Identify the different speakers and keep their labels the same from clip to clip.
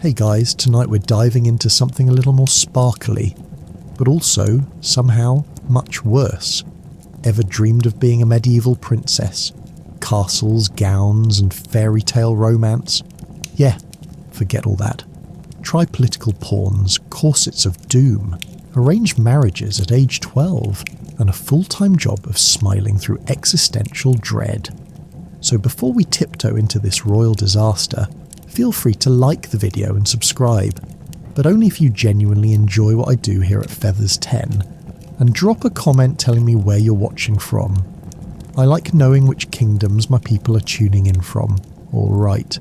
Speaker 1: Hey guys, tonight we're diving into something a little more sparkly, but also, somehow, much worse. Ever dreamed of being a medieval princess? Castles, gowns, and fairy tale romance? Yeah, forget all that. Try political pawns, corsets of doom, arranged marriages at age 12, and a full-time job of smiling through existential dread. So before we tiptoe into this royal disaster, feel free to like the video and subscribe, but only if you genuinely enjoy what I do here at Feathers 10, and drop a comment telling me where you're watching from. I like knowing which kingdoms my people are tuning in from. Alright.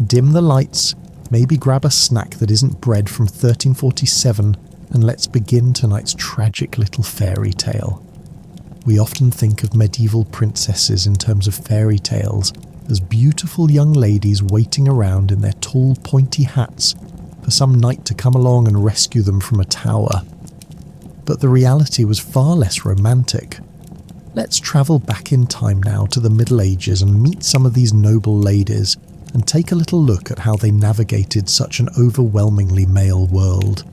Speaker 1: Dim the lights, maybe grab a snack that isn't bread from 1347, and let's begin tonight's tragic little fairy tale. We often think of medieval princesses in terms of fairy tales as beautiful young ladies waiting around in their tall pointy hats for some knight to come along and rescue them from a tower. But the reality was far less romantic. Let's travel back in time now to the Middle Ages and meet some of these noble ladies and take a little look at how they navigated such an overwhelmingly male world.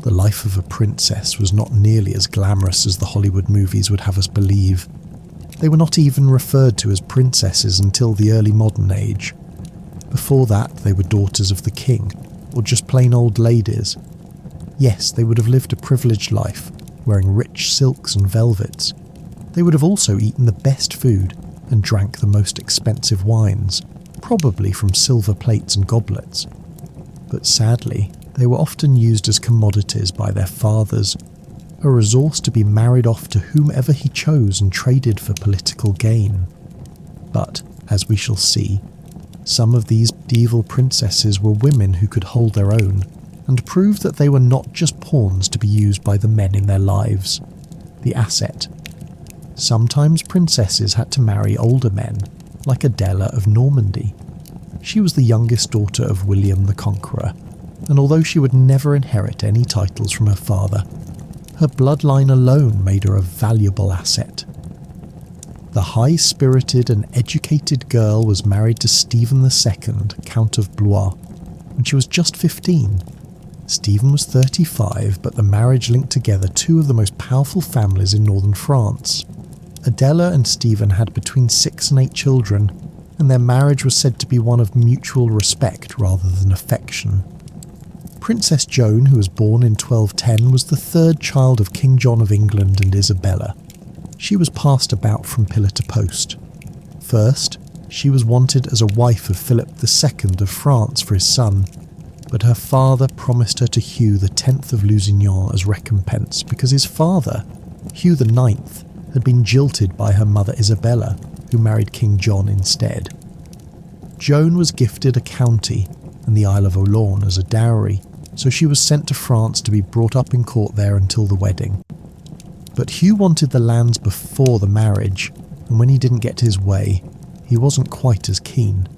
Speaker 1: The life of a princess was not nearly as glamorous as the Hollywood movies would have us believe. They were not even referred to as princesses until the early modern age. Before that, they were daughters of the king, or just plain old ladies. Yes, they would have lived a privileged life, wearing rich silks and velvets. They would have also eaten the best food and drank the most expensive wines, probably from silver plates and goblets. But sadly, they were often used as commodities by their fathers, a resource to be married off to whomever he chose and traded for political gain. But, as we shall see, some of these medieval princesses were women who could hold their own, and prove that they were not just pawns to be used by the men in their lives, the asset. Sometimes princesses had to marry older men, like Adela of Normandy. She was the youngest daughter of William the Conqueror, and although she would never inherit any titles from her father, her bloodline alone made her a valuable asset. The high-spirited and educated girl was married to Stephen II, Count of Blois, when she was just 15. Stephen was 35, but the marriage linked together two of the most powerful families in northern France. Adela and Stephen had between 6 and 8 children, and their marriage was said to be one of mutual respect rather than affection. Princess Joan, who was born in 1210, was the third child of King John of England and Isabella. She was passed about from pillar to post. First, she was wanted as a wife of Philip II of France for his son, but her father promised her to Hugh X of Lusignan as recompense because his father, Hugh IX, had been jilted by her mother Isabella, who married King John instead. Joan was gifted a county and the Isle of Olorn as a dowry, so she was sent to France to be brought up in court there until the wedding. But Hugh wanted the lands before the marriage, and when he didn't get his way, he wasn't quite as keen.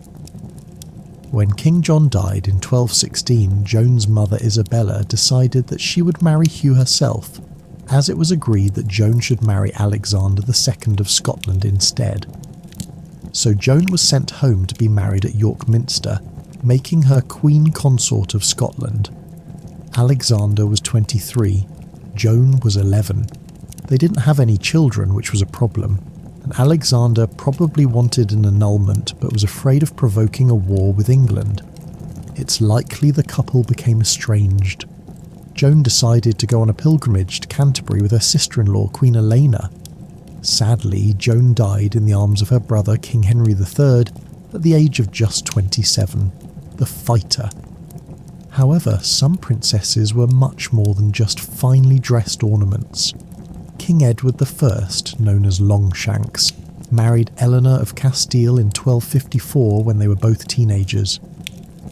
Speaker 1: When King John died in 1216, Joan's mother Isabella decided that she would marry Hugh herself, as it was agreed that Joan should marry Alexander II of Scotland instead. So Joan was sent home to be married at York Minster, making her Queen Consort of Scotland. Alexander was 23, Joan was 11. They didn't have any children, which was a problem, and Alexander probably wanted an annulment but was afraid of provoking a war with England. It's likely the couple became estranged. Joan decided to go on a pilgrimage to Canterbury with her sister-in-law, Queen Elena. Sadly, Joan died in the arms of her brother, King Henry III, at the age of just 27, the fighter. However, some princesses were much more than just finely dressed ornaments. King Edward I, known as Longshanks, married Eleanor of Castile in 1254 when they were both teenagers.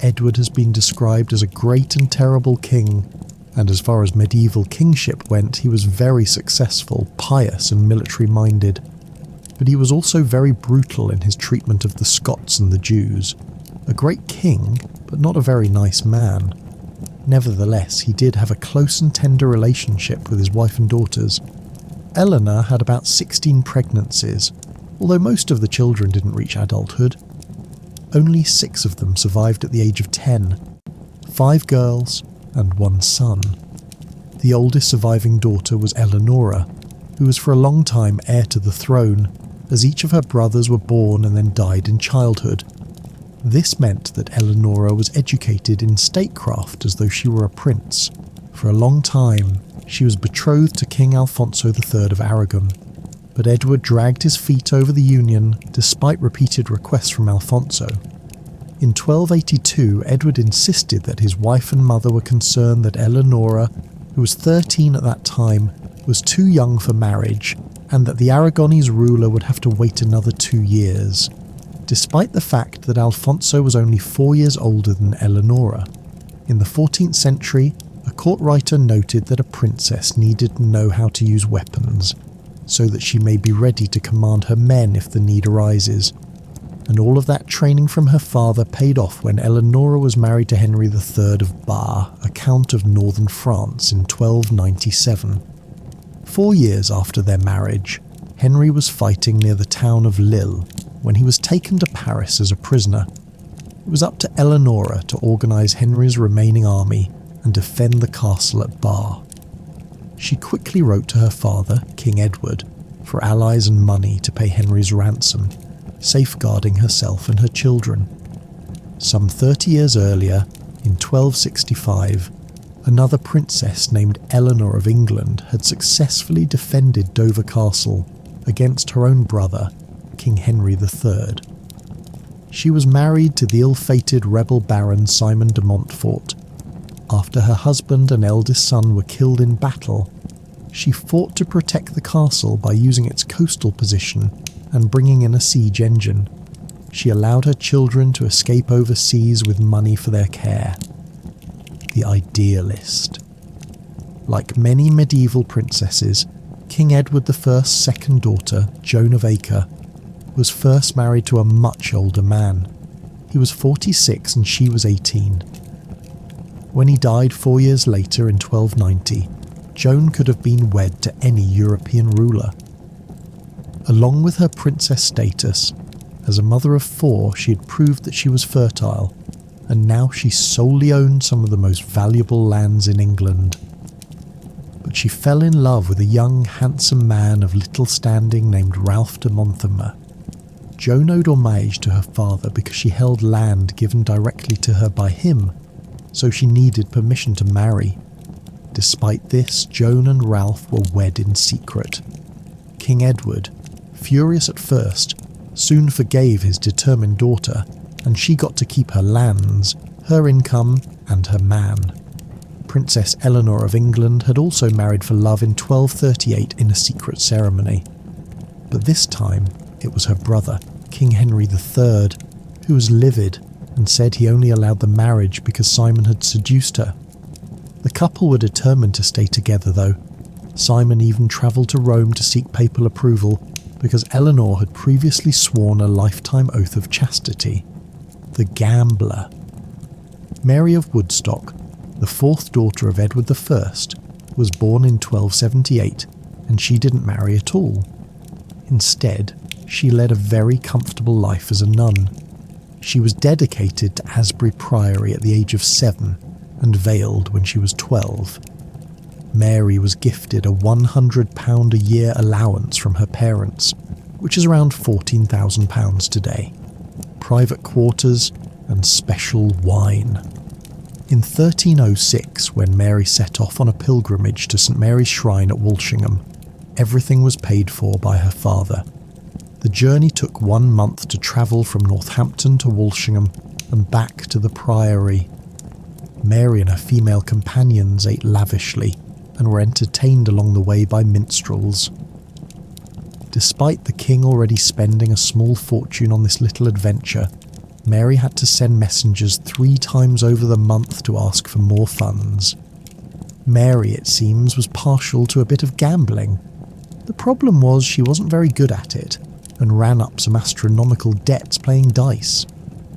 Speaker 1: Edward has been described as a great and terrible king, and as far as medieval kingship went, he was very successful, pious and military-minded. But he was also very brutal in his treatment of the Scots and the Jews. A great king, but not a very nice man. Nevertheless, he did have a close and tender relationship with his wife and daughters. Eleanor had about 16 pregnancies, although most of the children didn't reach adulthood. Only 6 of them survived at the age of 10, 5 girls and 1 son. The oldest surviving daughter was Eleonora, who was for a long time heir to the throne, as each of her brothers were born and then died in childhood. This meant that Eleonora was educated in statecraft as though she were a prince. For a long time, she was betrothed to King Alfonso III of Aragon, but Edward dragged his feet over the union despite repeated requests from Alfonso. In 1282, Edward insisted that his wife and mother were concerned that Eleonora, who was 13 at that time, was too young for marriage, and that the Aragonese ruler would have to wait another 2 years, despite the fact that Alfonso was only 4 years older than Eleonora. In the 14th century, a court writer noted that a princess needed to know how to use weapons, so that she may be ready to command her men if the need arises. And all of that training from her father paid off when Eleonora was married to Henry III of Bar, a count of northern France, in 1297. 4 years after their marriage, Henry was fighting near the town of Lille when he was taken to Paris as a prisoner. It was up to Eleonora to organise Henry's remaining army and defend the castle at Bar. She quickly wrote to her father, King Edward, for allies and money to pay Henry's ransom, safeguarding herself and her children. Some 30 years earlier, in 1265, another princess named Eleanor of England had successfully defended Dover Castle against her own brother, King Henry III. She was married to the ill-fated rebel baron Simon de Montfort. After her husband and eldest son were killed in battle, she fought to protect the castle by using its coastal position and bringing in a siege engine. She allowed her children to escape overseas with money for their care. The idealist. Like many medieval princesses, King Edward I's second daughter, Joan of Acre, was first married to a much older man. He was 46 and she was 18. When he died 4 years later in 1290, Joan could have been wed to any European ruler. Along with her princess status, as a mother of 4 she had proved that she was fertile, and now she solely owned some of the most valuable lands in England. But she fell in love with a young, handsome man of little standing named Ralph de Monthermer. Joan owed homage to her father because she held land given directly to her by him, so she needed permission to marry. Despite this, Joan and Ralph were wed in secret. King Edward, furious at first, soon forgave his determined daughter, and she got to keep her lands, her income, and her man. Princess Eleanor of England had also married for love in 1238 in a secret ceremony. But this time, it was her brother, King Henry III, who was livid and said he only allowed the marriage because Simon had seduced her. The couple were determined to stay together though. Simon even travelled to Rome to seek papal approval because Eleanor had previously sworn a lifetime oath of chastity. The gambler. Mary of Woodstock, the 4th daughter of Edward I, was born in 1278, and she didn't marry at all. Instead, she led a very comfortable life as a nun. She was dedicated to Asbury Priory at the age of 7 and veiled when she was 12. Mary was gifted a £100 a year allowance from her parents, which is around £14,000 today, private quarters and special wine. In 1306, when Mary set off on a pilgrimage to St Mary's Shrine at Walsingham, everything was paid for by her father. The journey took 1 month to travel from Northampton to Walsingham and back to the Priory. Mary and her female companions ate lavishly and were entertained along the way by minstrels. Despite the king already spending a small fortune on this little adventure, Mary had to send messengers 3 times over the month to ask for more funds. Mary, it seems, was partial to a bit of gambling. The problem was she wasn't very good at it, and ran up some astronomical debts playing dice.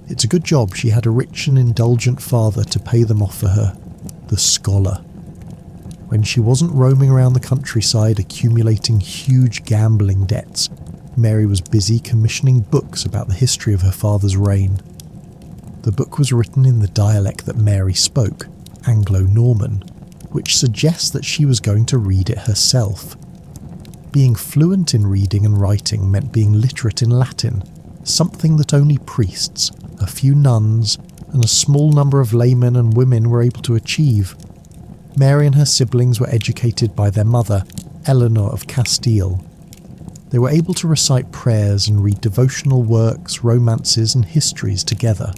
Speaker 1: It's a good job she had a rich and indulgent father to pay them off for her, the scholar. When she wasn't roaming around the countryside accumulating huge gambling debts, Mary was busy commissioning books about the history of her father's reign. The book was written in the dialect that Mary spoke, Anglo-Norman, which suggests that she was going to read it herself. Being fluent in reading and writing meant being literate in Latin, something that only priests, a few nuns, and a small number of laymen and women were able to achieve. Mary and her siblings were educated by their mother, Eleanor of Castile. They were able to recite prayers and read devotional works, romances, and histories together.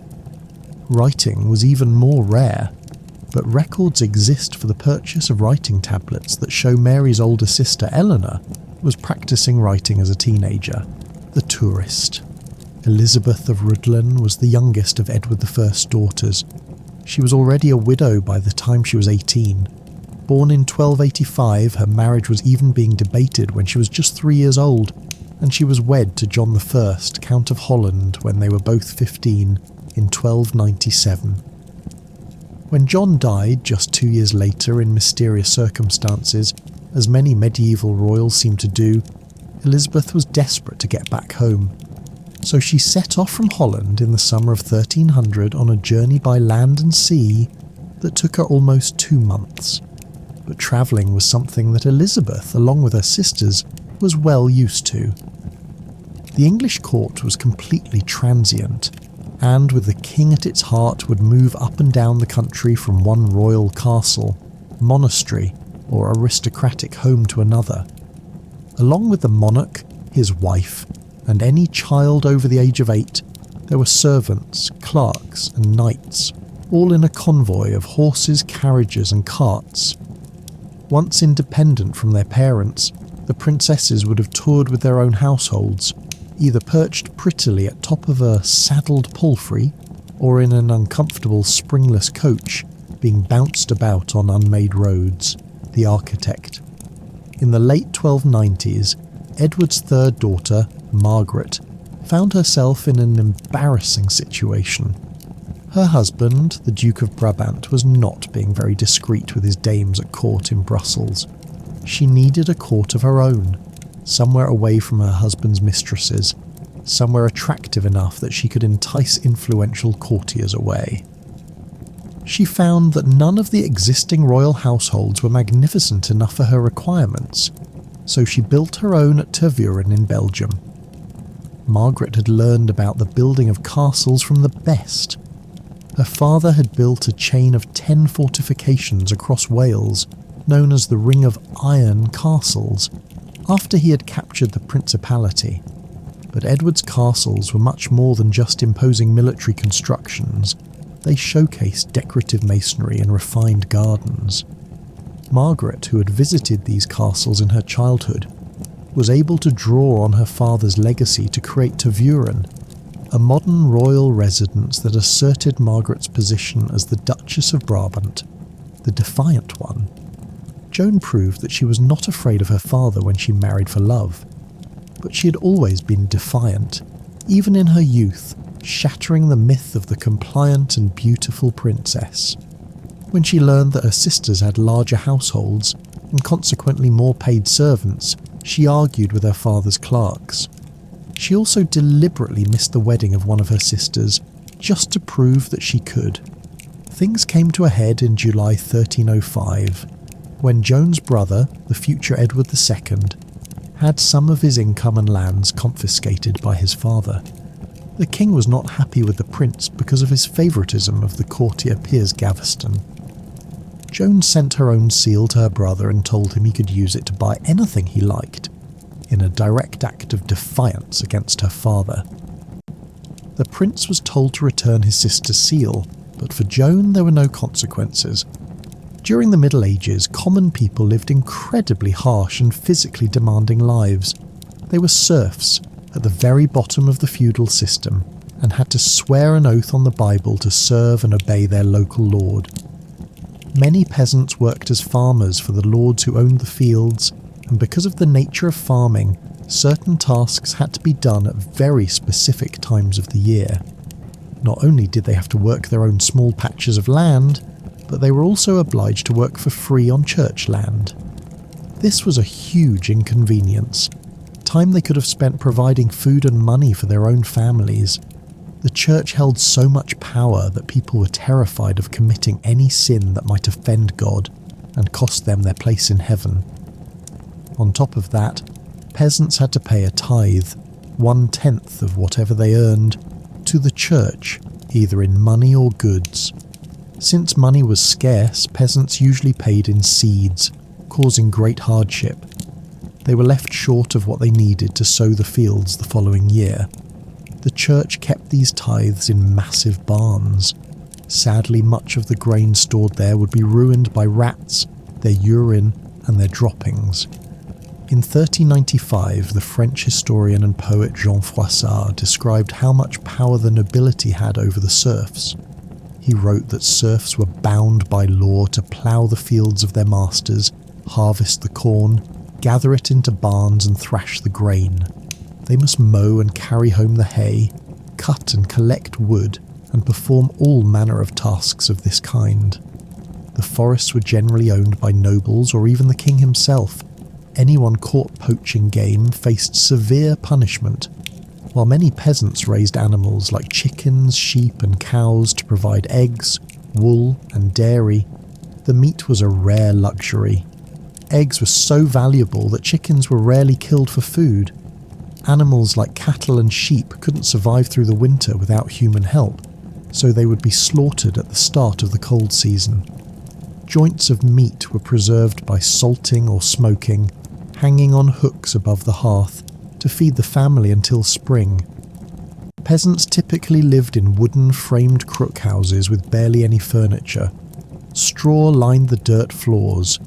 Speaker 1: Writing was even more rare, but records exist for the purchase of writing tablets that show Mary's older sister Eleanor was practicing writing as a teenager. The Tourist. Elizabeth of Rhuddlan was the youngest of Edward I's daughters. She was already a widow by the time she was 18. Born in 1285, her marriage was even being debated when she was just 3 years old, and she was wed to John I, Count of Holland, when they were both 15 in 1297. When John died just 2 years later in mysterious circumstances, as many medieval royals seemed to do, Elizabeth was desperate to get back home. So she set off from Holland in the summer of 1300 on a journey by land and sea that took her almost 2 months. But travelling was something that Elizabeth, along with her sisters, was well used to. The English court was completely transient, and with the king at its heart would move up and down the country from one royal castle, monastery, or aristocratic home to another. Along with the monarch, his wife, and any child over the age of 8, there were servants, clerks, and knights, all in a convoy of horses, carriages, and carts. Once independent from their parents, the princesses would have toured with their own households, either perched prettily at top of a saddled palfrey, or in an uncomfortable springless coach, being bounced about on unmade roads. The Architect. In the late 1290s, Edward's third daughter, Margaret, found herself in an embarrassing situation. Her husband, the Duke of Brabant, was not being very discreet with his dames at court in Brussels. She needed a court of her own, somewhere away from her husband's mistresses, somewhere attractive enough that she could entice influential courtiers away. She found that none of the existing royal households were magnificent enough for her requirements, so she built her own at Tervuren in Belgium. Margaret had learned about the building of castles from the best. Her father had built a chain of 10 fortifications across Wales, known as the Ring of Iron Castles, after he had captured the Principality. But Edward's castles were much more than just imposing military constructions. They showcased decorative masonry and refined gardens. Margaret, who had visited these castles in her childhood, was able to draw on her father's legacy to create Tervuren, a modern royal residence that asserted Margaret's position as the Duchess of Brabant, the defiant one. Joan proved that she was not afraid of her father when she married for love, but she had always been defiant, even in her youth, shattering the myth of the compliant and beautiful princess. When she learned that her sisters had larger households, and consequently more paid servants, she argued with her father's clerks. She also deliberately missed the wedding of one of her sisters, just to prove that she could. Things came to a head in July 1305, when Joan's brother, the future Edward II, had some of his income and lands confiscated by his father. The king was not happy with the prince because of his favouritism of the courtier Piers Gaveston. Joan sent her own seal to her brother and told him he could use it to buy anything he liked, in a direct act of defiance against her father. The prince was told to return his sister's seal, but for Joan there were no consequences. During the Middle Ages, common people lived incredibly harsh and physically demanding lives. They were serfs, at the very bottom of the feudal system, and had to swear an oath on the Bible to serve and obey their local lord. Many peasants worked as farmers for the lords who owned the fields, and because of the nature of farming, certain tasks had to be done at very specific times of the year. Not only did they have to work their own small patches of land, but they were also obliged to work for free on church land. This was a huge inconvenience, time they could have spent providing food and money for their own families. The church held so much power that people were terrified of committing any sin that might offend God and cost them their place in heaven. On top of that, peasants had to pay a tithe, 1/10 of whatever they earned, to the church, either in money or goods. Since money was scarce, peasants usually paid in seeds, causing great hardship. They were left short of what they needed to sow the fields the following year. The church kept these tithes in massive barns. Sadly, much of the grain stored there would be ruined by rats, their urine, and their droppings. In 1395, the French historian and poet Jean Froissart described how much power the nobility had over the serfs. He wrote that serfs were bound by law to plough the fields of their masters, harvest the corn, gather it into barns and thrash the grain. They must mow and carry home the hay, cut and collect wood, and perform all manner of tasks of this kind. The forests were generally owned by nobles or even the king himself. Anyone caught poaching game faced severe punishment, while many peasants raised animals like chickens, sheep and cows to provide eggs, wool and dairy. The meat was a rare luxury. Eggs were so valuable that chickens were rarely killed for food. Animals like cattle and sheep couldn't survive through the winter without human help, so they would be slaughtered at the start of the cold season. Joints of meat were preserved by salting or smoking, hanging on hooks above the hearth to feed the family until spring. Peasants typically lived in wooden framed crook houses with barely any furniture. Straw lined the dirt floors.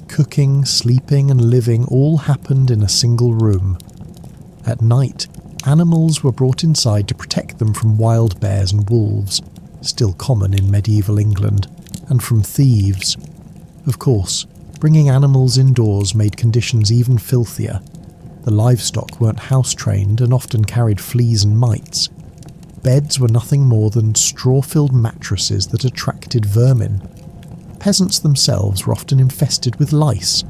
Speaker 1: Cooking, sleeping and living all happened in a single room. At night, animals were brought inside to protect them from wild bears and wolves, still common in medieval England, and from thieves. Of course, bringing animals indoors made conditions even filthier. The livestock weren't house-trained and often carried fleas and mites. Beds were nothing more than straw-filled mattresses that attracted vermin. Peasants themselves were often infested with lice.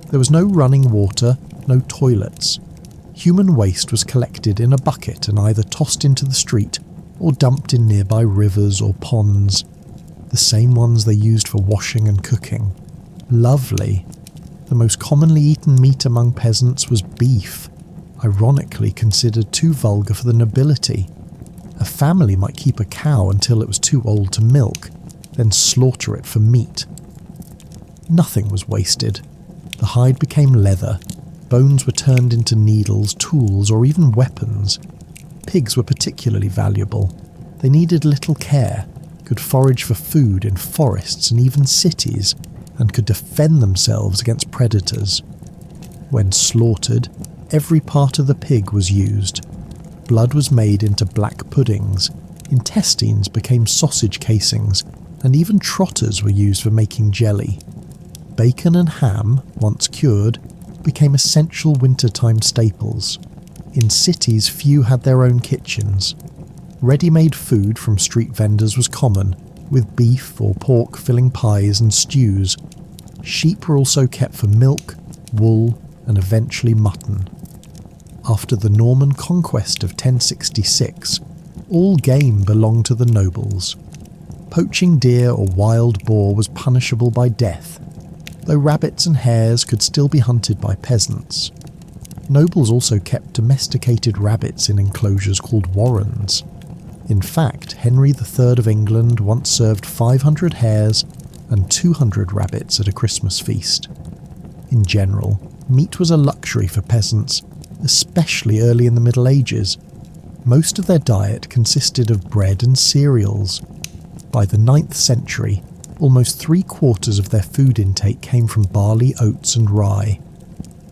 Speaker 1: There was no running water, no toilets. Human waste was collected in a bucket and either tossed into the street or dumped in nearby rivers or ponds, the same ones they used for washing and cooking. Lovely. The most commonly eaten meat among peasants was beef, ironically considered too vulgar for the nobility. A family might keep a cow until it was too old to milk, then slaughter it for meat. Nothing was wasted. The hide became leather. Bones were turned into needles, tools, or even weapons. Pigs were particularly valuable. They needed little care, could forage for food in forests and even cities, and could defend themselves against predators. When slaughtered, every part of the pig was used. Blood was made into black puddings, intestines became sausage casings, and even trotters were used for making jelly. Bacon and ham, once cured, became essential wintertime staples. In cities, few had their own kitchens. Ready-made food from street vendors was common, with beef or pork filling pies and stews. Sheep were also kept for milk, wool, and eventually mutton. After the Norman conquest of 1066, all game belonged to the nobles. Poaching deer or wild boar was punishable by death, though rabbits and hares could still be hunted by peasants. Nobles also kept domesticated rabbits in enclosures called warrens. In fact, Henry III of England once served 500 hares and 200 rabbits at a Christmas feast. In general, meat was a luxury for peasants, especially early in the Middle Ages. Most of their diet consisted of bread and cereals. By the 9th century, almost 3/4 of their food intake came from barley, oats and rye.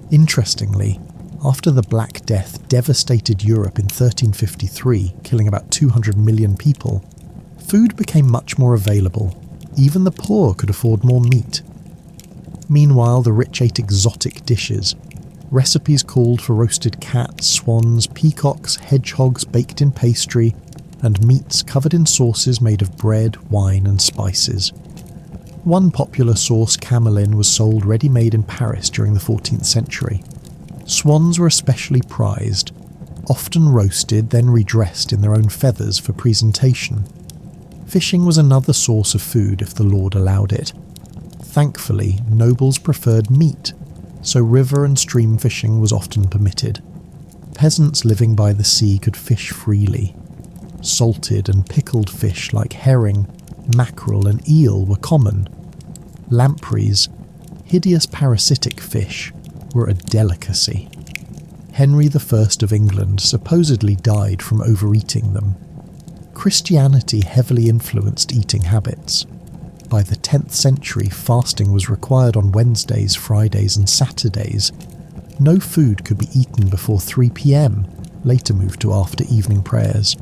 Speaker 1: Interestingly, after the Black Death devastated Europe in 1353, killing about 200 million people, food became much more available. Even the poor could afford more meat. Meanwhile, the rich ate exotic dishes. Recipes called for roasted cats, swans, peacocks, hedgehogs baked in pastry, and meats covered in sauces made of bread, wine and spices. One popular sauce, camelin, was sold ready-made in Paris during the 14th century. Swans were especially prized. often roasted then redressed in their own feathers for presentation. Fishing was another source of food if the Lord allowed it. Thankfully, nobles preferred meat, so river and stream fishing was often permitted. Peasants living by the sea could fish freely. Salted and pickled fish like herring, mackerel and eel were common. Lampreys, hideous parasitic fish, were a delicacy. Henry I of England supposedly died from overeating them. Christianity heavily influenced eating habits. By the 10th century, fasting was required on Wednesdays, Fridays and Saturdays. No food could be eaten before 3 p.m, later moved to after evening prayers.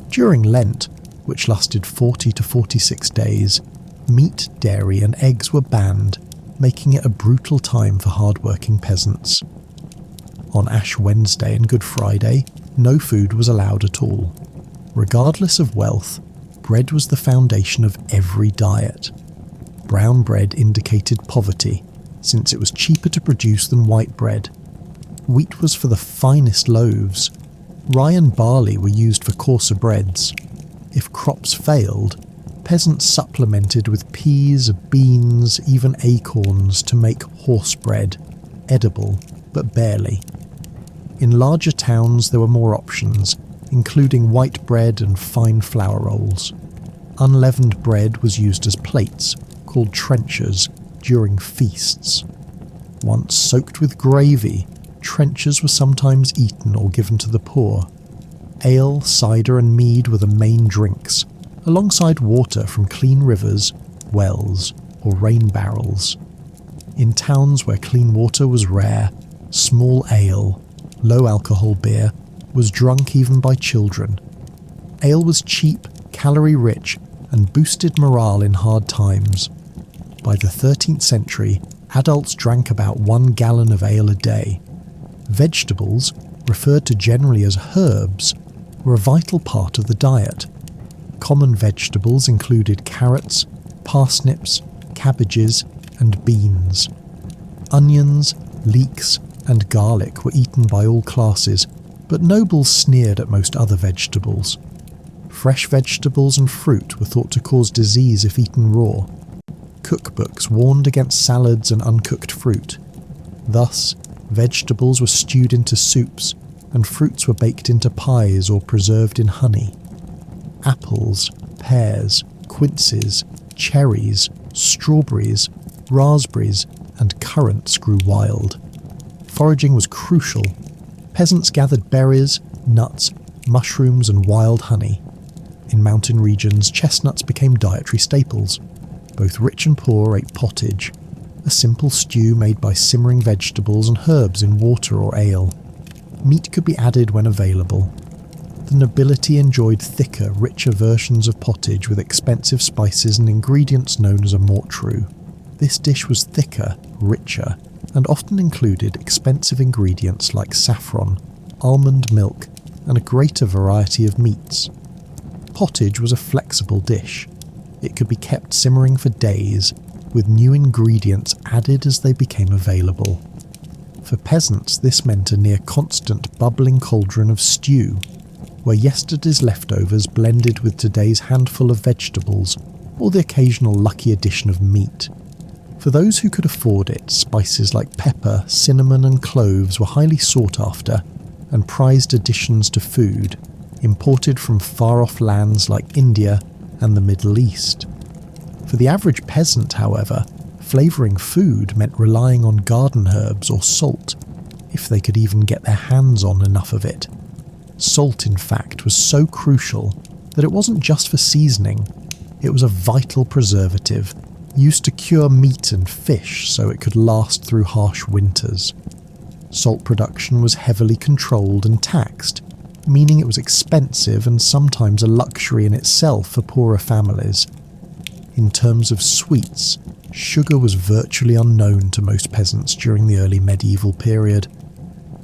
Speaker 1: During Lent, which lasted 40 to 46 days, meat, dairy and eggs were banned, making it a brutal time for hard-working peasants. On Ash Wednesday and Good Friday, no food was allowed at all. Regardless of wealth, bread was the foundation of every diet. Brown bread indicated poverty, since it was cheaper to produce than white bread. Wheat was for the finest loaves. Rye and barley were used for coarser breads. If crops failed, peasants supplemented with peas, beans, even acorns to make horse bread, edible, but barely. In larger towns there were more options, including white bread and fine flour rolls. Unleavened bread was used as plates, called trenchers, during feasts. Once soaked with gravy, trenchers were sometimes eaten or given to the poor. Ale, cider and mead were the main drinks, alongside water from clean rivers, wells or rain barrels. In towns where clean water was rare, small ale, low-alcohol beer, was drunk even by children. Ale was cheap, calorie-rich, and boosted morale in hard times. By the 13th century, adults drank about 1 gallon of ale a day. Vegetables, referred to generally as herbs, were a vital part of the diet. Common vegetables included carrots, parsnips, cabbages, and beans. Onions, leeks, and garlic were eaten by all classes, but nobles sneered at most other vegetables. Fresh vegetables and fruit were thought to cause disease if eaten raw. Cookbooks warned against salads and uncooked fruit. Thus, vegetables were stewed into soups, and fruits were baked into pies or preserved in honey. Apples, pears, quinces, cherries, strawberries, raspberries, and currants grew wild. Foraging was crucial. Peasants gathered berries, nuts, mushrooms, and wild honey. In mountain regions, chestnuts became dietary staples. Both rich and poor ate pottage, a simple stew made by simmering vegetables and herbs in water or ale. Meat could be added when available. The nobility enjoyed thicker, richer versions of pottage with expensive spices and ingredients known as a mortrue. This dish was thicker, richer, and often included expensive ingredients like saffron, almond milk, and a greater variety of meats. Pottage was a flexible dish. It could be kept simmering for days, with new ingredients added as they became available. For peasants, this meant a near constant bubbling cauldron of stew, where yesterday's leftovers blended with today's handful of vegetables, or the occasional lucky addition of meat. For those who could afford it, spices like pepper, cinnamon and cloves were highly sought after, and prized additions to food, imported from far-off lands like India and the Middle East. For the average peasant, however, flavouring food meant relying on garden herbs or salt, if they could even get their hands on enough of it. Salt, in fact, was so crucial that it wasn't just for seasoning, it was a vital preservative, used to cure meat and fish so it could last through harsh winters. Salt production was heavily controlled and taxed, meaning it was expensive and sometimes a luxury in itself for poorer families. In terms of sweets, sugar was virtually unknown to most peasants during the early medieval period.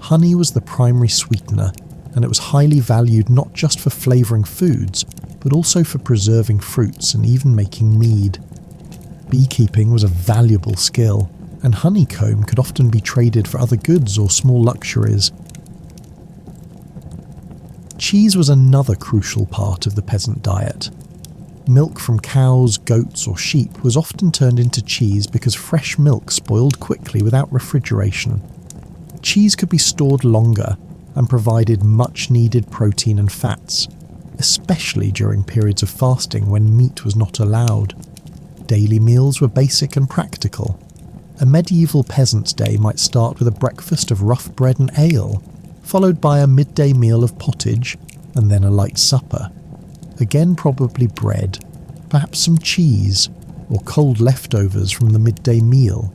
Speaker 1: Honey was the primary sweetener, and it was highly valued not just for flavouring foods, but also for preserving fruits and even making mead. Beekeeping was a valuable skill, and honeycomb could often be traded for other goods or small luxuries. Cheese was another crucial part of the peasant diet. Milk from cows, goats or sheep was often turned into cheese because fresh milk spoiled quickly without refrigeration. Cheese could be stored longer and provided much-needed protein and fats, especially during periods of fasting when meat was not allowed. Daily meals were basic and practical. A medieval peasant's day might start with a breakfast of rough bread and ale, followed by a midday meal of pottage and then a light supper. Again probably bread, perhaps some cheese, or cold leftovers from the midday meal.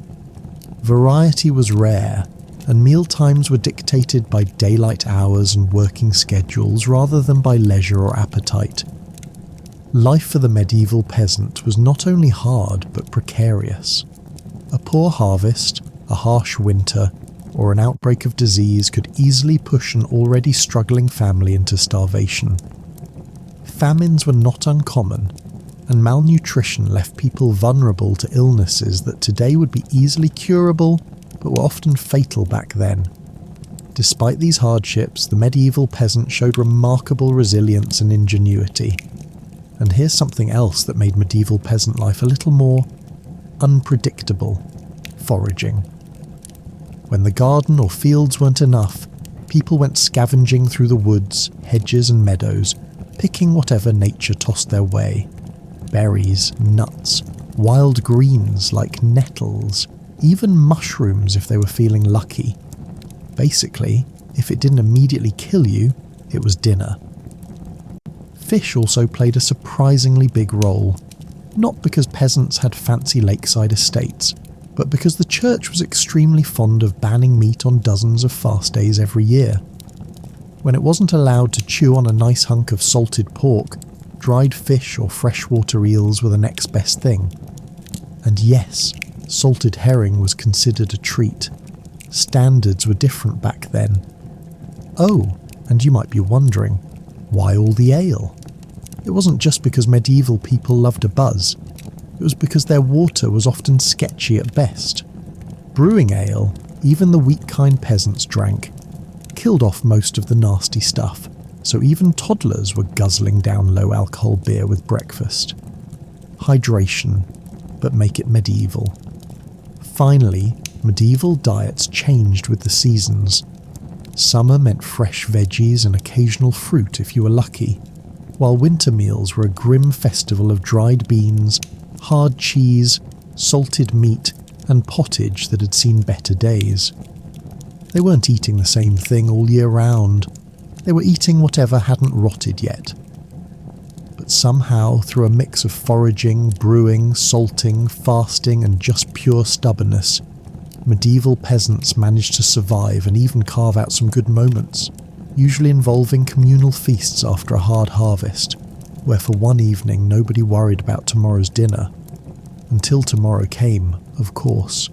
Speaker 1: Variety was rare, and meal times were dictated by daylight hours and working schedules rather than by leisure or appetite. Life for the medieval peasant was not only hard but precarious. A poor harvest, a harsh winter, or an outbreak of disease could easily push an already struggling family into starvation. Famines were not uncommon, and malnutrition left people vulnerable to illnesses that today would be easily curable but were often fatal back then. Despite these hardships, the medieval peasant showed remarkable resilience and ingenuity. And here's something else that made medieval peasant life a little more unpredictable: foraging. When the garden or fields weren't enough, people went scavenging through the woods, hedges and meadows, picking whatever nature tossed their way. Berries, nuts, wild greens like nettles, even mushrooms if they were feeling lucky. Basically, if it didn't immediately kill you, it was dinner. Fish also played a surprisingly big role, not because peasants had fancy lakeside estates, but because the church was extremely fond of banning meat on dozens of fast days every year. When it wasn't allowed to chew on a nice hunk of salted pork, dried fish or freshwater eels were the next best thing. And yes, salted herring was considered a treat. Standards were different back then. Oh, and you might be wondering, why all the ale? It wasn't just because medieval people loved a buzz. It was because their water was often sketchy at best. Brewing ale, even the weak kind peasants drank, killed off most of the nasty stuff, so even toddlers were guzzling down low-alcohol beer with breakfast. Hydration, but make it medieval. Finally, medieval diets changed with the seasons. Summer meant fresh veggies and occasional fruit if you were lucky, while winter meals were a grim festival of dried beans, hard cheese, salted meat, and pottage that had seen better days. They weren't eating the same thing all year round. They were eating whatever hadn't rotted yet. But somehow, through a mix of foraging, brewing, salting, fasting, and just pure stubbornness, medieval peasants managed to survive and even carve out some good moments, usually involving communal feasts after a hard harvest, where for one evening nobody worried about tomorrow's dinner. Until tomorrow came, of course.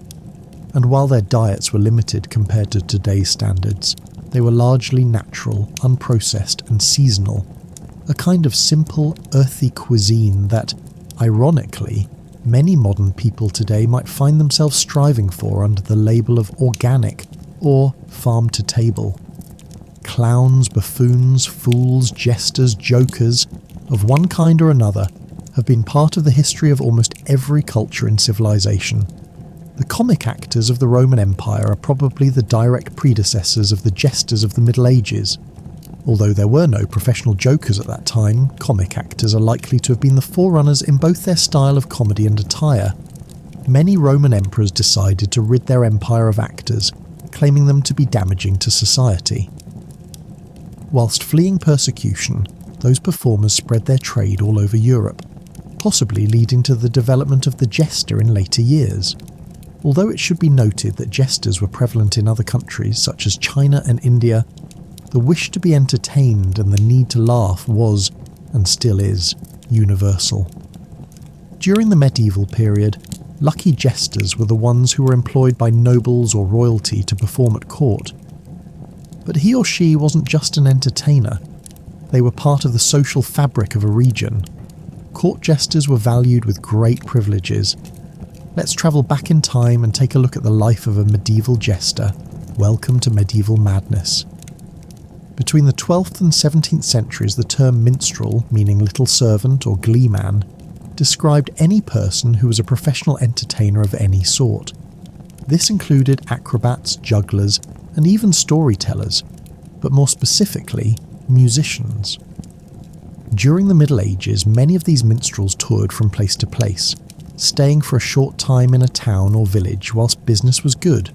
Speaker 1: And while their diets were limited compared to today's standards, they were largely natural, unprocessed and seasonal, a kind of simple, earthy cuisine that, ironically, many modern people today might find themselves striving for under the label of organic or farm-to-table. Clowns, buffoons, fools, jesters, jokers, of one kind or another, have been part of the history of almost every culture in civilization. The comic actors of the Roman Empire are probably the direct predecessors of the jesters of the Middle Ages. Although there were no professional jokers at that time, comic actors are likely to have been the forerunners in both their style of comedy and attire. Many Roman emperors decided to rid their empire of actors, claiming them to be damaging to society. Whilst fleeing persecution, those performers spread their trade all over Europe, possibly leading to the development of the jester in later years. Although it should be noted that jesters were prevalent in other countries such as China and India, the wish to be entertained and the need to laugh was, and still is, universal. During the medieval period, lucky jesters were the ones who were employed by nobles or royalty to perform at court. But he or she wasn't just an entertainer. They were part of the social fabric of a region. Court jesters were valued with great privileges. Let's travel back in time and take a look at the life of a medieval jester. Welcome to medieval madness. Between the 12th and 17th centuries, the term minstrel, meaning little servant or gleeman, described any person who was a professional entertainer of any sort. This included acrobats, jugglers, and even storytellers, but more specifically, musicians. During the Middle Ages, many of these minstrels toured from place to place, staying for a short time in a town or village whilst business was good.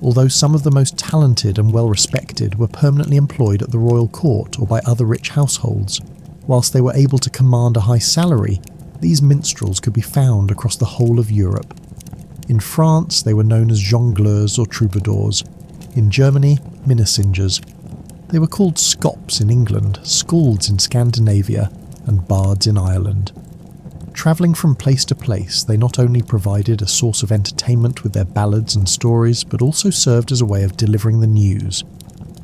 Speaker 1: Although some of the most talented and well-respected were permanently employed at the royal court or by other rich households, whilst they were able to command a high salary, these minstrels could be found across the whole of Europe. In France, they were known as jongleurs or troubadours. In Germany, minnesingers. They were called skops in England, skalds in Scandinavia, and bards in Ireland. Travelling from place to place, they not only provided a source of entertainment with their ballads and stories, but also served as a way of delivering the news.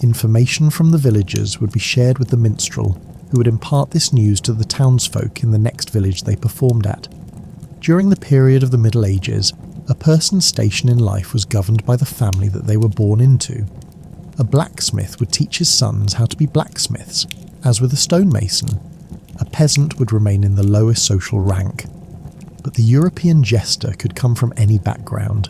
Speaker 1: Information from the villagers would be shared with the minstrel, who would impart this news to the townsfolk in the next village they performed at. During the period of the Middle Ages, a person's station in life was governed by the family that they were born into. A blacksmith would teach his sons how to be blacksmiths, as with a stonemason. A peasant would remain in the lowest social rank. But the European jester could come from any background.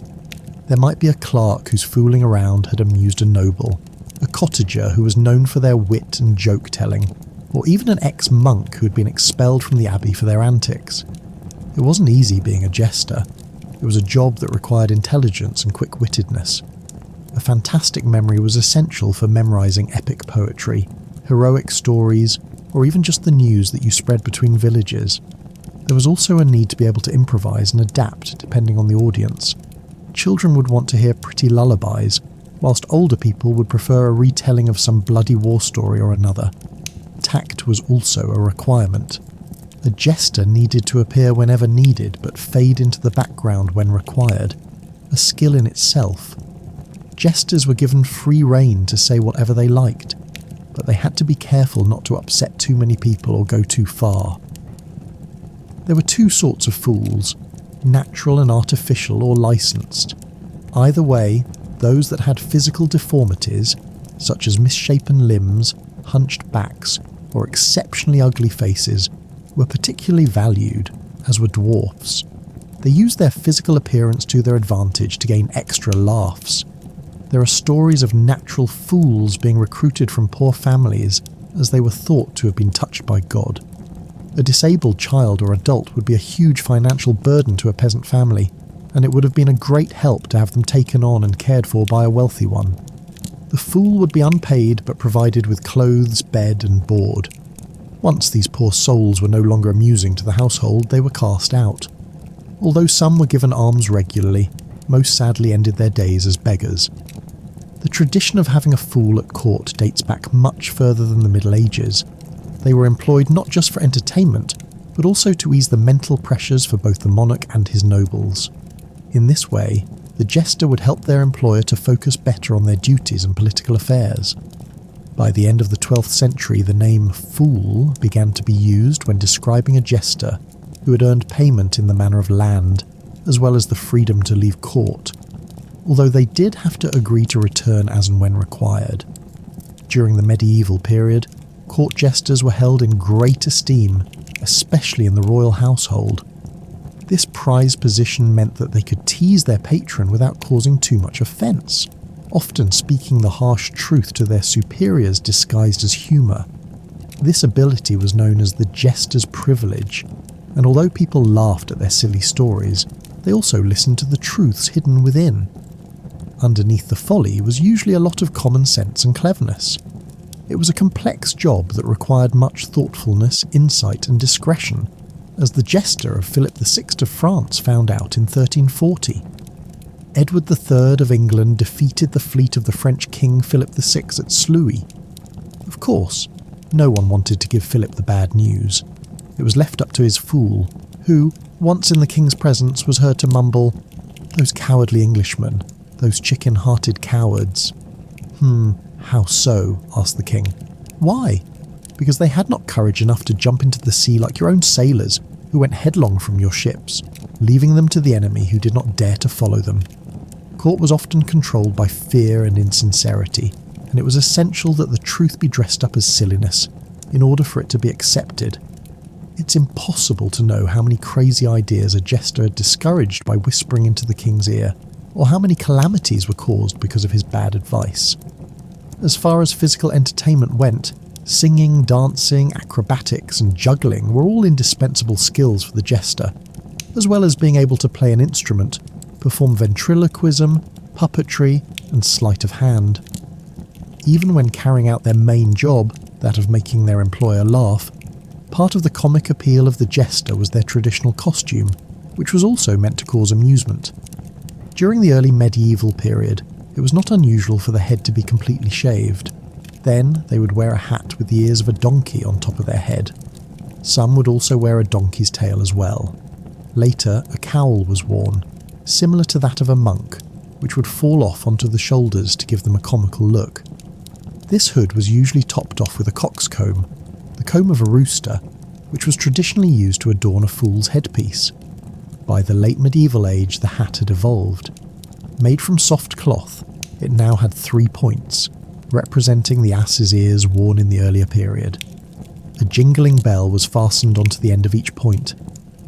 Speaker 1: There might be a clerk whose fooling around had amused a noble, a cottager who was known for their wit and joke-telling, or even an ex-monk who had been expelled from the abbey for their antics. It wasn't easy being a jester. It was a job that required intelligence and quick-wittedness. A fantastic memory was essential for memorising epic poetry, heroic stories, or even just the news that you spread between villages. There was also a need to be able to improvise and adapt depending on the audience. Children would want to hear pretty lullabies, whilst older people would prefer a retelling of some bloody war story or another. Tact was also a requirement. A jester needed to appear whenever needed but fade into the background when required, a skill in itself. Jesters were given free rein to say whatever they liked, but they had to be careful not to upset too many people or go too far. There were two sorts of fools, natural and artificial or licensed. Either way, those that had physical deformities, such as misshapen limbs, hunched backs, or exceptionally ugly faces, were particularly valued, as were dwarfs. They used their physical appearance to their advantage to gain extra laughs. There are stories of natural fools being recruited from poor families as they were thought to have been touched by God. A disabled child or adult would be a huge financial burden to a peasant family, and it would have been a great help to have them taken on and cared for by a wealthy one. The fool would be unpaid but provided with clothes, bed and board. Once these poor souls were no longer amusing to the household, they were cast out. Although some were given alms regularly, most sadly ended their days as beggars. The tradition of having a fool at court dates back much further than the Middle Ages. They were employed not just for entertainment, but also to ease the mental pressures for both the monarch and his nobles. In this way, the jester would help their employer to focus better on their duties and political affairs. By the end of the 12th century, the name fool began to be used when describing a jester who had earned payment in the manner of land, as well as the freedom to leave court, although they did have to agree to return as and when required. During the medieval period, court jesters were held in great esteem, especially in the royal household. This prized position meant that they could tease their patron without causing too much offence, often speaking the harsh truth to their superiors disguised as humour. This ability was known as the jester's privilege, and although people laughed at their silly stories, they also listened to the truths hidden within. Underneath the folly was usually a lot of common sense and cleverness. It was a complex job that required much thoughtfulness, insight and discretion, as the jester of Philip VI of France found out in 1340. Edward III of England defeated the fleet of the French king Philip VI at Sluy. Of course, no one wanted to give Philip the bad news. It was left up to his fool, who, once in the king's presence, was heard to mumble, "Those cowardly Englishmen, those chicken-hearted cowards." How so?" asked the king. "Why? Because they had not courage enough to jump into the sea like your own sailors, who went headlong from your ships, leaving them to the enemy who did not dare to follow them. Court was often controlled by fear and insincerity, and it was essential that the truth be dressed up as silliness in order for it to be accepted. It's impossible to know how many crazy ideas a jester had discouraged by whispering into the king's ear, or how many calamities were caused because of his bad advice. As far as physical entertainment went, singing, dancing, acrobatics and juggling were all indispensable skills for the jester, as well as being able to play an instrument, perform ventriloquism, puppetry and sleight of hand. Even when carrying out their main job, that of making their employer laugh, part of the comic appeal of the jester was their traditional costume, which was also meant to cause amusement. During the early medieval period, it was not unusual for the head to be completely shaved. Then they would wear a hat with the ears of a donkey on top of their head. Some would also wear a donkey's tail as well. Later, a cowl was worn, similar to that of a monk, which would fall off onto the shoulders to give them a comical look. This hood was usually topped off with a coxcomb, the comb of a rooster, which was traditionally used to adorn a fool's headpiece. By the late medieval age, the hat had evolved. Made from soft cloth, it now had 3 points, representing the ass's ears worn in the earlier period. A jingling bell was fastened onto the end of each point.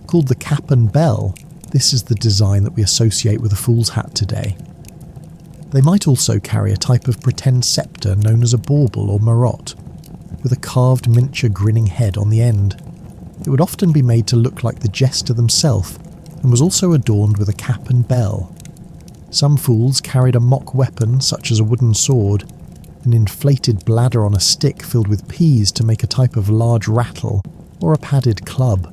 Speaker 1: Called the cap and bell, this is the design that we associate with a fool's hat today. They might also carry a type of pretend sceptre known as a bauble or marotte, with a carved miniature grinning head on the end. It would often be made to look like the jester themselves, and was also adorned with a cap and bell. Some fools carried a mock weapon such as a wooden sword, an inflated bladder on a stick filled with peas to make a type of large rattle, or a padded club.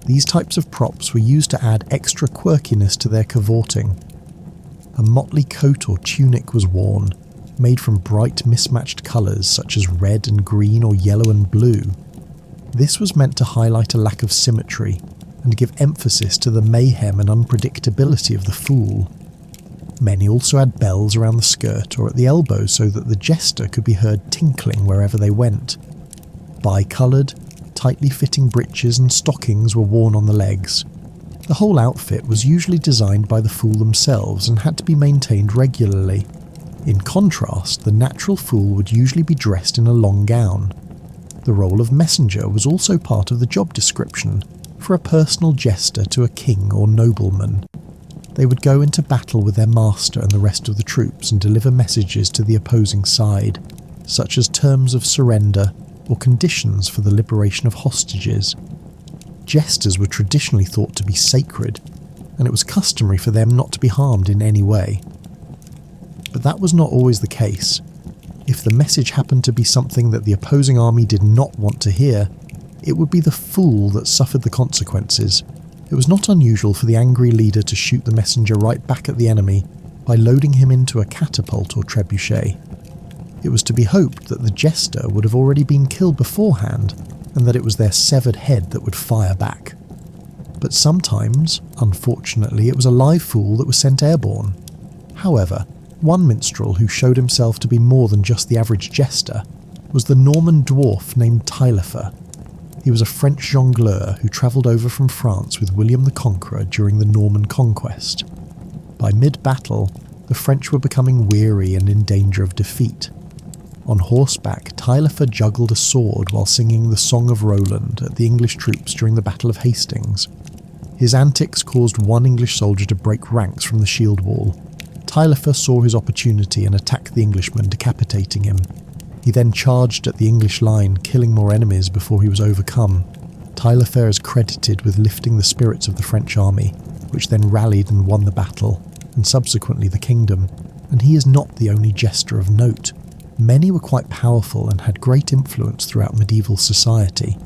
Speaker 1: These types of props were used to add extra quirkiness to their cavorting. A motley coat or tunic was worn, made from bright mismatched colours such as red and green or yellow and blue. This was meant to highlight a lack of symmetry and give emphasis to the mayhem and unpredictability of the fool. Many also had bells around the skirt or at the elbow so that the jester could be heard tinkling wherever they went. Bi-coloured, tightly fitting breeches and stockings were worn on the legs. The whole outfit was usually designed by the fool themselves and had to be maintained regularly. In contrast, the natural fool would usually be dressed in a long gown. The role of messenger was also part of the job description for a personal jester to a king or nobleman. They would go into battle with their master and the rest of the troops and deliver messages to the opposing side, such as terms of surrender or conditions for the liberation of hostages. Jesters were traditionally thought to be sacred, and it was customary for them not to be harmed in any way. But that was not always the case. If the message happened to be something that the opposing army did not want to hear, it would be the fool that suffered the consequences. It was not unusual for the angry leader to shoot the messenger right back at the enemy by loading him into a catapult or trebuchet. It was to be hoped that the jester would have already been killed beforehand, and that it was their severed head that would fire back. But sometimes, unfortunately, it was a live fool that was sent airborne. However, one minstrel who showed himself to be more than just the average jester was the Norman dwarf named Taillefer. He was a French jongleur who travelled over from France with William the Conqueror during the Norman conquest. By mid-battle, the French were becoming weary and in danger of defeat. On horseback, Taillefer juggled a sword while singing the Song of Roland at the English troops during the Battle of Hastings. His antics caused one English soldier to break ranks from the shield wall. Taillefer saw his opportunity and attacked the Englishman, decapitating him. He then charged at the English line, killing more enemies before he was overcome. Taillefer is credited with lifting the spirits of the French army, which then rallied and won the battle, and subsequently the kingdom. And he is not the only jester of note. Many were quite powerful and had great influence throughout medieval society.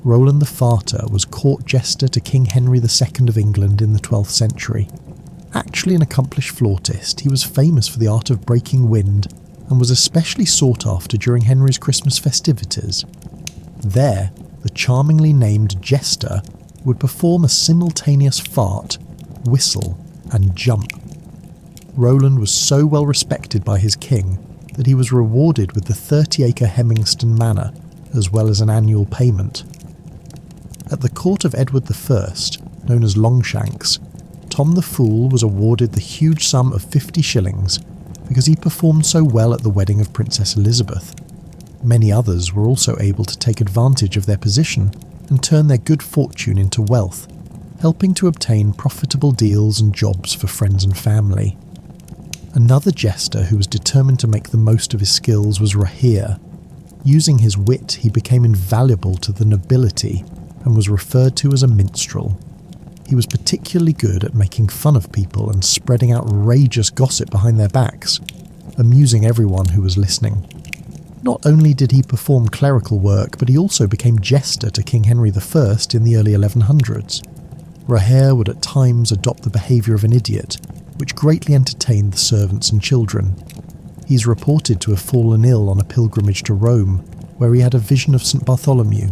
Speaker 1: Roland the Farter was court jester to King Henry II of England in the 12th century. Actually an accomplished flautist, he was famous for the art of breaking wind and was especially sought after during Henry's Christmas festivities. There, the charmingly named jester would perform a simultaneous fart, whistle and jump. Roland was so well respected by his king that he was rewarded with the 30-acre Hemmingston Manor, as well as an annual payment. At the court of Edward I, known as Longshanks, Tom the Fool was awarded the huge sum of 50 shillings, because he performed so well at the wedding of Princess Elizabeth. Many others were also able to take advantage of their position and turn their good fortune into wealth, helping to obtain profitable deals and jobs for friends and family. Another jester who was determined to make the most of his skills was Rahir. Using his wit, he became invaluable to the nobility and was referred to as a minstrel. He was particularly good at making fun of people and spreading outrageous gossip behind their backs, amusing everyone who was listening. Not only did he perform clerical work, but he also became jester to King Henry I in the early 1100s. Rahir would at times adopt the behaviour of an idiot, which greatly entertained the servants and children. He's reported to have fallen ill on a pilgrimage to Rome, where he had a vision of St. Bartholomew.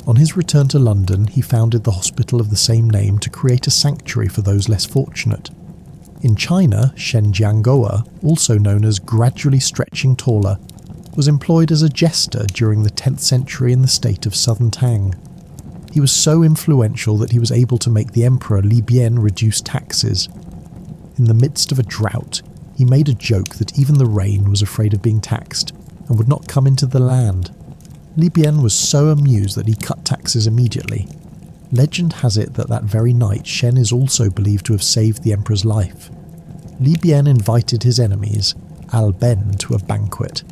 Speaker 1: On his return to London, he founded the hospital of the same name to create a sanctuary for those less fortunate. In China, Shen Jiangoa, also known as gradually stretching taller, was employed as a jester during the 10th century in the state of southern Tang. He was so influential that he was able to make the emperor Li Bian reduce taxes. In the midst of a drought, he made a joke that even the rain was afraid of being taxed and would not come into the land. Li Bian was so amused that he cut taxes immediately. Legend has it that that very night Shen is also believed to have saved the emperor's life. Li Bian invited his enemies, Al Ben, to a banquet,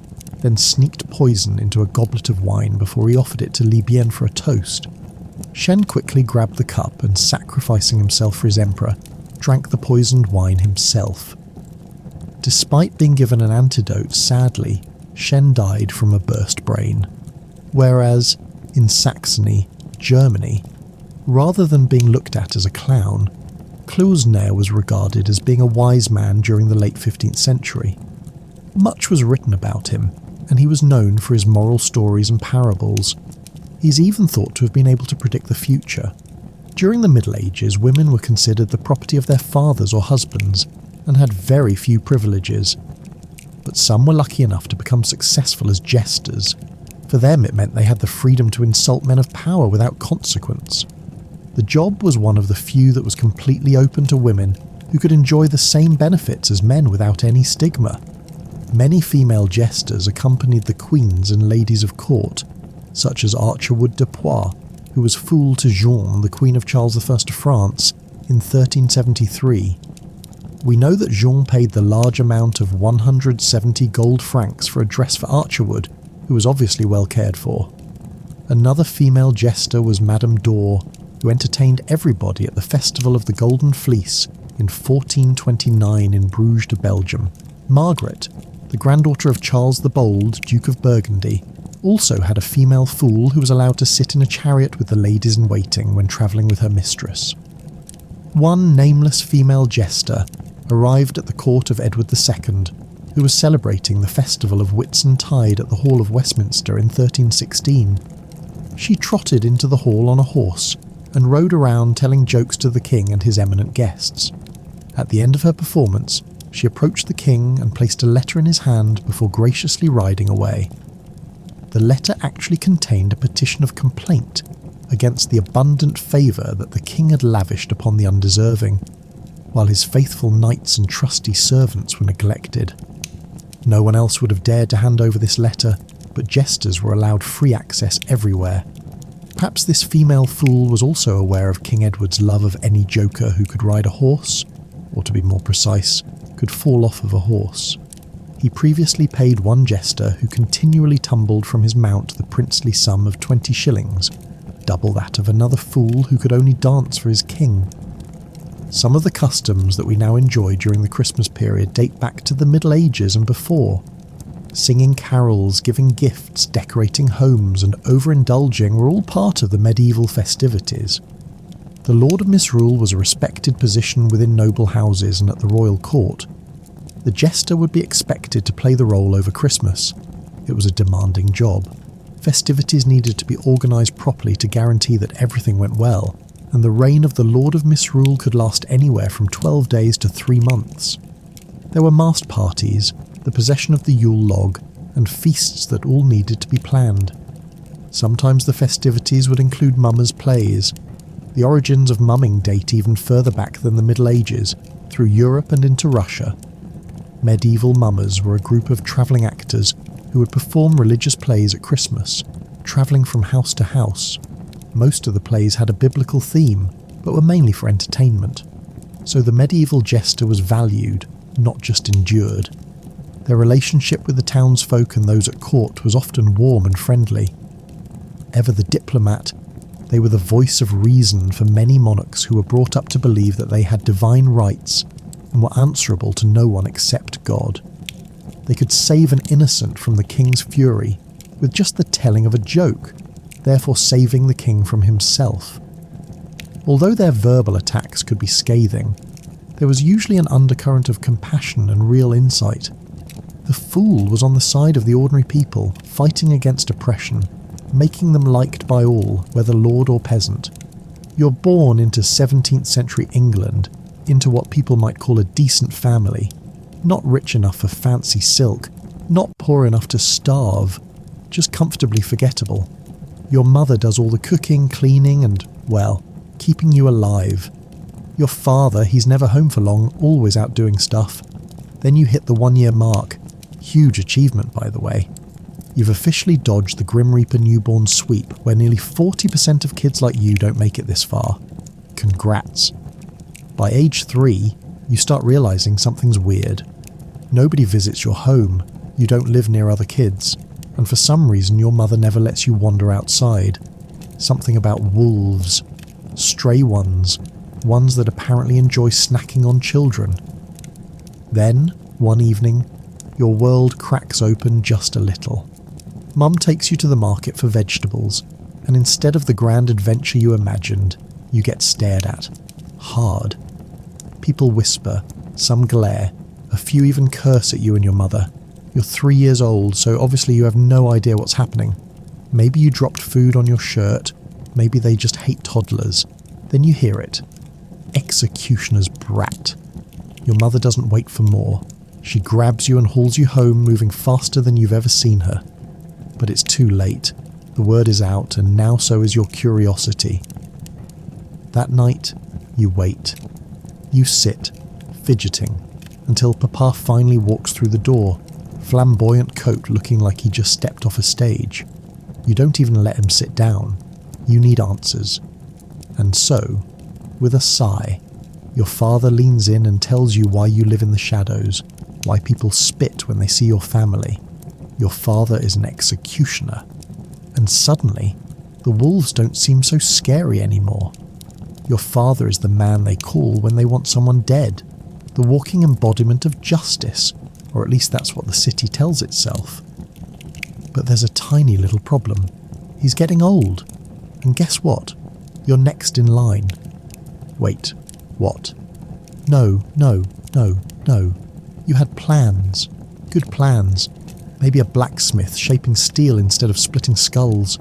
Speaker 1: then sneaked poison into a goblet of wine before he offered it to Li Bian for a toast. Shen quickly grabbed the cup and, sacrificing himself for his emperor, drank the poisoned wine himself. Despite being given an antidote, sadly, Shen died from a burst brain. Whereas, in Saxony, Germany, rather than being looked at as a clown, Clousner was regarded as being a wise man during the late 15th century. Much was written about him, and he was known for his moral stories and parables. He's even thought to have been able to predict the future. During the Middle Ages, women were considered the property of their fathers or husbands, and had very few privileges. But some were lucky enough to become successful as jesters. For them it meant they had the freedom to insult men of power without consequence. The job was one of the few that was completely open to women, who could enjoy the same benefits as men without any stigma. Many female jesters accompanied the queens and ladies of court, such as Archerwood de Poix, who was fool to Jeanne, the Queen of Charles I of France, in 1373. We know that Jeanne paid the large amount of 170 gold francs for a dress for Archerwood, who was obviously well cared for. Another female jester was Madame d'Or, who entertained everybody at the Festival of the Golden Fleece in 1429 in Bruges de Belgium. Margaret, the granddaughter of Charles the Bold, Duke of Burgundy, also had a female fool who was allowed to sit in a chariot with the ladies in waiting when travelling with her mistress. One nameless female jester arrived at the court of Edward II, who was celebrating the festival of Whitsuntide at the Hall of Westminster in 1316. She trotted into the hall on a horse and rode around telling jokes to the king and his eminent guests. At the end of her performance, she approached the king and placed a letter in his hand before graciously riding away. The letter actually contained a petition of complaint against the abundant favour that the king had lavished upon the undeserving, while his faithful knights and trusty servants were neglected. No one else would have dared to hand over this letter, but jesters were allowed free access everywhere. Perhaps this female fool was also aware of King Edward's love of any joker who could ride a horse, or to be more precise, could fall off of a horse. He previously paid one jester who continually tumbled from his mount the princely sum of 20 shillings, double that of another fool who could only dance for his king. Some of the customs that we now enjoy during the Christmas period date back to the Middle Ages and before. Singing carols, giving gifts, decorating homes, and overindulging were all part of the medieval festivities. The Lord of Misrule was a respected position within noble houses and at the royal court. The jester would be expected to play the role over Christmas. It was a demanding job. Festivities needed to be organised properly to guarantee that everything went well, and the reign of the Lord of Misrule could last anywhere from 12 days to 3 months. There were masked parties, the possession of the Yule log, and feasts that all needed to be planned. Sometimes the festivities would include mummers' plays. The origins of mumming date even further back than the Middle Ages, through Europe and into Russia. Medieval mummers were a group of travelling actors who would perform religious plays at Christmas, travelling from house to house. Most of the plays had a biblical theme, but were mainly for entertainment. So the medieval jester was valued, not just endured. Their relationship with the townsfolk and those at court was often warm and friendly. Ever the diplomat, they were the voice of reason for many monarchs who were brought up to believe that they had divine rights and were answerable to no one except God. They could save an innocent from the king's fury with just the telling of a joke, therefore saving the king from himself. Although their verbal attacks could be scathing, there was usually an undercurrent of compassion and real insight. The fool was on the side of the ordinary people, fighting against oppression, making them liked by all, whether lord or peasant. You're born into 17th century England, into what people might call a decent family, not rich enough for fancy silk, not poor enough to starve, just comfortably forgettable. Your mother does all the cooking, cleaning and, well, keeping you alive. Your father, he's never home for long, always out doing stuff. Then you hit the 1-year mark. Huge achievement, by the way. You've officially dodged the Grim Reaper newborn sweep, where nearly 40% of kids like you don't make it this far. Congrats. By age 3, you start realising something's weird. Nobody visits your home, you don't live near other kids, and for some reason your mother never lets you wander outside. Something about wolves. Stray ones that apparently enjoy snacking on children. Then, one evening, your world cracks open just a little. Mum takes you to the market for vegetables, and instead of the grand adventure you imagined, you get stared at. Hard. People whisper, some glare, a few even curse at you and your mother. You're 3 years old, so obviously you have no idea what's happening. Maybe you dropped food on your shirt, maybe they just hate toddlers. Then you hear it. Executioner's brat. Your mother doesn't wait for more. She grabs you and hauls you home, moving faster than you've ever seen her. But it's too late. The word is out, and now so is your curiosity. That night, you wait. You sit, fidgeting, until Papa finally walks through the door, flamboyant coat looking like he just stepped off a stage. You don't even let him sit down. You need answers. And so, with a sigh, your father leans in and tells you why you live in the shadows, why people spit when they see your family. Your father is an executioner. And suddenly, the wolves don't seem so scary anymore. Your father is the man they call when they want someone dead, the walking embodiment of justice, or at least that's what the city tells itself. But there's a tiny little problem. He's getting old. And guess what? You're next in line. Wait, what? No. You had plans. Good plans. Maybe a blacksmith shaping steel instead of splitting skulls.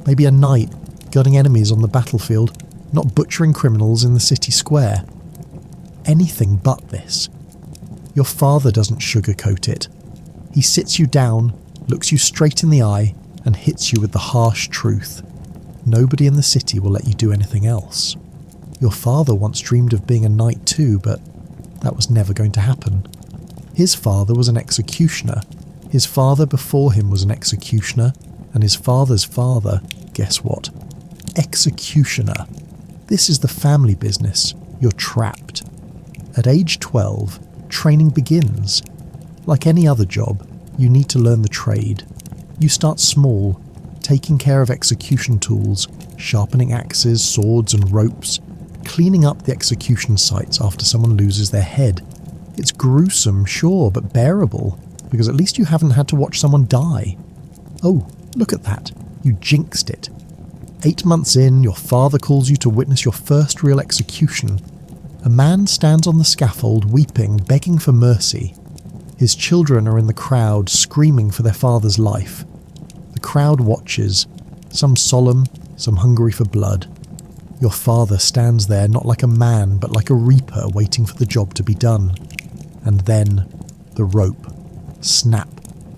Speaker 1: Maybe a knight guarding enemies on the battlefield, not butchering criminals in the city square. Anything but this. Your father doesn't sugarcoat it. He sits you down, looks you straight in the eye, and hits you with the harsh truth. Nobody in the city will let you do anything else. Your father once dreamed of being a knight too, but that was never going to happen. His father was an executioner. His father before him was an executioner, and his father's father, guess what? Executioner. This is the family business. You're trapped. At age 12, training begins. Like any other job, you need to learn the trade. You start small, taking care of execution tools, sharpening axes, swords and ropes, cleaning up the execution sites after someone loses their head. It's gruesome, sure, but bearable, because at least you haven't had to watch someone die. Oh, look at that. You jinxed it. 8 months in, your father calls you to witness your first real execution. A man stands on the scaffold, weeping, begging for mercy. His children are in the crowd, screaming for their father's life. The crowd watches, some solemn, some hungry for blood. Your father stands there not like a man, but like a reaper waiting for the job to be done. And then, the rope. Snap.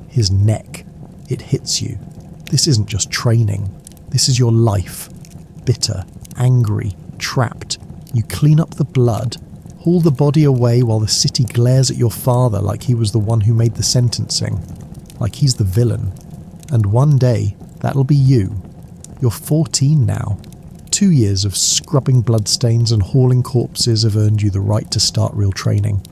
Speaker 1: His neck. It hits you. This isn't just training. This is your life. Bitter, angry, trapped. You clean up the blood, Pull the body away while the city glares at your father like he was the one who made the sentencing, like he's the villain. And one day, that'll be you. You're 14 now. 2 years of scrubbing bloodstains and hauling corpses have earned you the right to start real training.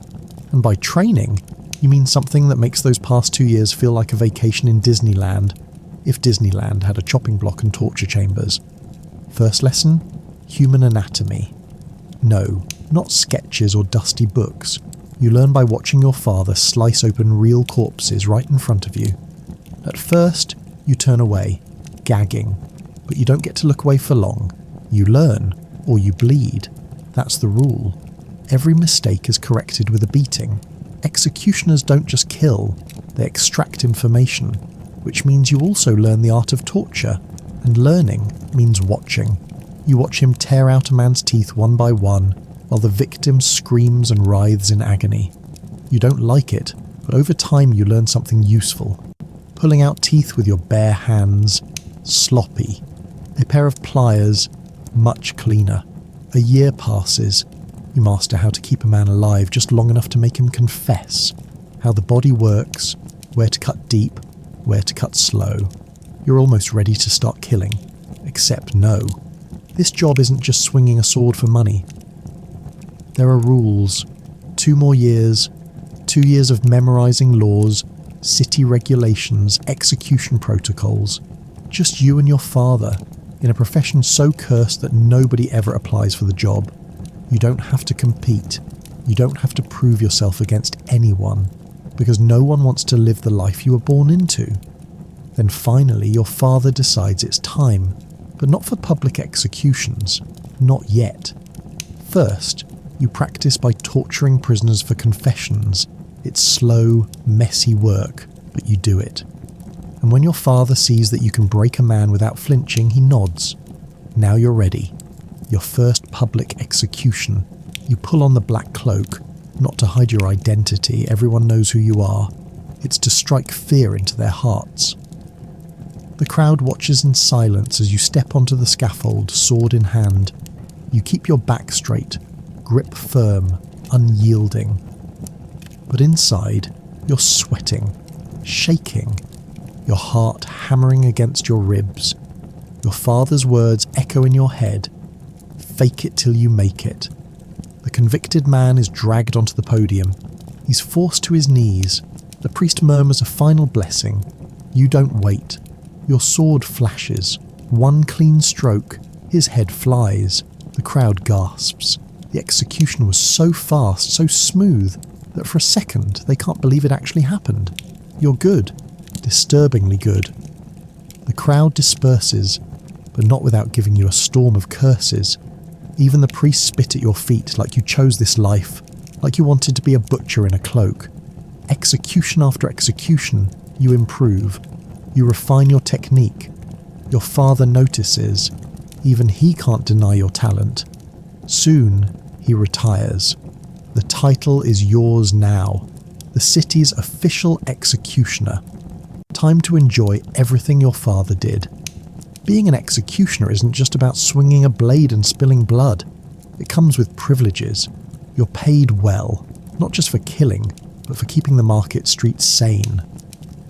Speaker 1: And by training, you mean something that makes those past 2 years feel like a vacation in Disneyland, if Disneyland had a chopping block and torture chambers. First lesson? Human anatomy. No, not sketches or dusty books. You learn by watching your father slice open real corpses right in front of you. At first, you turn away, gagging, but you don't get to look away for long. You learn, or you bleed. That's the rule. Every mistake is corrected with a beating. Executioners don't just kill, they extract information, which means you also learn the art of torture, and learning means watching. You watch him tear out a man's teeth one by one, while the victim screams and writhes in agony. You don't like it, but over time you learn something useful. Pulling out teeth with your bare hands, sloppy. A pair of pliers, much cleaner. A year passes. You master how to keep a man alive just long enough to make him confess. How the body works, where to cut deep, where to cut slow. You're almost ready to start killing. Except no. This job isn't just swinging a sword for money. There are rules. 2 more years. 2 years of memorizing laws, city regulations, execution protocols. Just you and your father, in a profession so cursed that nobody ever applies for the job. You don't have to compete. You don't have to prove yourself against anyone, because no one wants to live the life you were born into. Then finally your father decides it's time, but not for public executions. Not yet. First, you practice by torturing prisoners for confessions. It's slow, messy work, but you do it. And when your father sees that you can break a man without flinching, he nods. Now you're ready. Your first public execution. You pull on the black cloak, not to hide your identity, everyone knows who you are. It's to strike fear into their hearts. The crowd watches in silence as you step onto the scaffold, sword in hand. You keep your back straight, grip firm, unyielding. But inside, you're sweating, shaking, your heart hammering against your ribs. Your father's words echo in your head. Fake it till you make it. The convicted man is dragged onto the podium. He's forced to his knees. The priest murmurs a final blessing. You don't wait. Your sword flashes. One clean stroke. His head flies. The crowd gasps. The execution was so fast, so smooth, that for a second they can't believe it actually happened. You're good. Disturbingly good. The crowd disperses, but not without giving you a storm of curses. Even the priests spit at your feet like you chose this life, like you wanted to be a butcher in a cloak. Execution after execution, you improve. You refine your technique. Your father notices. Even he can't deny your talent. Soon, he retires. The title is yours now. The city's official executioner. Time to enjoy everything your father did. Being an executioner isn't just about swinging a blade and spilling blood. It comes with privileges. You're paid well, not just for killing, but for keeping the market streets sane.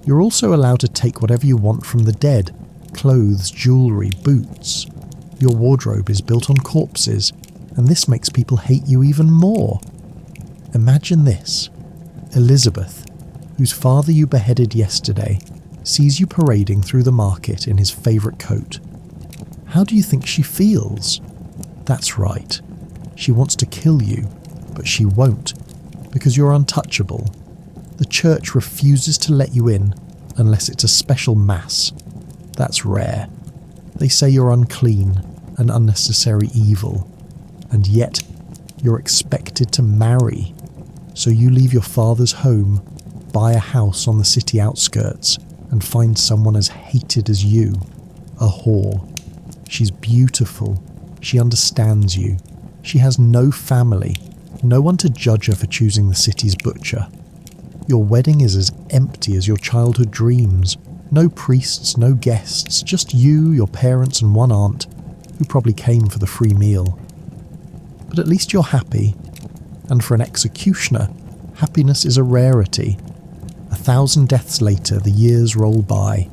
Speaker 1: You're also allowed to take whatever you want from the dead. Clothes, jewellery, boots. Your wardrobe is built on corpses, and this makes people hate you even more. Imagine this. Elizabeth, whose father you beheaded yesterday, sees you parading through the market in his favourite coat. How do you think she feels? That's right. She wants to kill you, but she won't, because you're untouchable. The church refuses to let you in unless it's a special mass. That's rare. They say you're unclean, an unnecessary evil, and yet you're expected to marry. So you leave your father's home, buy a house on the city outskirts, and find someone as hated as you, a whore. She's beautiful. She understands you. She has no family, no one to judge her for choosing the city's butcher. Your wedding is as empty as your childhood dreams. No priests, no guests, just you, your parents and one aunt, who probably came for the free meal. But at least you're happy. and for an executioner, happiness is a rarity. 1,000 deaths later, the years roll by.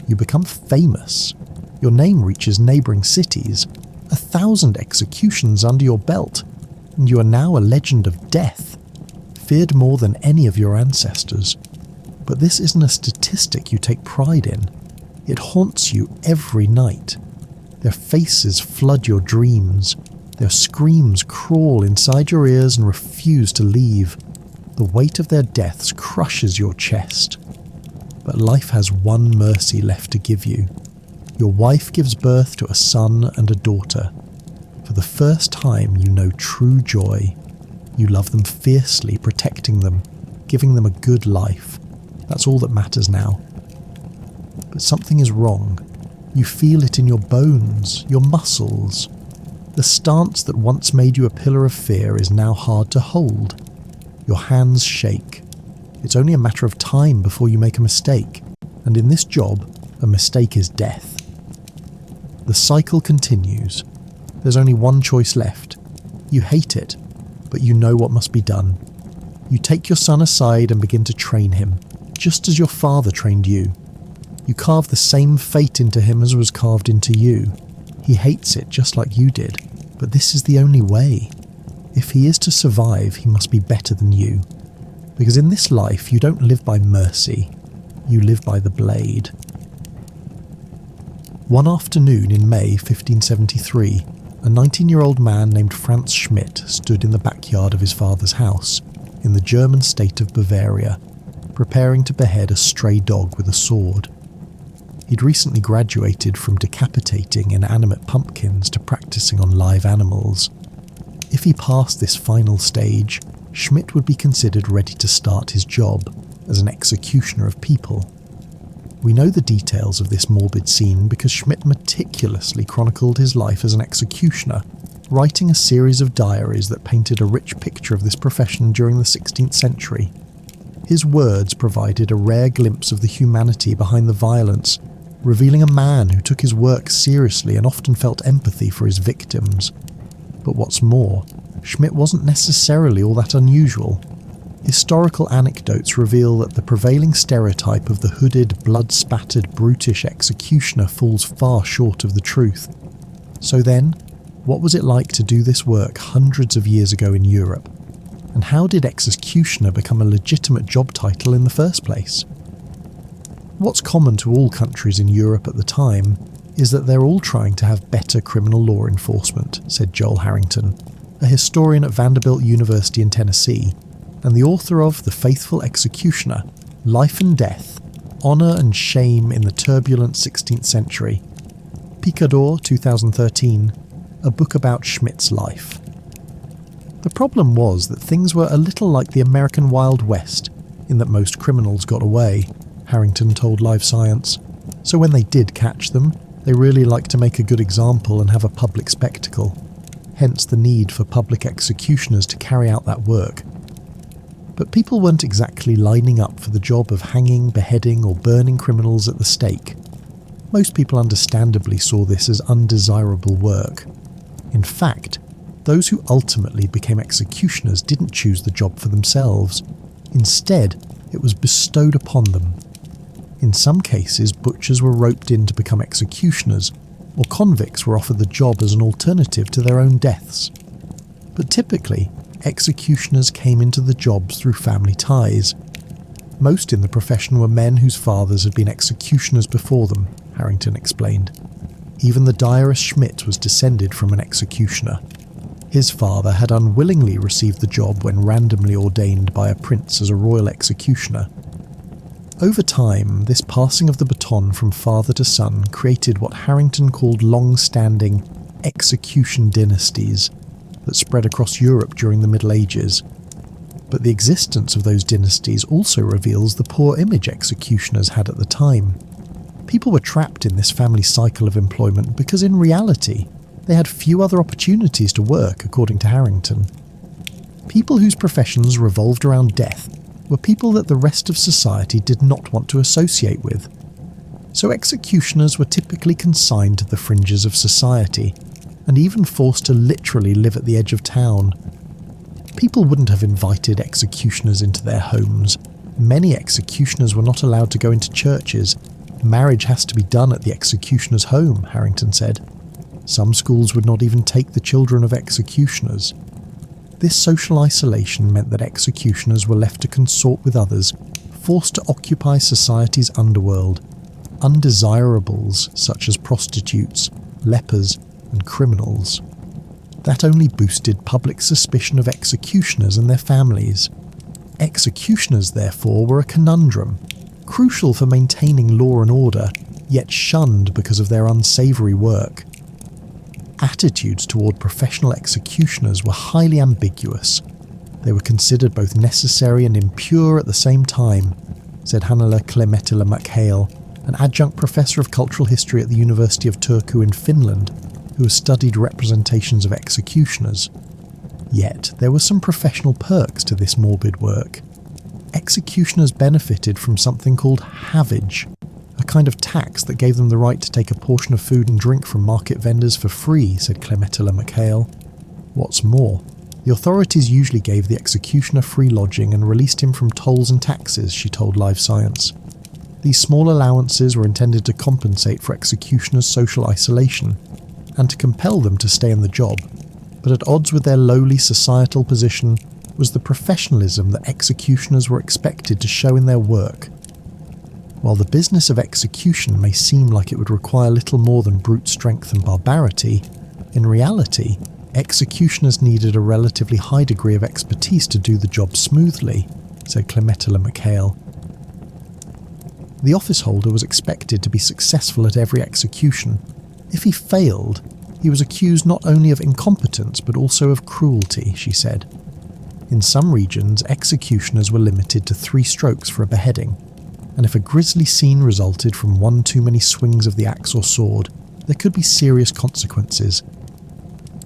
Speaker 1: You become famous. Your name reaches neighbouring cities. 1,000 executions under your belt, and you are now a legend of death, feared more than any of your ancestors. But this isn't a statistic you take pride in. It haunts you every night. Their faces flood your dreams. Their screams crawl inside your ears and refuse to leave. The weight of their deaths crushes your chest. But life has one mercy left to give you. Your wife gives birth to a son and a daughter. For the first time you know true joy. You love them fiercely, protecting them, giving them a good life. That's all that matters now. But something is wrong. You feel it in your bones, your muscles. The stance that once made you a pillar of fear is now hard to hold. Your hands shake. It's only a matter of time before you make a mistake, and in this job, a mistake is death. The cycle continues. There's only one choice left. You hate it, but you know what must be done. You take your son aside and begin to train him, just as your father trained you. You carve the same fate into him as was carved into you. He hates it just like you did, but this is the only way. If he is to survive, he must be better than you. Because in this life, you don't live by mercy, you live by the blade. One afternoon in May 1573, a 19-year-old man named Franz Schmidt stood in the backyard of his father's house, in the German state of Bavaria, preparing to behead a stray dog with a sword. He'd recently graduated from decapitating inanimate pumpkins to practicing on live animals. If he passed this final stage, Schmidt would be considered ready to start his job as an executioner of people. We know the details of this morbid scene because Schmidt meticulously chronicled his life as an executioner, writing a series of diaries that painted a rich picture of this profession during the 16th century. His words provided a rare glimpse of the humanity behind the violence, revealing a man who took his work seriously and often felt empathy for his victims. But what's more, Schmidt wasn't necessarily all that unusual. Historical anecdotes reveal that the prevailing stereotype of the hooded, blood-spattered, brutish executioner falls far short of the truth. So then, what was it like to do this work hundreds of years ago in Europe? And how did executioner become a legitimate job title in the first place? What's common to all countries in Europe at the time is that they're all trying to have better criminal law enforcement, said Joel Harrington, a historian at Vanderbilt University in Tennessee, and the author of The Faithful Executioner, Life and Death, Honour and Shame in the Turbulent 16th Century. Picador, 2013, a book about Schmidt's life. The problem was that things were a little like the American Wild West, in that most criminals got away, Harrington told Live Science. So when they did catch them, they really liked to make a good example and have a public spectacle. Hence the need for public executioners to carry out that work. But people weren't exactly lining up for the job of hanging, beheading or burning criminals at the stake. Most people understandably saw this as undesirable work. In fact, those who ultimately became executioners didn't choose the job for themselves. Instead, it was bestowed upon them. In some cases, butchers were roped in to become executioners, or convicts were offered the job as an alternative to their own deaths. But typically, executioners came into the jobs through family ties. Most in the profession were men whose fathers had been executioners before them, Harrington explained. Even the diarist Schmidt was descended from an executioner. His father had unwillingly received the job when randomly ordained by a prince as a royal executioner. Over time, this passing of the baton from father to son created what Harrington called long-standing execution dynasties that spread across Europe during the Middle Ages. But the existence of those dynasties also reveals the poor image executioners had at the time. People were trapped in this family cycle of employment because in reality, they had few other opportunities to work, according to Harrington. People whose professions revolved around death were people that the rest of society did not want to associate with. So executioners were typically consigned to the fringes of society, and even forced to literally live at the edge of town. People wouldn't have invited executioners into their homes. Many executioners were not allowed to go into churches. Marriage has to be done at the executioner's home, Harrington said. Some schools would not even take the children of executioners. This social isolation meant that executioners were left to consort with others, forced to occupy society's underworld, undesirables such as prostitutes, lepers, and criminals. That only boosted public suspicion of executioners and their families. Executioners, therefore, were a conundrum, crucial for maintaining law and order, yet shunned because of their unsavoury work. Attitudes toward professional executioners were highly ambiguous. They were considered both necessary and impure at the same time, said Hannele Clemetilla McHale, an adjunct professor of cultural history at the University of Turku in Finland, who has studied representations of executioners. Yet there were some professional perks to this morbid work. Executioners benefited from something called havage, a kind of tax that gave them the right to take a portion of food and drink from market vendors for free, said Clemetilla McHale. What's more, the authorities usually gave the executioner free lodging and released him from tolls and taxes, she told Live Science. These small allowances were intended to compensate for executioners' social isolation and to compel them to stay in the job, but at odds with their lowly societal position was the professionalism that executioners were expected to show in their work. While the business of execution may seem like it would require little more than brute strength and barbarity, in reality, executioners needed a relatively high degree of expertise to do the job smoothly, said Clemetilla McHale. The office holder was expected to be successful at every execution. If he failed, he was accused not only of incompetence but also of cruelty, she said. In some regions, executioners were limited to 3 strokes for a beheading, and if a grisly scene resulted from one too many swings of the axe or sword, there could be serious consequences.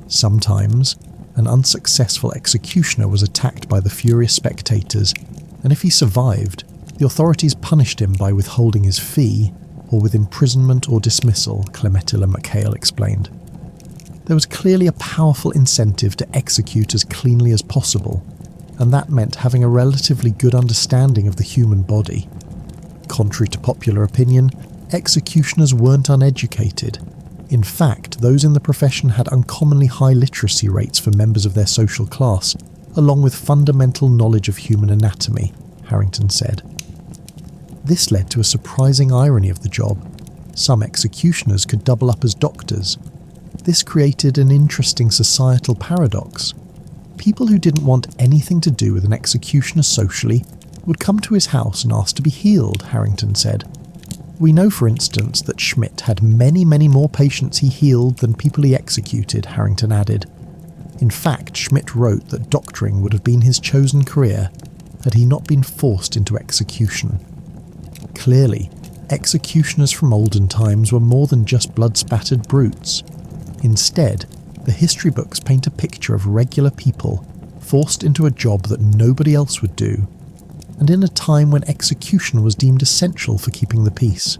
Speaker 1: Sometimes, an unsuccessful executioner was attacked by the furious spectators, and if he survived, the authorities punished him by withholding his fee or with imprisonment or dismissal, Clemetilla McHale explained. There was clearly a powerful incentive to execute as cleanly as possible, and that meant having a relatively good understanding of the human body. Contrary to popular opinion, executioners weren't uneducated. In fact, those in the profession had uncommonly high literacy rates for members of their social class, along with fundamental knowledge of human anatomy, Harrington said. This led to a surprising irony of the job. Some executioners could double up as doctors. This created an interesting societal paradox. People who didn't want anything to do with an executioner socially would come to his house and ask to be healed, Harrington said. We know, for instance, that Schmidt had many more patients he healed than people he executed, Harrington added. In fact, Schmidt wrote that doctoring would have been his chosen career had he not been forced into execution. Clearly, executioners from olden times were more than just blood-spattered brutes. Instead, the history books paint a picture of regular people forced into a job that nobody else would do, and in a time when execution was deemed essential for keeping the peace.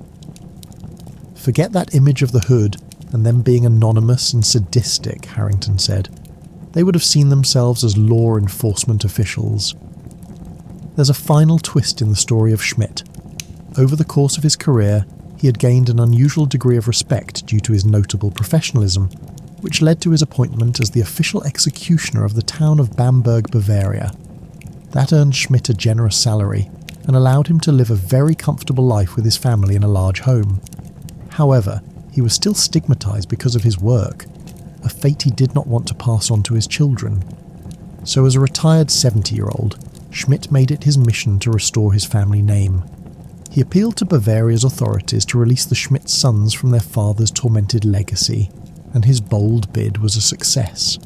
Speaker 1: Forget that image of the hood and them being anonymous and sadistic, Harrington said. They would have seen themselves as law enforcement officials. There's a final twist in the story of Schmidt. Over the course of his career, he had gained an unusual degree of respect due to his notable professionalism, which led to his appointment as the official executioner of the town of Bamberg, Bavaria. That earned Schmidt a generous salary and allowed him to live a very comfortable life with his family in a large home. However, he was still stigmatized because of his work, a fate he did not want to pass on to his children. So as a retired 70-year-old, Schmidt made it his mission to restore his family name. He appealed to Bavaria's authorities to release the Schmidt sons from their father's tormented legacy, and his bold bid was a success.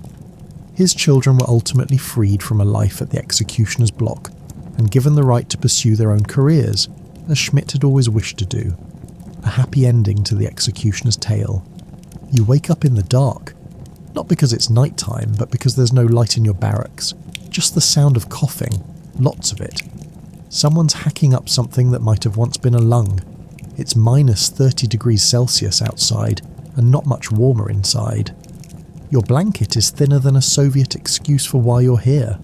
Speaker 1: His children were ultimately freed from a life at the executioner's block and given the right to pursue their own careers, as Schmidt had always wished to do. A happy ending to the executioner's tale. You wake up in the dark, not because it's night time, but because there's no light in your barracks. Just the sound of coughing, lots of it. Someone's hacking up something that might have once been a lung. It's minus 30 degrees Celsius outside, and not much warmer inside. Your blanket is thinner than a Soviet excuse for why you're here.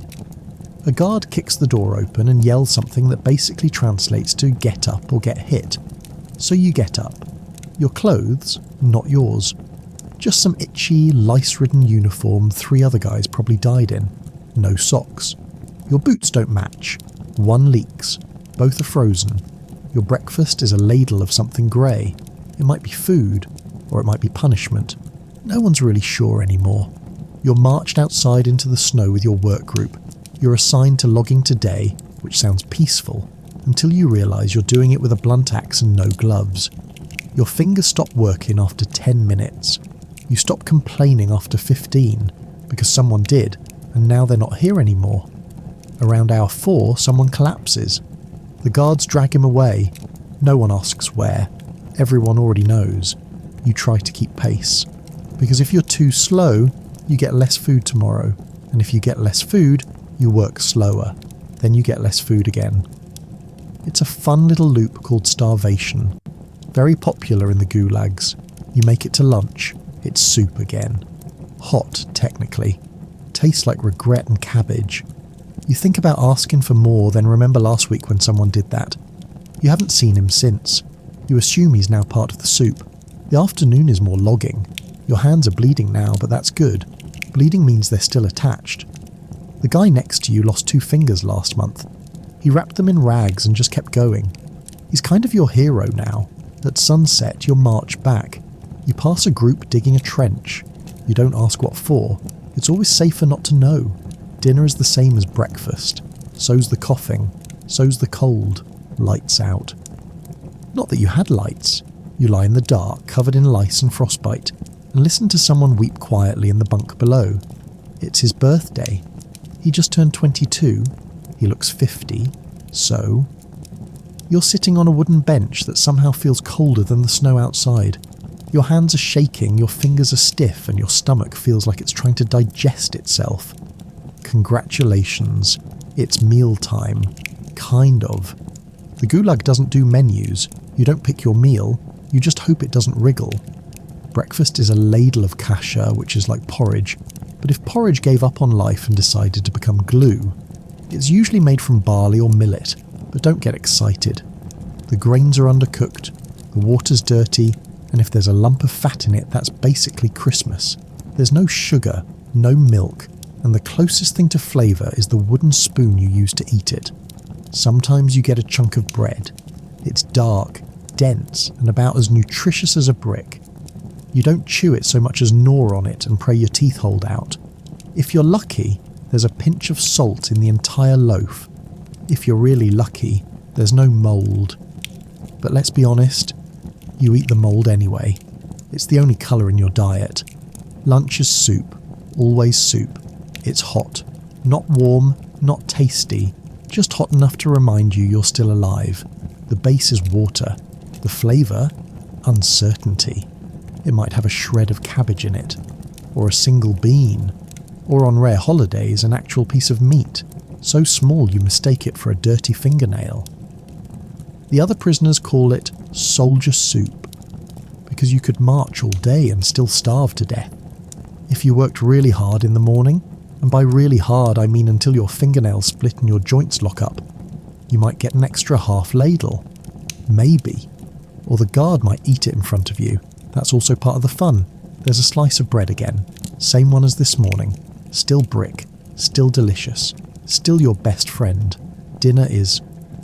Speaker 1: A guard kicks the door open and yells something that basically translates to get up or get hit. So you get up. Your clothes, not yours. Just some itchy, lice-ridden uniform 3 other guys probably died in. No socks. Your boots don't match. One leaks. Both are frozen. Your breakfast is a ladle of something grey. It might be food, or it might be punishment. No one's really sure anymore. You're marched outside into the snow with your work group. You're assigned to logging today, which sounds peaceful, until you realise you're doing it with a blunt axe and no gloves. Your fingers stop working after 10 minutes. You stop complaining after 15, because someone did, and now they're not here anymore. Around hour 4, someone collapses. The guards drag him away. No one asks where. Everyone already knows. You try to keep pace. Because if you're too slow, you get less food tomorrow. And if you get less food, you work slower. Then you get less food again. It's a fun little loop called starvation. Very popular in the gulags. You make it to lunch. It's soup again. Hot, technically. Tastes like regret and cabbage. You think about asking for more, then remember last week when someone did that. You haven't seen him since. You assume he's now part of the soup. The afternoon is more logging. Your hands are bleeding now, but that's good. Bleeding means they're still attached. The guy next to you lost 2 fingers last month. He wrapped them in rags and just kept going. He's kind of your hero now. At sunset, you'll march back. You pass a group digging a trench. You don't ask what for. It's always safer not to know. Dinner is the same as breakfast. So's the coughing. So's the cold. Lights out. Not that you had lights. You lie in the dark, covered in lice and frostbite, and listen to someone weep quietly in the bunk below. It's his birthday. He just turned 22. He looks 50. So? You're sitting on a wooden bench that somehow feels colder than the snow outside. Your hands are shaking, your fingers are stiff, and your stomach feels like it's trying to digest itself. Congratulations. It's mealtime. Kind of. The gulag doesn't do menus. You don't pick your meal. You just hope it doesn't wriggle. Breakfast is a ladle of kasha, which is like porridge. But if porridge gave up on life and decided to become glue, it's usually made from barley or millet, but don't get excited. The grains are undercooked, the water's dirty, and if there's a lump of fat in it, that's basically Christmas. There's no sugar, no milk, and the closest thing to flavour is the wooden spoon you use to eat it. Sometimes you get a chunk of bread. It's dark, dense, and about as nutritious as a brick. You don't chew it so much as gnaw on it and pray your teeth hold out. If you're lucky, there's a pinch of salt in the entire loaf. If you're really lucky, there's no mould. But let's be honest, you eat the mould anyway. It's the only colour in your diet. Lunch is soup, always soup. It's hot. Not warm, not tasty, just hot enough to remind you you're still alive. The base is water. The flavour? Uncertainty. It might have a shred of cabbage in it, or a single bean, or on rare holidays an actual piece of meat, so small you mistake it for a dirty fingernail. The other prisoners call it soldier soup, because you could march all day and still starve to death. If you worked really hard in the morning, and by really hard I mean until your fingernails split and your joints lock up, you might get an extra half ladle. Maybe. Or the guard might eat it in front of you. That's also part of the fun. There's a slice of bread again. Same one as this morning. Still brick. Still delicious. Still your best friend. Dinner is,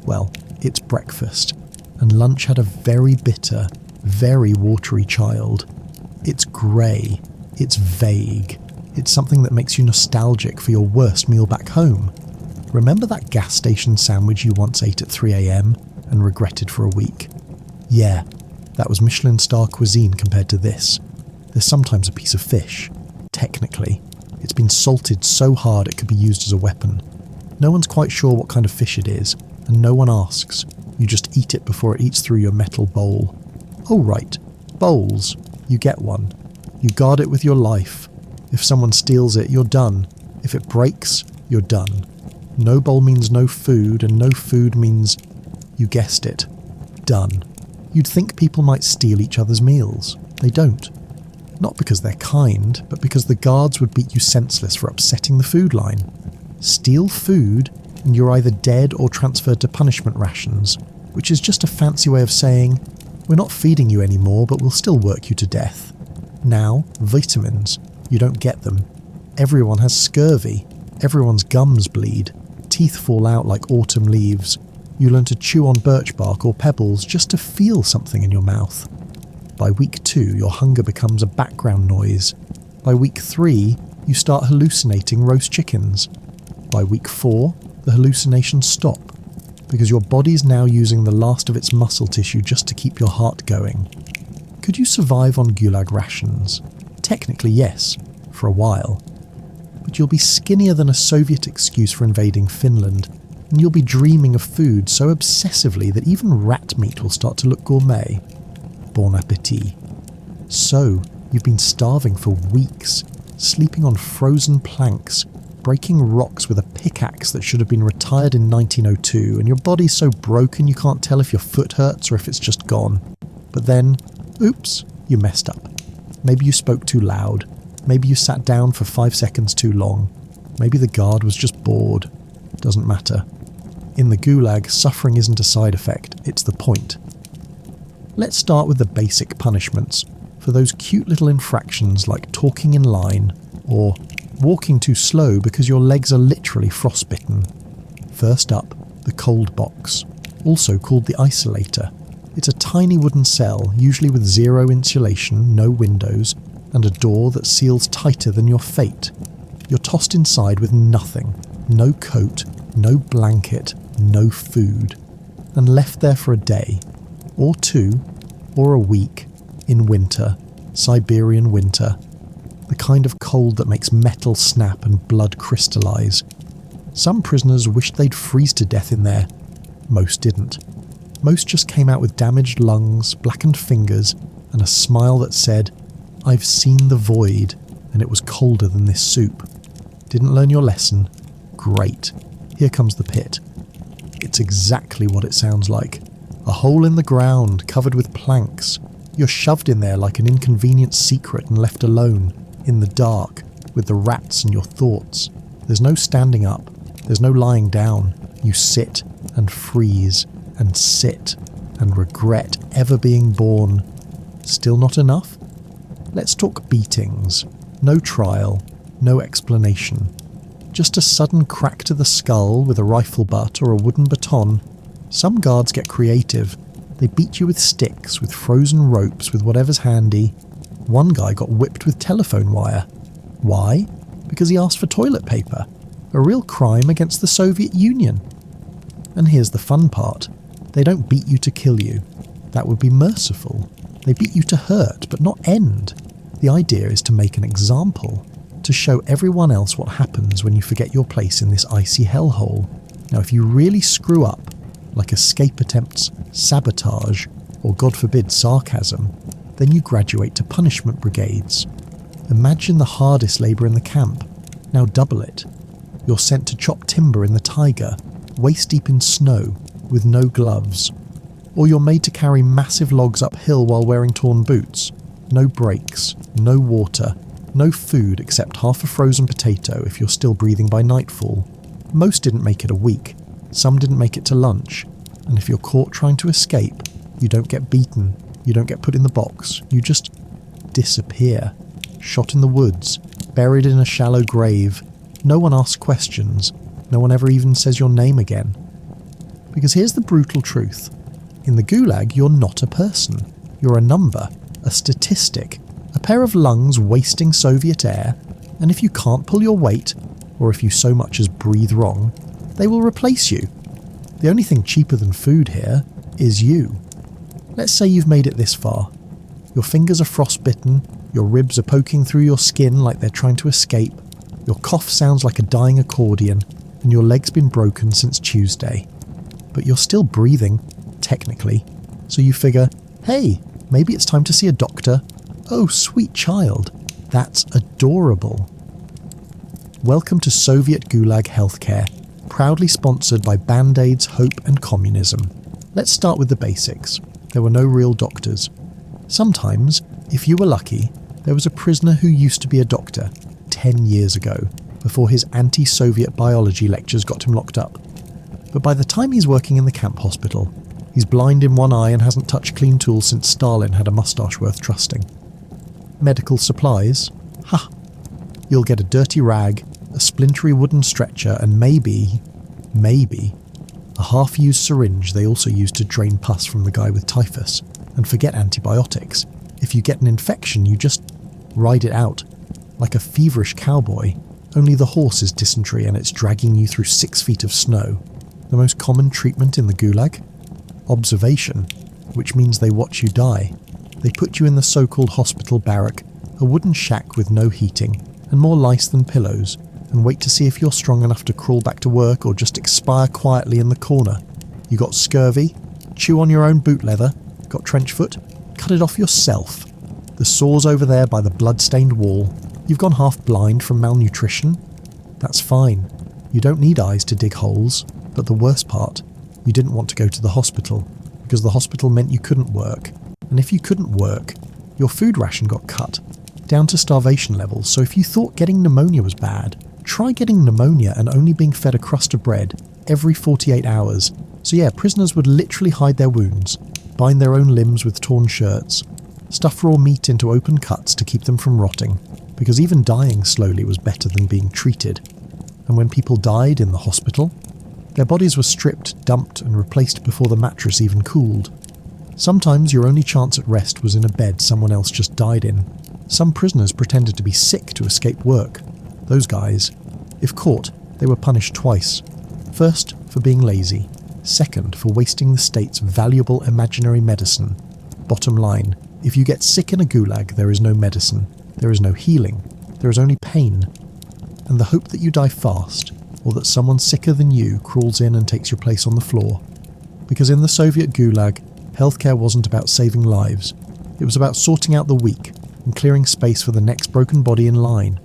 Speaker 1: well, it's breakfast. And lunch had a very bitter, very watery child. It's grey. It's vague. It's something that makes you nostalgic for your worst meal back home. Remember that gas station sandwich you once ate at 3 a.m. and regretted for a week? Yeah, that was Michelin star cuisine compared to this. There's sometimes a piece of fish. Technically, it's been salted so hard it could be used as a weapon. No one's quite sure what kind of fish it is, and no one asks. You just eat it before it eats through your metal bowl. Oh right, bowls. You get one. You guard it with your life. If someone steals it, you're done. If it breaks, you're done. No bowl means no food, and no food means, you guessed it, done. You'd think people might steal each other's meals. They don't. Not because they're kind, but because the guards would beat you senseless for upsetting the food line. steal food, and you're either dead or transferred to punishment rations, which is just a fancy way of saying, we're not feeding you anymore, but we'll still work you to death. Now, vitamins. You don't get them. Everyone has scurvy. Everyone's gums bleed. Teeth fall out like autumn leaves. You learn to chew on birch bark or pebbles just to feel something in your mouth. By week 2, your hunger becomes a background noise. By week 3, you start hallucinating roast chickens. By week 4, the hallucinations stop, because your body's now using the last of its muscle tissue just to keep your heart going. Could you survive on Gulag rations? Technically yes, for a while. But you'll be skinnier than a Soviet excuse for invading Finland, and you'll be dreaming of food so obsessively that even rat meat will start to look gourmet. Bon appétit. So, you've been starving for weeks, sleeping on frozen planks, breaking rocks with a pickaxe that should have been retired in 1902, and your body's so broken you can't tell if your foot hurts or if it's just gone. But then, oops, you messed up. Maybe you spoke too loud. Maybe you sat down for 5 seconds too long. Maybe the guard was just bored. Doesn't matter. In the Gulag, suffering isn't a side effect, it's the point. Let's start with the basic punishments for those cute little infractions like talking in line or walking too slow because your legs are literally frostbitten. First up, the cold box, also called the isolator. It's a tiny wooden cell, usually with zero insulation, no windows, and a door that seals tighter than your fate. You're tossed inside with nothing, no coat, no blanket, no food, and left there for a day, or 2, or a week, in winter, Siberian winter, the kind of cold that makes metal snap and blood crystallize. Some prisoners wished they'd freeze to death in there. Most didn't. Most just came out with damaged lungs, blackened fingers, and a smile that said, "I've seen the void, and it was colder than this soup." Didn't learn your lesson? Great. Here comes the pit. It's exactly what it sounds like. A hole in the ground, covered with planks. You're shoved in there like an inconvenient secret and left alone, in the dark, with the rats and your thoughts. There's no standing up. There's no lying down. You sit and freeze and sit and regret ever being born. Still not enough? Let's talk beatings. No trial, no explanation. Just a sudden crack to the skull with a rifle butt or a wooden baton. Some guards get creative. They beat you with sticks, with frozen ropes, with whatever's handy. One guy got whipped with telephone wire. Why? Because he asked for toilet paper. A real crime against the Soviet Union. And here's the fun part. They don't beat you to kill you. That would be merciful. They beat you to hurt, but not end. The idea is to make an example, to show everyone else what happens when you forget your place in this icy hellhole. Now, if you really screw up, like escape attempts, sabotage, or God forbid sarcasm, then you graduate to punishment brigades. Imagine the hardest labour in the camp. Now double it. You're sent to chop timber in the taiga, waist deep in snow, with no gloves. Or you're made to carry massive logs uphill while wearing torn boots. No breaks, no water, no food except half a frozen potato if you're still breathing by nightfall. Most didn't make it a week. Some didn't make it to lunch. And if you're caught trying to escape, you don't get beaten, you don't get put in the box, you just disappear. Shot in the woods, buried in a shallow grave. No one asks questions. No one ever even says your name again. Because here's the brutal truth. In the Gulag, you're not a person. You're a number, a statistic, a pair of lungs wasting Soviet air, and if you can't pull your weight, or if you so much as breathe wrong, they will replace you. The only thing cheaper than food here is you. Let's say you've made it this far. Your fingers are frostbitten, your ribs are poking through your skin like they're trying to escape, your cough sounds like a dying accordion, and your leg's been broken since Tuesday. But you're still breathing, technically, so you figure, hey, maybe it's time to see a doctor. Oh, sweet child, that's adorable. Welcome to Soviet Gulag healthcare, proudly sponsored by Band-Aids, Hope and Communism. Let's start with the basics. There were no real doctors. Sometimes, if you were lucky, there was a prisoner who used to be a doctor 10 years ago, before his anti-Soviet biology lectures got him locked up. But by the time he's working in the camp hospital, he's blind in one eye and hasn't touched clean tools since Stalin had a moustache worth trusting. Medical supplies? Ha! You'll get a dirty rag, a splintery wooden stretcher, and maybe, a half-used syringe they also used to drain pus from the guy with typhus. And forget antibiotics. If you get an infection, you just ride it out. Like a feverish cowboy, only the horse is dysentery and it's dragging you through 6 feet of snow. The most common treatment in the gulag? Observation, which means they watch you die. They put you in the so-called hospital barrack, a wooden shack with no heating, and more lice than pillows, and wait to see if you're strong enough to crawl back to work or just expire quietly in the corner. You got scurvy? Chew on your own boot leather? Got trench foot? Cut it off yourself. The sore's over there by the blood-stained wall. You've gone half blind from malnutrition? That's fine. You don't need eyes to dig holes. But the worst part, you didn't want to go to the hospital, because the hospital meant you couldn't work. And if you couldn't work, your food ration got cut, down to starvation levels. So if you thought getting pneumonia was bad, try getting pneumonia and only being fed a crust of bread every 48 hours. So yeah, prisoners would literally hide their wounds, bind their own limbs with torn shirts, stuff raw meat into open cuts to keep them from rotting, because even dying slowly was better than being treated. And when people died in the hospital, their bodies were stripped, dumped, and replaced before the mattress even cooled. Sometimes your only chance at rest was in a bed someone else just died in. Some prisoners pretended to be sick to escape work. Those guys, if caught, they were punished twice. First, for being lazy. Second, for wasting the state's valuable imaginary medicine. Bottom line, if you get sick in a gulag, there is no medicine. There is no healing. There is only pain. And the hope that you die fast, or that someone sicker than you crawls in and takes your place on the floor. Because in the Soviet gulag, healthcare wasn't about saving lives. It was about sorting out the weak and clearing space for the next broken body in line.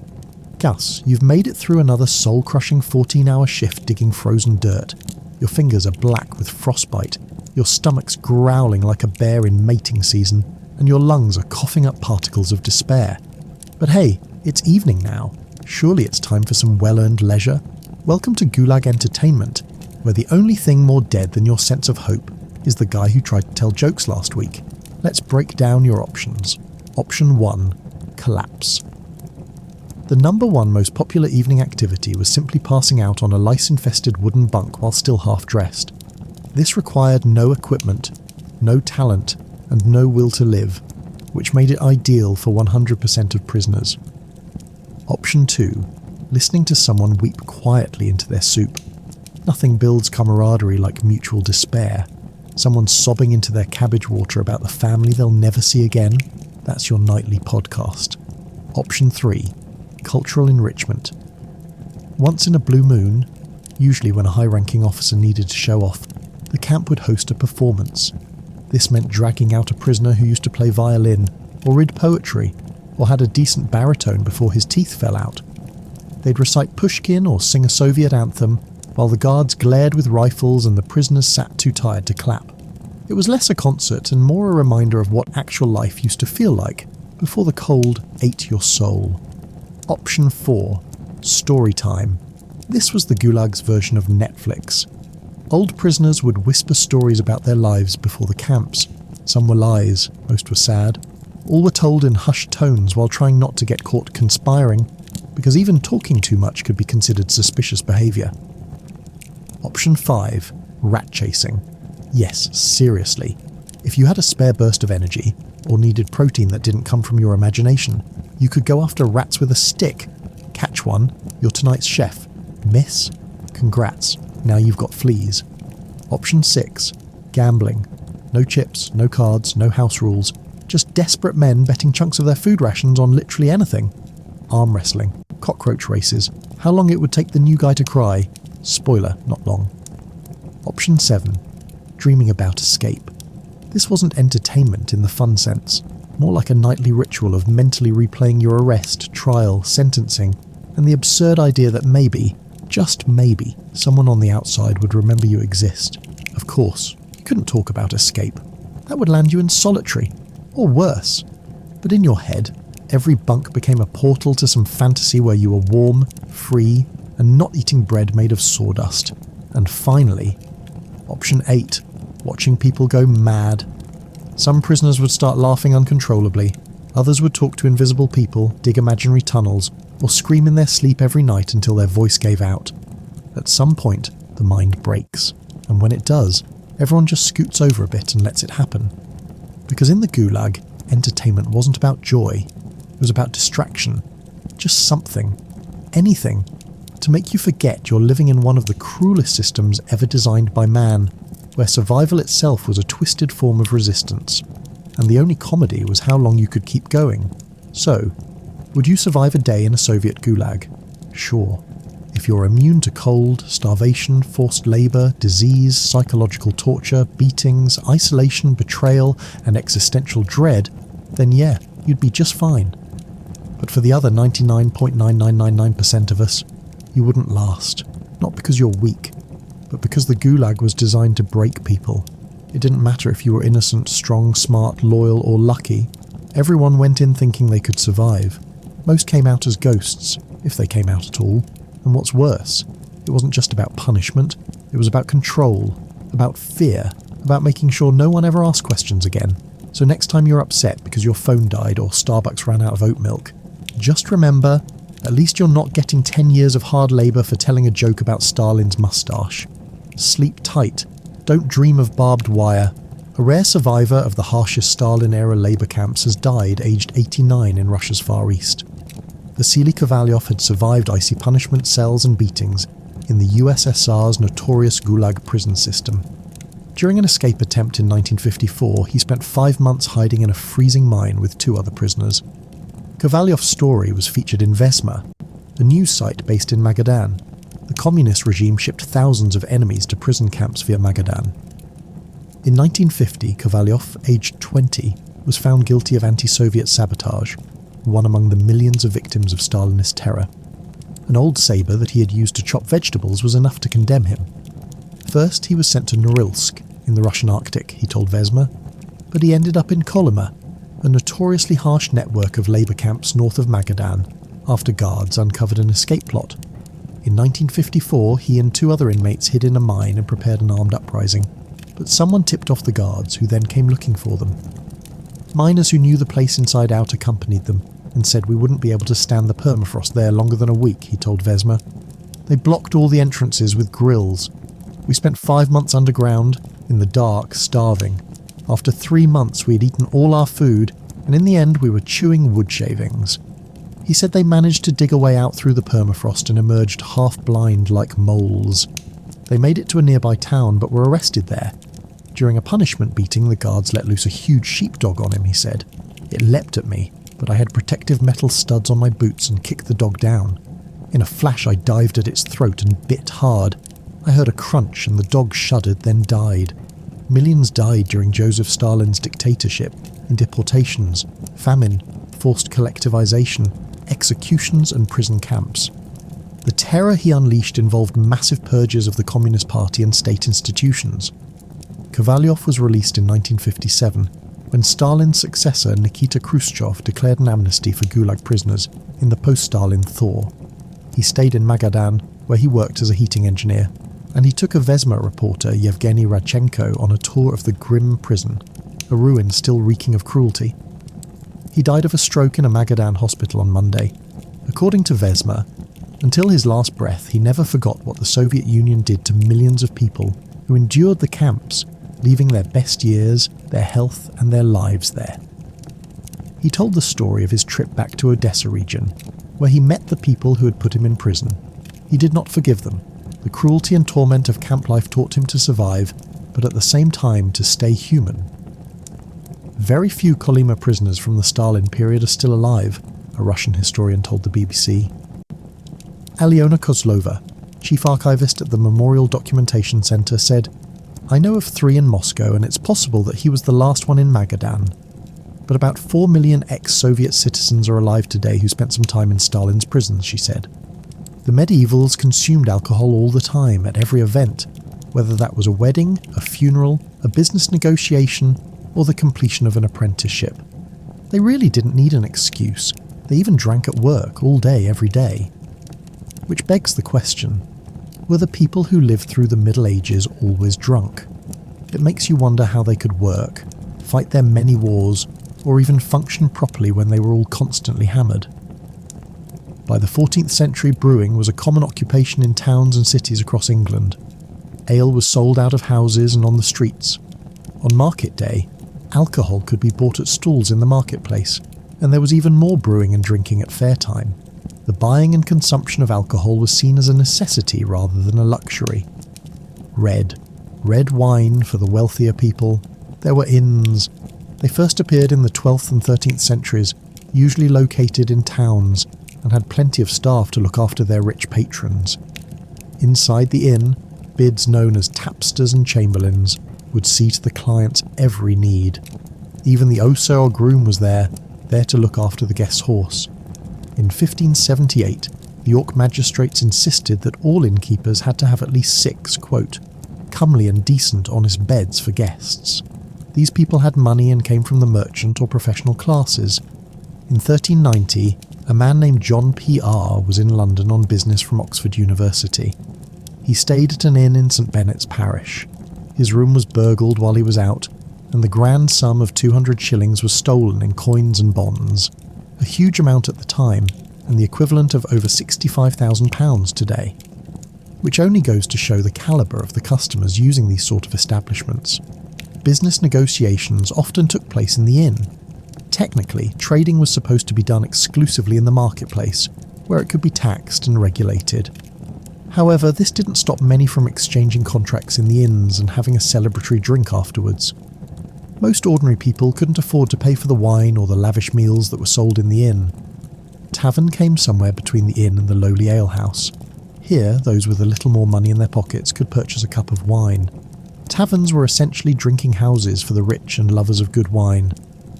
Speaker 1: Gus, you've made it through another soul-crushing 14-hour shift digging frozen dirt. Your fingers are black with frostbite, your stomach's growling like a bear in mating season, and your lungs are coughing up particles of despair. But hey, it's evening now. Surely it's time for some well-earned leisure. Welcome to Gulag Entertainment, where the only thing more dead than your sense of hope is the guy who tried to tell jokes last week. Let's break down your options. Option 1. Collapse. The number one most popular evening activity was simply passing out on a lice-infested wooden bunk while still half-dressed. This required no equipment, no talent, and no will to live, which made it ideal for 100% of prisoners. Option 2. Listening to someone weep quietly into their soup. Nothing builds camaraderie like mutual despair. Someone sobbing into their cabbage water about the family they'll never see again. That's your nightly podcast. Option 3. Cultural enrichment. Once in a blue moon, usually when a high-ranking officer needed to show off, the camp would host a performance. This meant dragging out a prisoner who used to play violin, or read poetry, or had a decent baritone before his teeth fell out. They'd recite Pushkin or sing a Soviet anthem, while the guards glared with rifles and the prisoners sat too tired to clap. It was less a concert and more a reminder of what actual life used to feel like before the cold ate your soul. Option 4. Story time. This was the Gulag's version of Netflix. Old prisoners would whisper stories about their lives before the camps. Some were lies, most were sad. All were told in hushed tones while trying not to get caught conspiring, because even talking too much could be considered suspicious behaviour. Option 5. Rat chasing. Yes, seriously. If you had a spare burst of energy, or needed protein that didn't come from your imagination, you could go after rats with a stick. Catch one, you're tonight's chef. Miss? Congrats, now you've got fleas. Option 6. Gambling. No chips, no cards, no house rules. Just desperate men betting chunks of their food rations on literally anything. Arm wrestling, cockroach races, how long it would take the new guy to cry. Spoiler, not long. Option 7. Dreaming about escape. This wasn't entertainment in the fun sense, more like a nightly ritual of mentally replaying your arrest, trial, sentencing, and the absurd idea that maybe, just maybe, someone on the outside would remember you exist. Of course, you couldn't talk about escape. That would land you in solitary, or worse. But in your head, Every bunk became a portal to some fantasy where you were warm, free, and not eating bread made of sawdust. And finally, option 8, watching people go mad. Some prisoners would start laughing uncontrollably, others would talk to invisible people, dig imaginary tunnels, or scream in their sleep every night until their voice gave out. At some point, the mind breaks, and when it does, everyone just scoots over a bit and lets it happen. Because in the Gulag, entertainment wasn't about joy, it was about distraction. Just something, anything, to make you forget you're living in one of the cruelest systems ever designed by man, where survival itself was a twisted form of resistance, and the only comedy was how long you could keep going. So, would you survive a day in a Soviet Gulag? Sure. If you're immune to cold, starvation, forced labour, disease, psychological torture, beatings, isolation, betrayal, and existential dread, then yeah, you'd be just fine. But for the other 99.9999% of us, you wouldn't last. Not because you're weak, but because the Gulag was designed to break people. It didn't matter if you were innocent, strong, smart, loyal, or lucky. Everyone went in thinking they could survive. Most came out as ghosts, if they came out at all. And what's worse, it wasn't just about punishment, it was about control, about fear, about making sure no one ever asked questions again. So next time you're upset because your phone died or Starbucks ran out of oat milk, just remember, at least you're not getting 10 years of hard labour for telling a joke about Stalin's moustache. Sleep tight. Don't dream of barbed wire. A rare survivor of the harshest Stalin-era labour camps has died aged 89 in Russia's Far East. Vasily Kovalyov had survived icy punishment cells and beatings in the USSR's notorious Gulag prison system. During an escape attempt in 1954, he spent 5 months hiding in a freezing mine with 2 other prisoners. Kovalyov's story was featured in Vesma, a news site based in Magadan. The communist regime shipped thousands of enemies to prison camps via Magadan. In 1950, Kovalyov, aged 20, was found guilty of anti-Soviet sabotage, one among the millions of victims of Stalinist terror. An old sabre that he had used to chop vegetables was enough to condemn him. First, he was sent to Norilsk, in the Russian Arctic, he told Vesma, but he ended up in Kolyma, a notoriously harsh network of labour camps north of Magadan, after guards uncovered an escape plot. In 1954, he and 2 other inmates hid in a mine and prepared an armed uprising, but someone tipped off the guards, who then came looking for them. Miners who knew the place inside out accompanied them, and said we wouldn't be able to stand the permafrost there longer than a week, he told Vesma. They blocked all the entrances with grills. We spent 5 months underground, in the dark, starving. After 3 months we had eaten all our food, and in the end we were chewing wood shavings. He said they managed to dig a way out through the permafrost and emerged half-blind like moles. They made it to a nearby town but were arrested there. During a punishment beating, the guards let loose a huge sheepdog on him, he said. It leapt at me, but I had protective metal studs on my boots and kicked the dog down. In a flash I dived at its throat and bit hard. I heard a crunch and the dog shuddered, then died. Millions died during Joseph Stalin's dictatorship, in deportations, famine, forced collectivization, executions and prison camps. The terror he unleashed involved massive purges of the Communist Party and state institutions. Kovalyov was released in 1957, when Stalin's successor Nikita Khrushchev declared an amnesty for Gulag prisoners in the post-Stalin thaw. He stayed in Magadan, where he worked as a heating engineer, and he took a Vesma reporter, Yevgeny Radchenko, on a tour of the grim prison, a ruin still reeking of cruelty. He died of a stroke in a Magadan hospital on Monday. According to Vesma, until his last breath, he never forgot what the Soviet Union did to millions of people who endured the camps, leaving their best years, their health and their lives there. He told the story of his trip back to Odessa region, where he met the people who had put him in prison. He did not forgive them. The cruelty and torment of camp life taught him to survive, but at the same time to stay human. Very few Kolyma prisoners from the Stalin period are still alive, a Russian historian told the BBC. Alyona Kozlova, chief archivist at the Memorial Documentation Center, said, "I know of 3 in Moscow, and it's possible that he was the last one in Magadan. But about 4 million ex-Soviet citizens are alive today who spent some time in Stalin's prisons," she said. The medievals consumed alcohol all the time, at every event, whether that was a wedding, a funeral, a business negotiation, or the completion of an apprenticeship. They really didn't need an excuse. They even drank at work all day, every day. Which begs the question, were the people who lived through the Middle Ages always drunk? It makes you wonder how they could work, fight their many wars, or even function properly when they were all constantly hammered. By the 14th century, brewing was a common occupation in towns and cities across England. Ale was sold out of houses and on the streets. On market day, alcohol could be bought at stalls in the marketplace, and there was even more brewing and drinking at fair time. The buying and consumption of alcohol was seen as a necessity rather than a luxury. Red wine for the wealthier people. There were inns. They first appeared in the 12th and 13th centuries, usually located in towns, and had plenty of staff to look after their rich patrons. Inside the inn, bids known as tapsters and chamberlains would see to the client's every need. Even the oser or groom was there to look after the guest's horse. In 1578, the York magistrates insisted that all innkeepers had to have at least 6, quote, comely and decent honest beds for guests. These people had money and came from the merchant or professional classes. In 1390, a man named John P.R. was in London on business from Oxford University. He stayed at an inn in St Benet's parish. His room was burgled while he was out, and the grand sum of 200 shillings was stolen in coins and bonds, a huge amount at the time, and the equivalent of over £65,000 today. Which only goes to show the calibre of the customers using these sort of establishments. Business negotiations often took place in the inn. Technically, trading was supposed to be done exclusively in the marketplace, where it could be taxed and regulated. However, this didn't stop many from exchanging contracts in the inns and having a celebratory drink afterwards. Most ordinary people couldn't afford to pay for the wine or the lavish meals that were sold in the inn. Tavern came somewhere between the inn and the lowly alehouse. Here, those with a little more money in their pockets could purchase a cup of wine. Taverns were essentially drinking houses for the rich and lovers of good wine.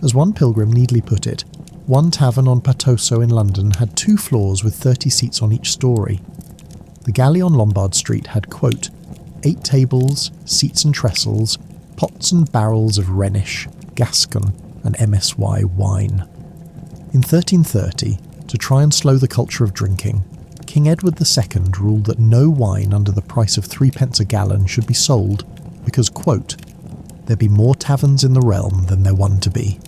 Speaker 1: As one pilgrim neatly put it, one tavern on Patoso in London had 2 floors with 30 seats on each story. The galley on Lombard Street had, quote, 8 tables, seats and trestles, pots and barrels of Rhenish, Gascon and MSY wine. In 1330, to try and slow the culture of drinking, King Edward II ruled that no wine under the price of 3p a gallon should be sold because, quote, there be more taverns in the realm than there won to be.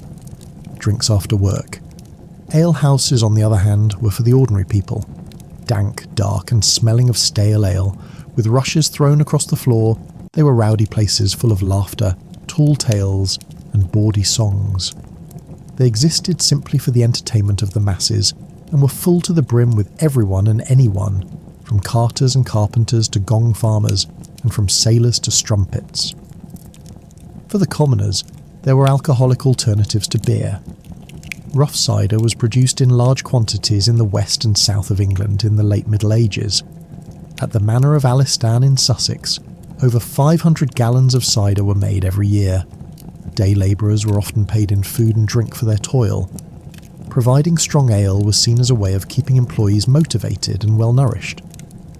Speaker 1: Drinks after work. Alehouses, on the other hand, were for the ordinary people. Dank, dark and smelling of stale ale, with rushes thrown across the floor, they were rowdy places full of laughter, tall tales and bawdy songs. They existed simply for the entertainment of the masses and were full to the brim with everyone and anyone, from carters and carpenters to gong farmers, and from sailors to strumpets. For the commoners, there were alcoholic alternatives to beer. Rough cider was produced in large quantities in the west and south of England in the late Middle Ages. At the manor of Alistan in Sussex, over 500 gallons of cider were made every year. Day labourers were often paid in food and drink for their toil. Providing strong ale was seen as a way of keeping employees motivated and well-nourished.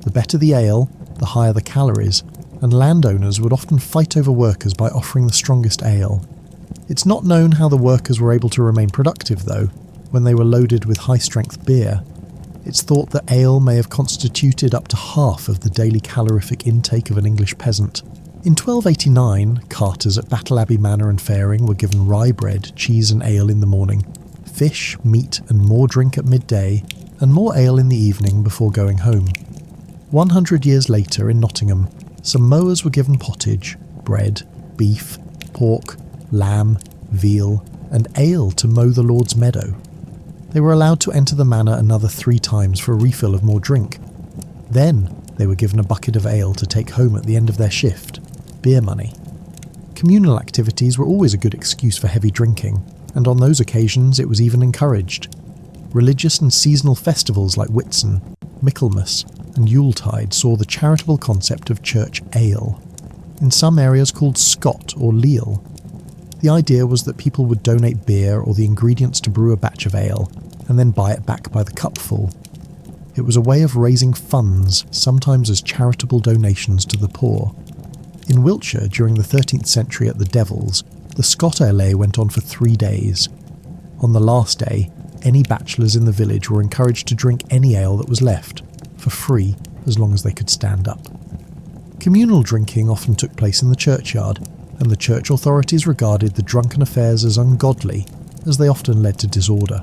Speaker 1: The better the ale, the higher the calories, and landowners would often fight over workers by offering the strongest ale. It's not known how the workers were able to remain productive, though, when they were loaded with high-strength beer. It's thought that ale may have constituted up to half of the daily calorific intake of an English peasant. In 1289, carters at Battle Abbey Manor and Fairing were given rye bread, cheese and ale in the morning, fish, meat and more drink at midday, and more ale in the evening before going home. 100 years later in Nottingham, some mowers were given pottage, bread, beef, pork, lamb, veal, and ale to mow the Lord's meadow. They were allowed to enter the manor another 3 times for a refill of more drink. Then they were given a bucket of ale to take home at the end of their shift, beer money. Communal activities were always a good excuse for heavy drinking, and on those occasions it was even encouraged. Religious and seasonal festivals like Whitsun, Michaelmas, and Yuletide saw the charitable concept of church ale, in some areas called Scot or Leal. The idea was that people would donate beer or the ingredients to brew a batch of ale, and then buy it back by the cupful. It was a way of raising funds, sometimes as charitable donations to the poor. In Wiltshire, during the 13th century at the Devils, the Scot Ale went on for 3 days. On the last day, any bachelors in the village were encouraged to drink any ale that was left, for free as long as they could stand up. Communal drinking often took place in the churchyard, and the church authorities regarded the drunken affairs as ungodly, as they often led to disorder.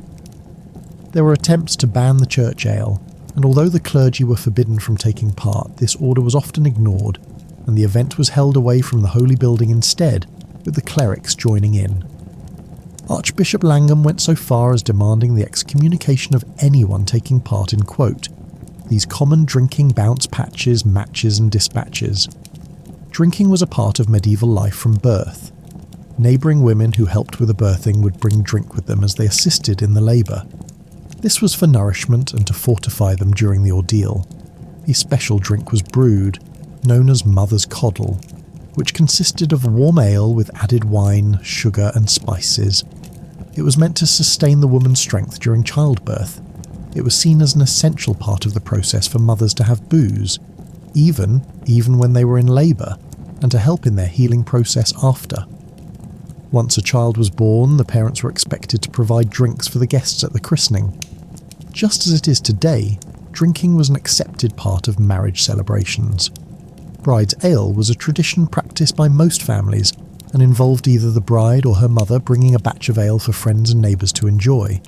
Speaker 1: There were attempts to ban the church ale, and although the clergy were forbidden from taking part, this order was often ignored, and the event was held away from the holy building instead, with the clerics joining in. Archbishop Langham went so far as demanding the excommunication of anyone taking part in, quote, these common drinking bounce patches, matches and dispatches. Drinking was a part of medieval life from birth. Neighbouring women who helped with the birthing would bring drink with them as they assisted in the labour. This was for nourishment and to fortify them during the ordeal. A special drink was brewed, known as Mother's Coddle, which consisted of warm ale with added wine, sugar and spices. It was meant to sustain the woman's strength during childbirth. It was seen as an essential part of the process for mothers to have booze, even when they were in labour, and to help in their healing process after. Once a child was born, the parents were expected to provide drinks for the guests at the christening. Just as it is today, drinking was an accepted part of marriage celebrations. Bride's ale was a tradition practiced by most families and involved either the bride or her mother bringing a batch of ale for friends and neighbours to enjoy.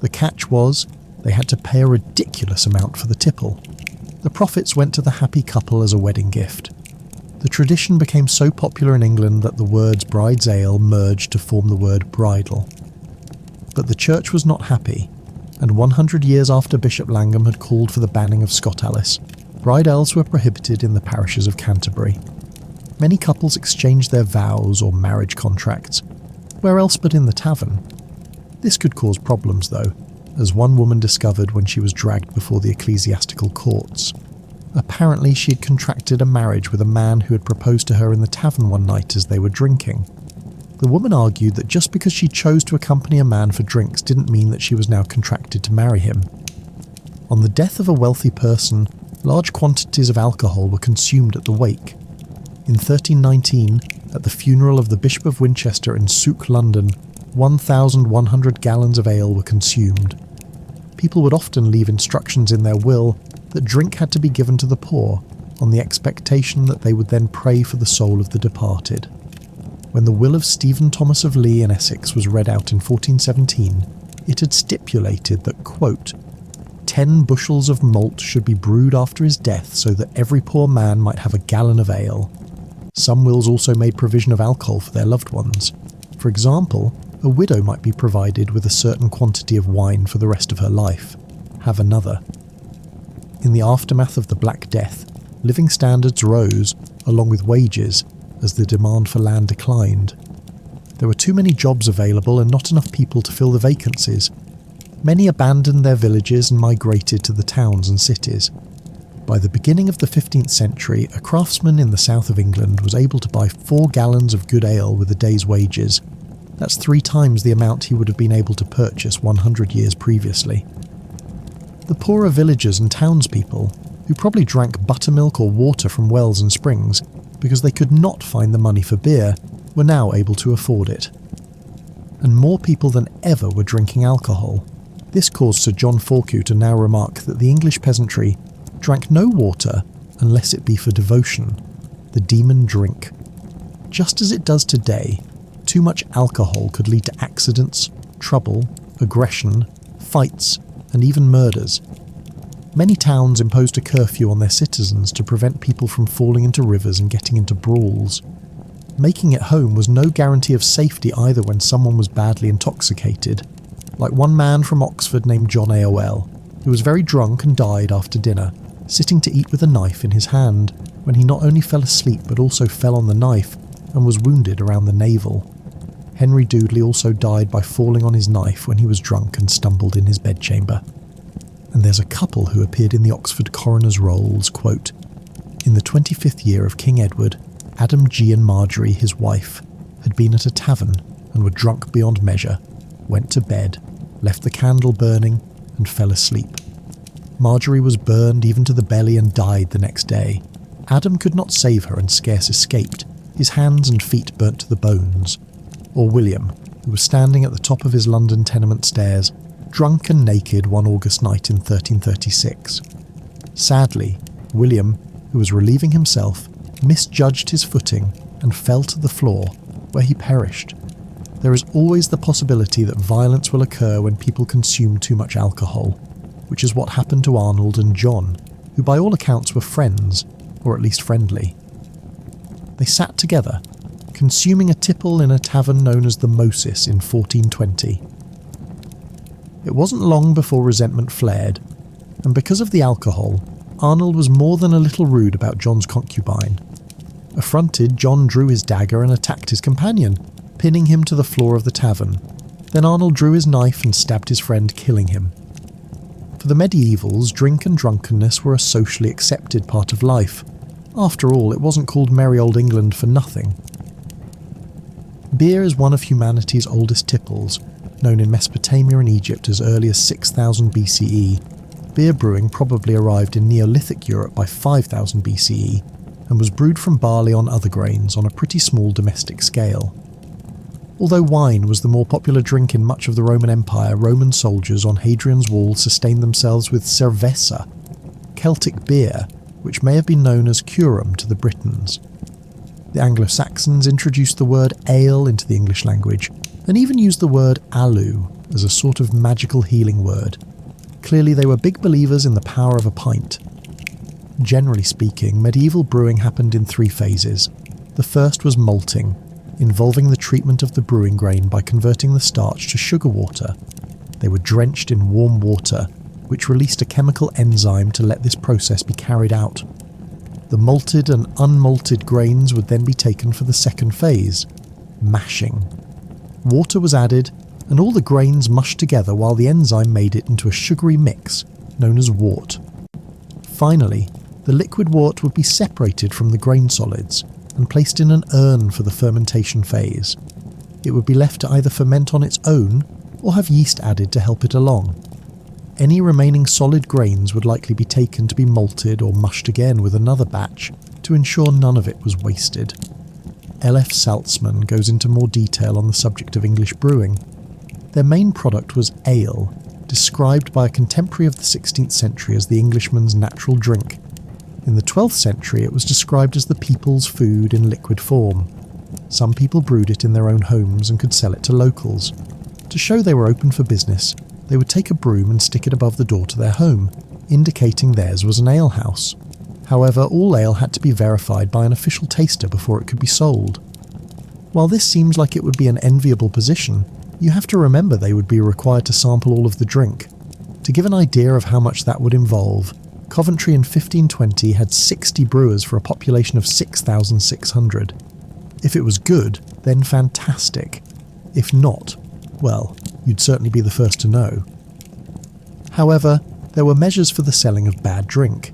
Speaker 1: The catch was, they had to pay a ridiculous amount for the tipple. The profits went to the happy couple as a wedding gift. The tradition became so popular in England that the words bride's ale merged to form the word bridal. But the church was not happy, and 100 years after Bishop Langham had called for the banning of Scott Alice, bride ales were prohibited in the parishes of Canterbury. Many couples exchanged their vows or marriage contracts. Where else but in the tavern? This could cause problems though, as one woman discovered when she was dragged before the ecclesiastical courts. Apparently she had contracted a marriage with a man who had proposed to her in the tavern one night as they were drinking. The woman argued that just because she chose to accompany a man for drinks didn't mean that she was now contracted to marry him. On the death of a wealthy person, large quantities of alcohol were consumed at the wake. In 1319, at the funeral of the Bishop of Winchester in Souk, London, 1,100 gallons of ale were consumed. People would often leave instructions in their will that drink had to be given to the poor, on the expectation that they would then pray for the soul of the departed. When the will of Stephen Thomas of Lee in Essex was read out in 1417, it had stipulated that, quote, 10 bushels of malt should be brewed after his death so that every poor man might have a gallon of ale. Some wills also made provision of alcohol for their loved ones. For example, a widow might be provided with a certain quantity of wine for the rest of her life. Have another. In the aftermath of the Black Death, living standards rose, along with wages, as the demand for land declined. There were too many jobs available and not enough people to fill the vacancies. Many abandoned their villages and migrated to the towns and cities. By the beginning of the 15th century, a craftsman in the south of England was able to buy 4 gallons of good ale with a day's wages. That's 3 times the amount he would have been able to purchase 100 years previously. The poorer villagers and townspeople, who probably drank buttermilk or water from wells and springs because they could not find the money for beer, were now able to afford it. And more people than ever were drinking alcohol. This caused Sir John Forkew to now remark that the English peasantry drank no water unless it be for devotion, the demon drink. Just as it does today, too much alcohol could lead to accidents, trouble, aggression, fights, and even murders. Many towns imposed a curfew on their citizens to prevent people from falling into rivers and getting into brawls. Making it home was no guarantee of safety either when someone was badly intoxicated, like one man from Oxford named John AOL, who was very drunk and died after dinner, sitting to eat with a knife in his hand, when he not only fell asleep but also fell on the knife and was wounded around the navel. Henry Doodley also died by falling on his knife when he was drunk and stumbled in his bedchamber. And there's a couple who appeared in the Oxford coroner's rolls, quote, in the 25th year of King Edward, Adam G. and Marjorie, his wife, had been at a tavern and were drunk beyond measure, went to bed, left the candle burning, and fell asleep. Marjorie was burned even to the belly and died the next day. Adam could not save her and scarce escaped, his hands and feet burnt to the bones. Or William, who was standing at the top of his London tenement stairs, drunk and naked one August night in 1336. Sadly, William, who was relieving himself, misjudged his footing and fell to the floor, where he perished. There is always the possibility that violence will occur when people consume too much alcohol, which is what happened to Arnold and John, who by all accounts were friends, or at least friendly. They sat together, consuming a tipple in a tavern known as the Moses in 1420. It wasn't long before resentment flared, and because of the alcohol, Arnold was more than a little rude about John's concubine. Affronted, John drew his dagger and attacked his companion, pinning him to the floor of the tavern. Then Arnold drew his knife and stabbed his friend, killing him. For the medievals, drink and drunkenness were a socially accepted part of life. After all, it wasn't called merry old England for nothing. Beer is one of humanity's oldest tipples, known in Mesopotamia and Egypt as early as 6000 BCE. Beer brewing probably arrived in Neolithic Europe by 5000 BCE and was brewed from barley on other grains on a pretty small domestic scale. Although wine was the more popular drink in much of the Roman Empire, Roman soldiers on Hadrian's Wall sustained themselves with cerveza, Celtic beer, which may have been known as curum to the Britons. The Anglo-Saxons introduced the word ale into the English language, and even used the word alu as a sort of magical healing word. Clearly they were big believers in the power of a pint. Generally speaking, medieval brewing happened in 3 phases. The first was malting, involving the treatment of the brewing grain by converting the starch to sugar water. They were drenched in warm water, which released a chemical enzyme to let this process be carried out. The malted and unmalted grains would then be taken for the second phase, mashing. Water was added, and all the grains mushed together while the enzyme made it into a sugary mix, known as wort. Finally, the liquid wort would be separated from the grain solids and placed in an urn for the fermentation phase. It would be left to either ferment on its own or have yeast added to help it along. Any remaining solid grains would likely be taken to be malted or mushed again with another batch to ensure none of it was wasted. L.F. Saltzman goes into more detail on the subject of English brewing. Their main product was ale, described by a contemporary of the 16th century as the Englishman's natural drink. In the 12th century it was described as the people's food in liquid form. Some people brewed it in their own homes and could sell it to locals. To show they were open for business, they would take a broom and stick it above the door to their home, indicating theirs was an alehouse. However, all ale had to be verified by an official taster before it could be sold. While this seems like it would be an enviable position, you have to remember they would be required to sample all of the drink. To give an idea of how much that would involve, Coventry in 1520 had 60 brewers for a population of 6,600. If it was good, then fantastic. If not, well, you'd certainly be the first to know. However, there were measures for the selling of bad drink.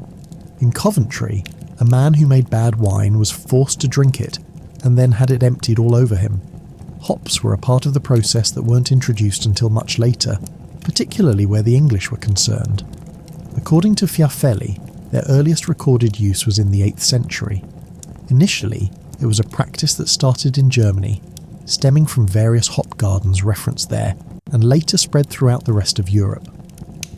Speaker 1: In Coventry, a man who made bad wine was forced to drink it and then had it emptied all over him. Hops were a part of the process that weren't introduced until much later, particularly where the English were concerned. According to Fiafelli, their earliest recorded use was in the 8th century. Initially, it was a practice that started in Germany, stemming from various hop gardens referenced there, and later spread throughout the rest of Europe.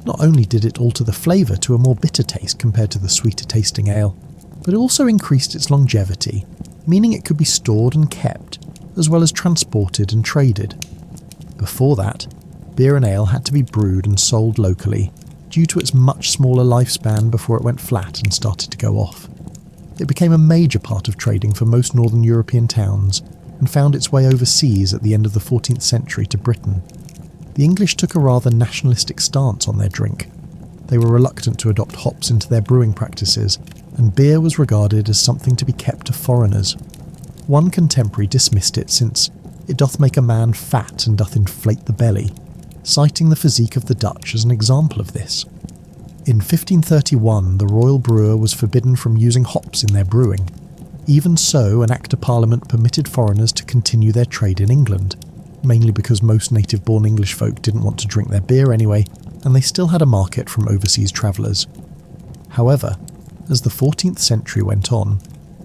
Speaker 1: Not only did it alter the flavour to a more bitter taste compared to the sweeter tasting ale, but it also increased its longevity, meaning it could be stored and kept, as well as transported and traded. Before that, beer and ale had to be brewed and sold locally, due to its much smaller lifespan before it went flat and started to go off. It became a major part of trading for most northern European towns, and found its way overseas at the end of the 14th century to Britain. The English took a rather nationalistic stance on their drink. They were reluctant to adopt hops into their brewing practices, and beer was regarded as something to be kept to foreigners. One contemporary dismissed it since it doth make a man fat and doth inflate the belly, citing the physique of the Dutch as an example of this. In 1531, the royal brewer was forbidden from using hops in their brewing. Even so, an Act of Parliament permitted foreigners to continue their trade in England, mainly because most native-born English folk didn't want to drink their beer anyway, and they still had a market from overseas travellers. However, as the 14th century went on,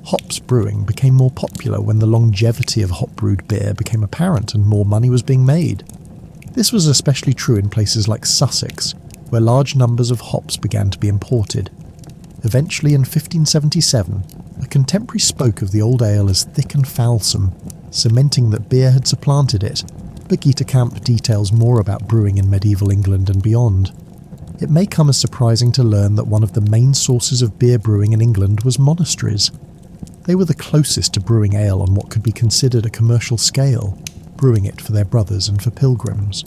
Speaker 1: hops brewing became more popular when the longevity of hop-brewed beer became apparent and more money was being made. This was especially true in places like Sussex, where large numbers of hops began to be imported. Eventually, in 1577, a contemporary spoke of the old ale as thick and foulsome, cementing that beer had supplanted it, but Gita Camp details more about brewing in medieval England and beyond. It may come as surprising to learn that one of the main sources of beer brewing in England was monasteries. They were the closest to brewing ale on what could be considered a commercial scale, brewing it for their brothers and for pilgrims.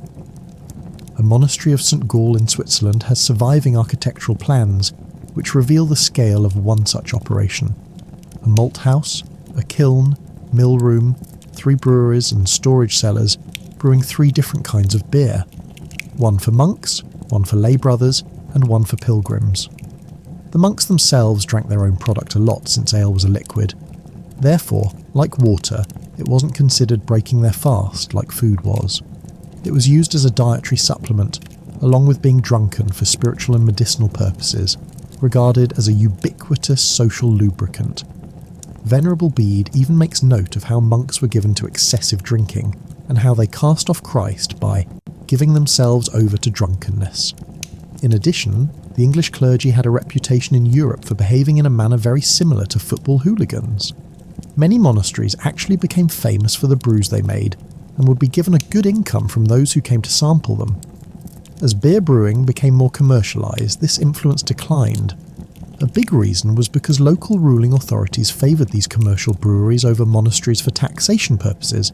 Speaker 1: A monastery of St Gall in Switzerland has surviving architectural plans which reveal the scale of one such operation. A malt house, a kiln, mill room, 3 breweries and storage cellars brewing 3 different kinds of beer. One for monks, one for lay brothers, and one for pilgrims. The monks themselves drank their own product a lot since ale was a liquid. Therefore, like water, it wasn't considered breaking their fast like food was. It was used as a dietary supplement, along with being drunken for spiritual and medicinal purposes, regarded as a ubiquitous social lubricant. Venerable Bede even makes note of how monks were given to excessive drinking, and how they cast off Christ by giving themselves over to drunkenness. In addition, the English clergy had a reputation in Europe for behaving in a manner very similar to football hooligans. Many monasteries actually became famous for the brews they made, and would be given a good income from those who came to sample them. As beer brewing became more commercialised, this influence declined. A big reason was because local ruling authorities favoured these commercial breweries over monasteries for taxation purposes,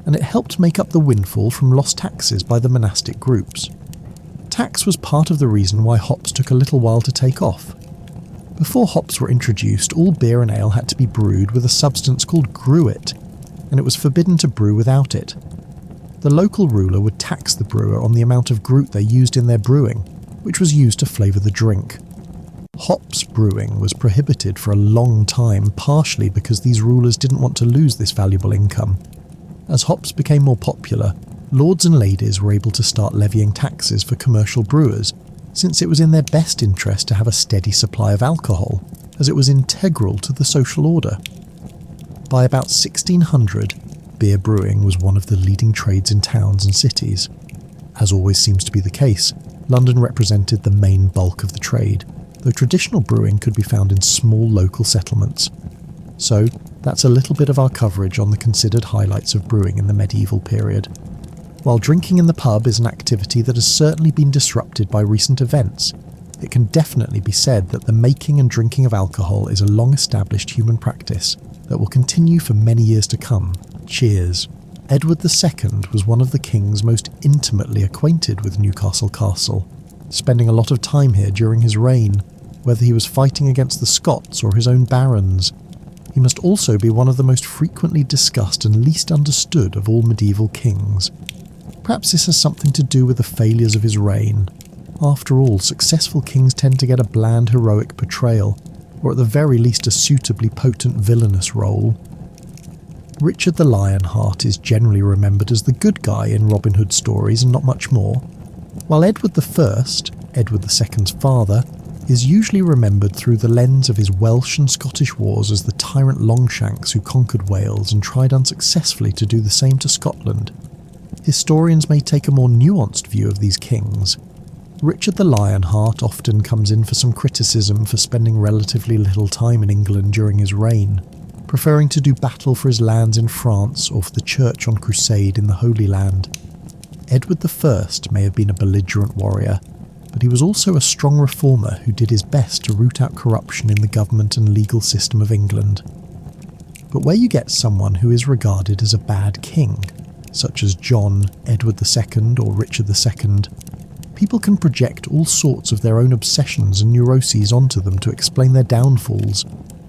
Speaker 1: and it helped make up the windfall from lost taxes by the monastic groups. Tax was part of the reason why hops took a little while to take off. Before hops were introduced, all beer and ale had to be brewed with a substance called gruit, and it was forbidden to brew without it. The local ruler would tax the brewer on the amount of gruit they used in their brewing, which was used to flavour the drink. Hops brewing was prohibited for a long time, partially because these rulers didn't want to lose this valuable income. As hops became more popular, lords and ladies were able to start levying taxes for commercial brewers, since it was in their best interest to have a steady supply of alcohol, as it was integral to the social order. By about 1600, beer brewing was one of the leading trades in towns and cities. As always seems to be the case, London represented the main bulk of the trade, though traditional brewing could be found in small local settlements. So, that's a little bit of our coverage on the considered highlights of brewing in the medieval period. While drinking in the pub is an activity that has certainly been disrupted by recent events, it can definitely be said that the making and drinking of alcohol is a long-established human practice that will continue for many years to come. Cheers. Edward II was one of the kings most intimately acquainted with Newcastle Castle, spending a lot of time here during his reign, whether he was fighting against the Scots or his own barons. He must also be one of the most frequently discussed and least understood of all medieval kings. Perhaps this has something to do with the failures of his reign. After all, successful kings tend to get a bland heroic portrayal, or at the very least a suitably potent villainous role. Richard the Lionheart is generally remembered as the good guy in Robin Hood stories and not much more, while Edward I, Edward II's father, is usually remembered through the lens of his Welsh and Scottish wars as the tyrant Longshanks who conquered Wales and tried unsuccessfully to do the same to Scotland. Historians may take a more nuanced view of these kings. Richard the Lionheart often comes in for some criticism for spending relatively little time in England during his reign, preferring to do battle for his lands in France or for the Church on crusade in the Holy Land. Edward I may have been a belligerent warrior, but he was also a strong reformer who did his best to root out corruption in the government and legal system of England. But where you get someone who is regarded as a bad king, such as John, Edward II or Richard II, people can project all sorts of their own obsessions and neuroses onto them to explain their downfalls,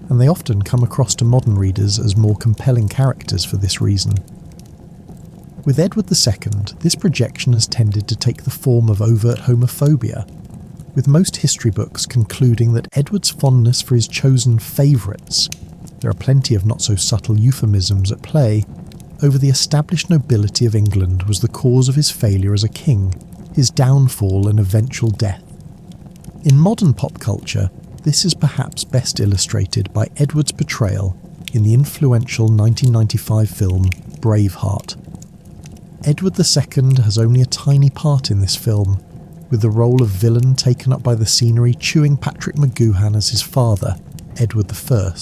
Speaker 1: and they often come across to modern readers as more compelling characters for this reason. With Edward II, this projection has tended to take the form of overt homophobia, with most history books concluding that Edward's fondness for his chosen favourites, there are plenty of not-so-subtle euphemisms at play, over the established nobility of England was the cause of his failure as a king, his downfall and eventual death. In modern pop culture, this is perhaps best illustrated by Edward's portrayal in the influential 1995 film Braveheart. Edward II has only a tiny part in this film, with the role of villain taken up by the scenery chewing Patrick McGoohan as his father, Edward I.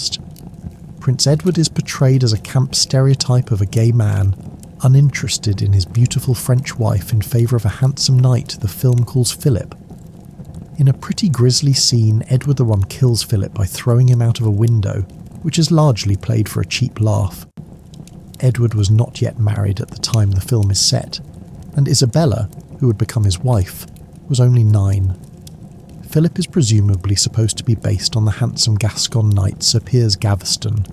Speaker 1: Prince Edward is portrayed as a camp stereotype of a gay man, uninterested in his beautiful French wife in favour of a handsome knight the film calls Philip. In a pretty grisly scene, Edward I kills Philip by throwing him out of a window, which is largely played for a cheap laugh. Edward was not yet married at the time the film is set, and Isabella, who would become his wife, was only 9. Philip is presumably supposed to be based on the handsome Gascon knight Sir Piers Gaveston,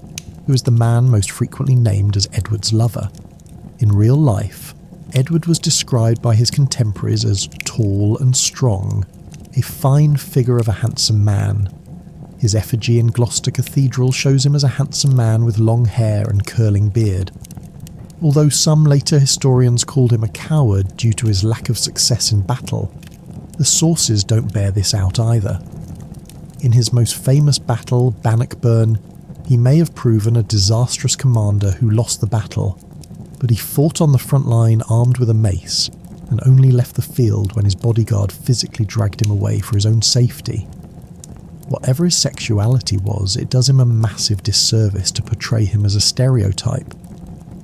Speaker 1: who is the man most frequently named as Edward's lover. In real life, Edward was described by his contemporaries as tall and strong, a fine figure of a handsome man. His effigy in Gloucester Cathedral shows him as a handsome man with long hair and curling beard. Although some later historians called him a coward due to his lack of success in battle, the sources don't bear this out either. In his most famous battle, Bannockburn, he may have proven a disastrous commander who lost the battle, but he fought on the front line armed with a mace, and only left the field when his bodyguard physically dragged him away for his own safety. Whatever his sexuality was, it does him a massive disservice to portray him as a stereotype.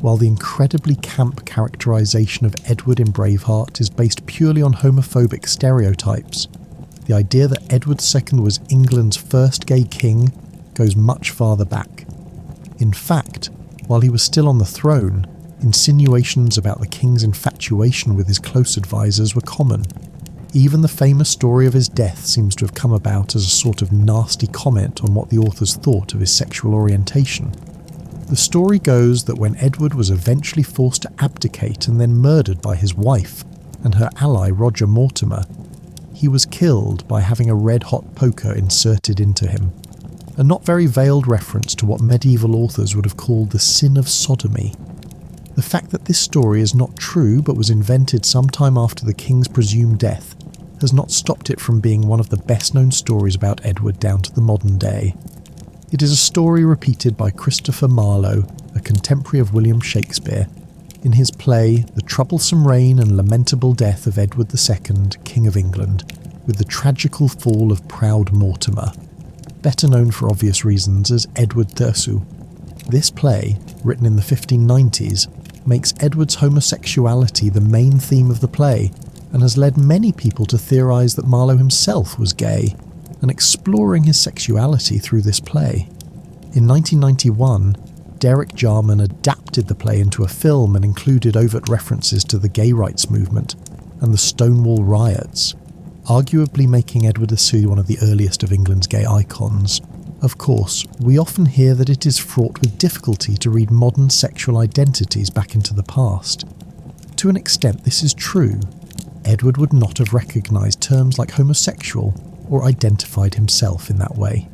Speaker 1: While the incredibly camp characterisation of Edward in Braveheart is based purely on homophobic stereotypes, the idea that Edward II was England's first gay king goes much farther back. In fact, while he was still on the throne, insinuations about the king's infatuation with his close advisors were common. Even the famous story of his death seems to have come about as a sort of nasty comment on what the authors thought of his sexual orientation. The story goes that when Edward was eventually forced to abdicate and then murdered by his wife and her ally Roger Mortimer, he was killed by having a red-hot poker inserted into him, a not very veiled reference to what medieval authors would have called the sin of sodomy. The fact that this story is not true but was invented sometime after the king's presumed death has not stopped it from being one of the best-known stories about Edward down to the modern day. It is a story repeated by Christopher Marlowe, a contemporary of William Shakespeare, in his play The Troublesome Reign and Lamentable Death of Edward II, King of England, with the tragical fall of proud Mortimer, better known for obvious reasons as Edward Thursu. This play, written in the 1590s, makes Edward's homosexuality the main theme of the play, and has led many people to theorise that Marlowe himself was gay, and exploring his sexuality through this play. In 1991, Derek Jarman adapted the play into a film and included overt references to the gay rights movement and the Stonewall riots, arguably making Edward II one of the earliest of England's gay icons. Of course, we often hear that it is fraught with difficulty to read modern sexual identities back into the past. To an extent, this is true. Edward would not have recognised terms like homosexual or identified himself in that way.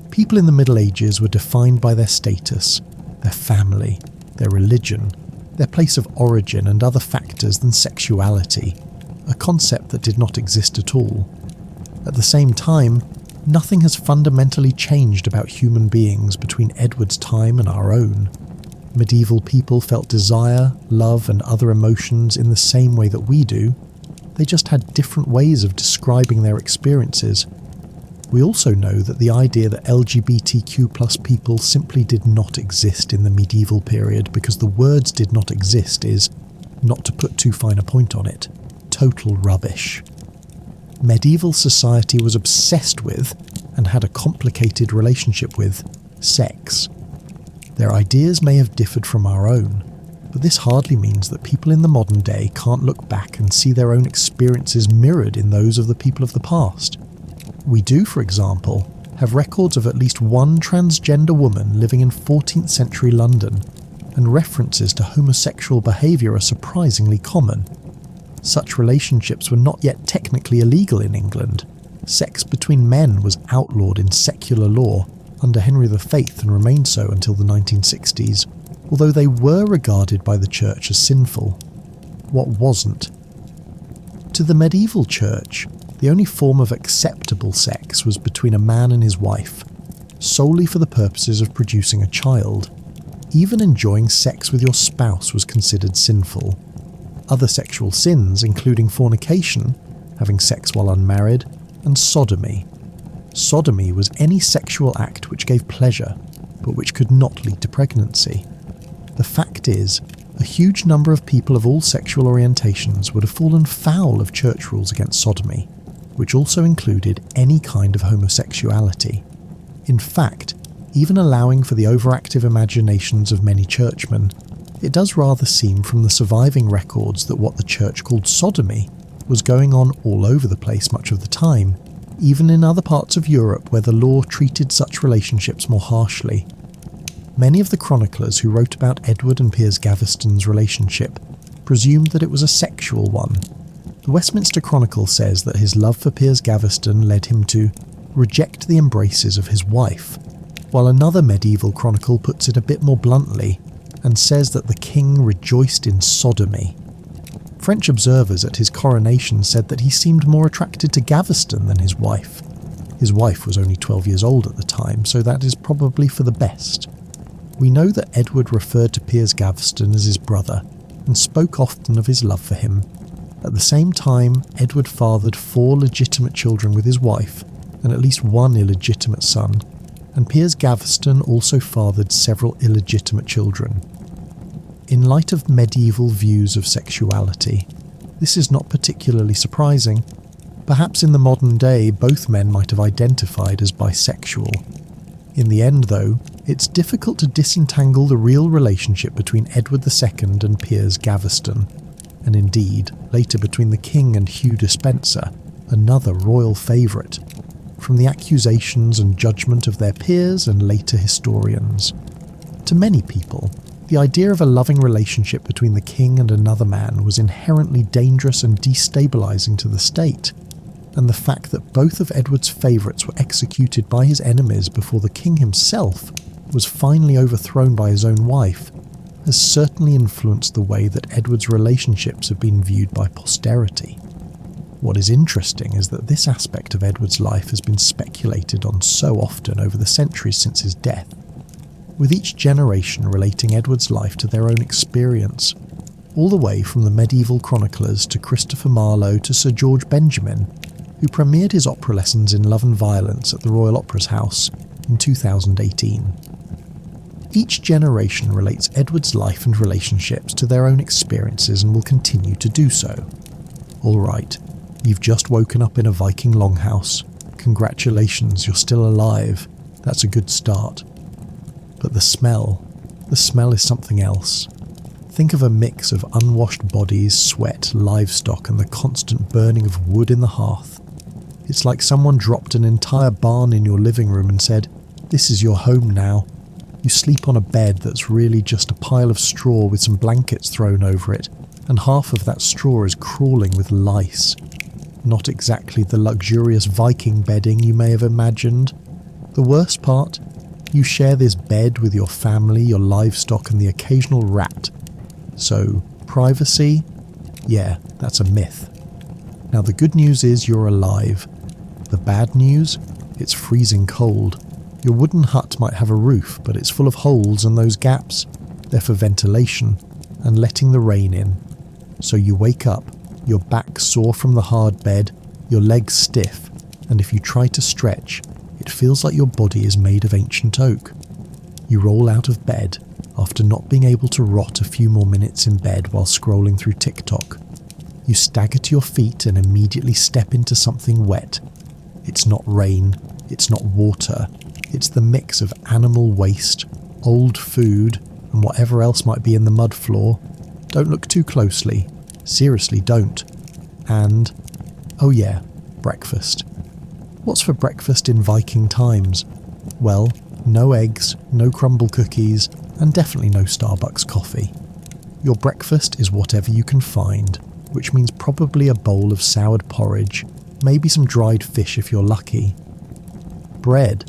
Speaker 1: People in the Middle Ages were defined by their status, their family, their religion, their place of origin and other factors than sexuality, a concept that did not exist at all. At the same time, nothing has fundamentally changed about human beings between Edward's time and our own. Medieval people felt desire, love and other emotions in the same way that we do. They just had different ways of describing their experiences. We also know that the idea that LGBTQ+ people simply did not exist in the medieval period because the words did not exist is, not to put too fine a point on it, total rubbish. Medieval society was obsessed with, and had a complicated relationship with, sex. Their ideas may have differed from our own, but this hardly means that people in the modern day can't look back and see their own experiences mirrored in those of the people of the past. We do, for example, have records of at least one transgender woman living in 14th century London, and references to homosexual behaviour are surprisingly common. Such relationships were not yet technically illegal in England. Sex between men was outlawed in secular law under Henry VIII and remained so until the 1960s, although they were regarded by the church as sinful. What wasn't? To the medieval church, the only form of acceptable sex was between a man and his wife, solely for the purposes of producing a child. Even enjoying sex with your spouse was considered sinful. other sexual sins including fornication, having sex while unmarried, and sodomy. Sodomy was any sexual act which gave pleasure, but which could not lead to pregnancy. The fact is, a huge number of people of all sexual orientations would have fallen foul of church rules against sodomy, which also included any kind of homosexuality. In fact, even allowing for the overactive imaginations of many churchmen, it does rather seem from the surviving records that what the church called sodomy was going on all over the place much of the time, even in other parts of Europe where the law treated such relationships more harshly. Many of the chroniclers who wrote about Edward and Piers Gaveston's relationship presumed that it was a sexual one. The Westminster Chronicle says that his love for Piers Gaveston led him to reject the embraces of his wife, while another medieval chronicle puts it a bit more bluntly and says that the king rejoiced in sodomy. French observers at his coronation said that he seemed more attracted to Gaveston than his wife. His wife was only 12 years old at the time, so that is probably for the best. We know that Edward referred to Piers Gaveston as his brother and spoke often of his love for him. At the same time, Edward fathered 4 legitimate children with his wife and at least 1 illegitimate son, and Piers Gaveston also fathered several illegitimate children. In light of medieval views of sexuality, this is not particularly surprising. Perhaps in the modern day both men might have identified as bisexual. In the end, though, it's difficult to disentangle the real relationship between Edward II and Piers Gaveston, and indeed later between the king and Hugh Despencer, another royal favourite, from the accusations and judgment of their peers and later historians. To many people, the idea of a loving relationship between the king and another man was inherently dangerous and destabilising to the state, and the fact that both of Edward's favourites were executed by his enemies before the king himself was finally overthrown by his own wife has certainly influenced the way that Edward's relationships have been viewed by posterity. What is interesting is that this aspect of Edward's life has been speculated on so often over the centuries since his death, with each generation relating Edward's life to their own experience, all the way from the medieval chroniclers to Christopher Marlowe to Sir George Benjamin, who premiered his opera lessons in Love and Violence at the Royal Opera's House in 2018. Each generation relates Edward's life and relationships to their own experiences and will continue to do so. Alright, you've just woken up in a Viking longhouse. Congratulations, you're still alive. That's a good start. But the smell is something else. Think of a mix of unwashed bodies, sweat, livestock, and the constant burning of wood in the hearth. It's like someone dropped an entire barn in your living room and said, "This is your home now." You sleep on a bed that's really just a pile of straw with some blankets thrown over it, and half of that straw is crawling with lice. Not exactly the luxurious Viking bedding you may have imagined. The worst part? You share this bed with your family, your livestock, and the occasional rat. So, privacy? Yeah, that's a myth. Now the good news is you're alive. The bad news? It's freezing cold. Your wooden hut might have a roof, but it's full of holes, and those gaps, they're for ventilation and letting the rain in. So you wake up, your back sore from the hard bed, your legs stiff, and if you try to stretch, it feels like your body is made of ancient oak. You roll out of bed after not being able to rot a few more minutes in bed while scrolling through TikTok. You stagger to your feet and immediately step into something wet. It's not rain, it's not water, it's the mix of animal waste, old food, and whatever else might be in the mud floor. Don't look too closely. Seriously, don't. And, oh yeah, breakfast. What's for breakfast in Viking times? Well, no eggs, no crumble cookies, and definitely no Starbucks coffee. Your breakfast is whatever you can find, which means probably a bowl of soured porridge, maybe some dried fish if you're lucky. Bread.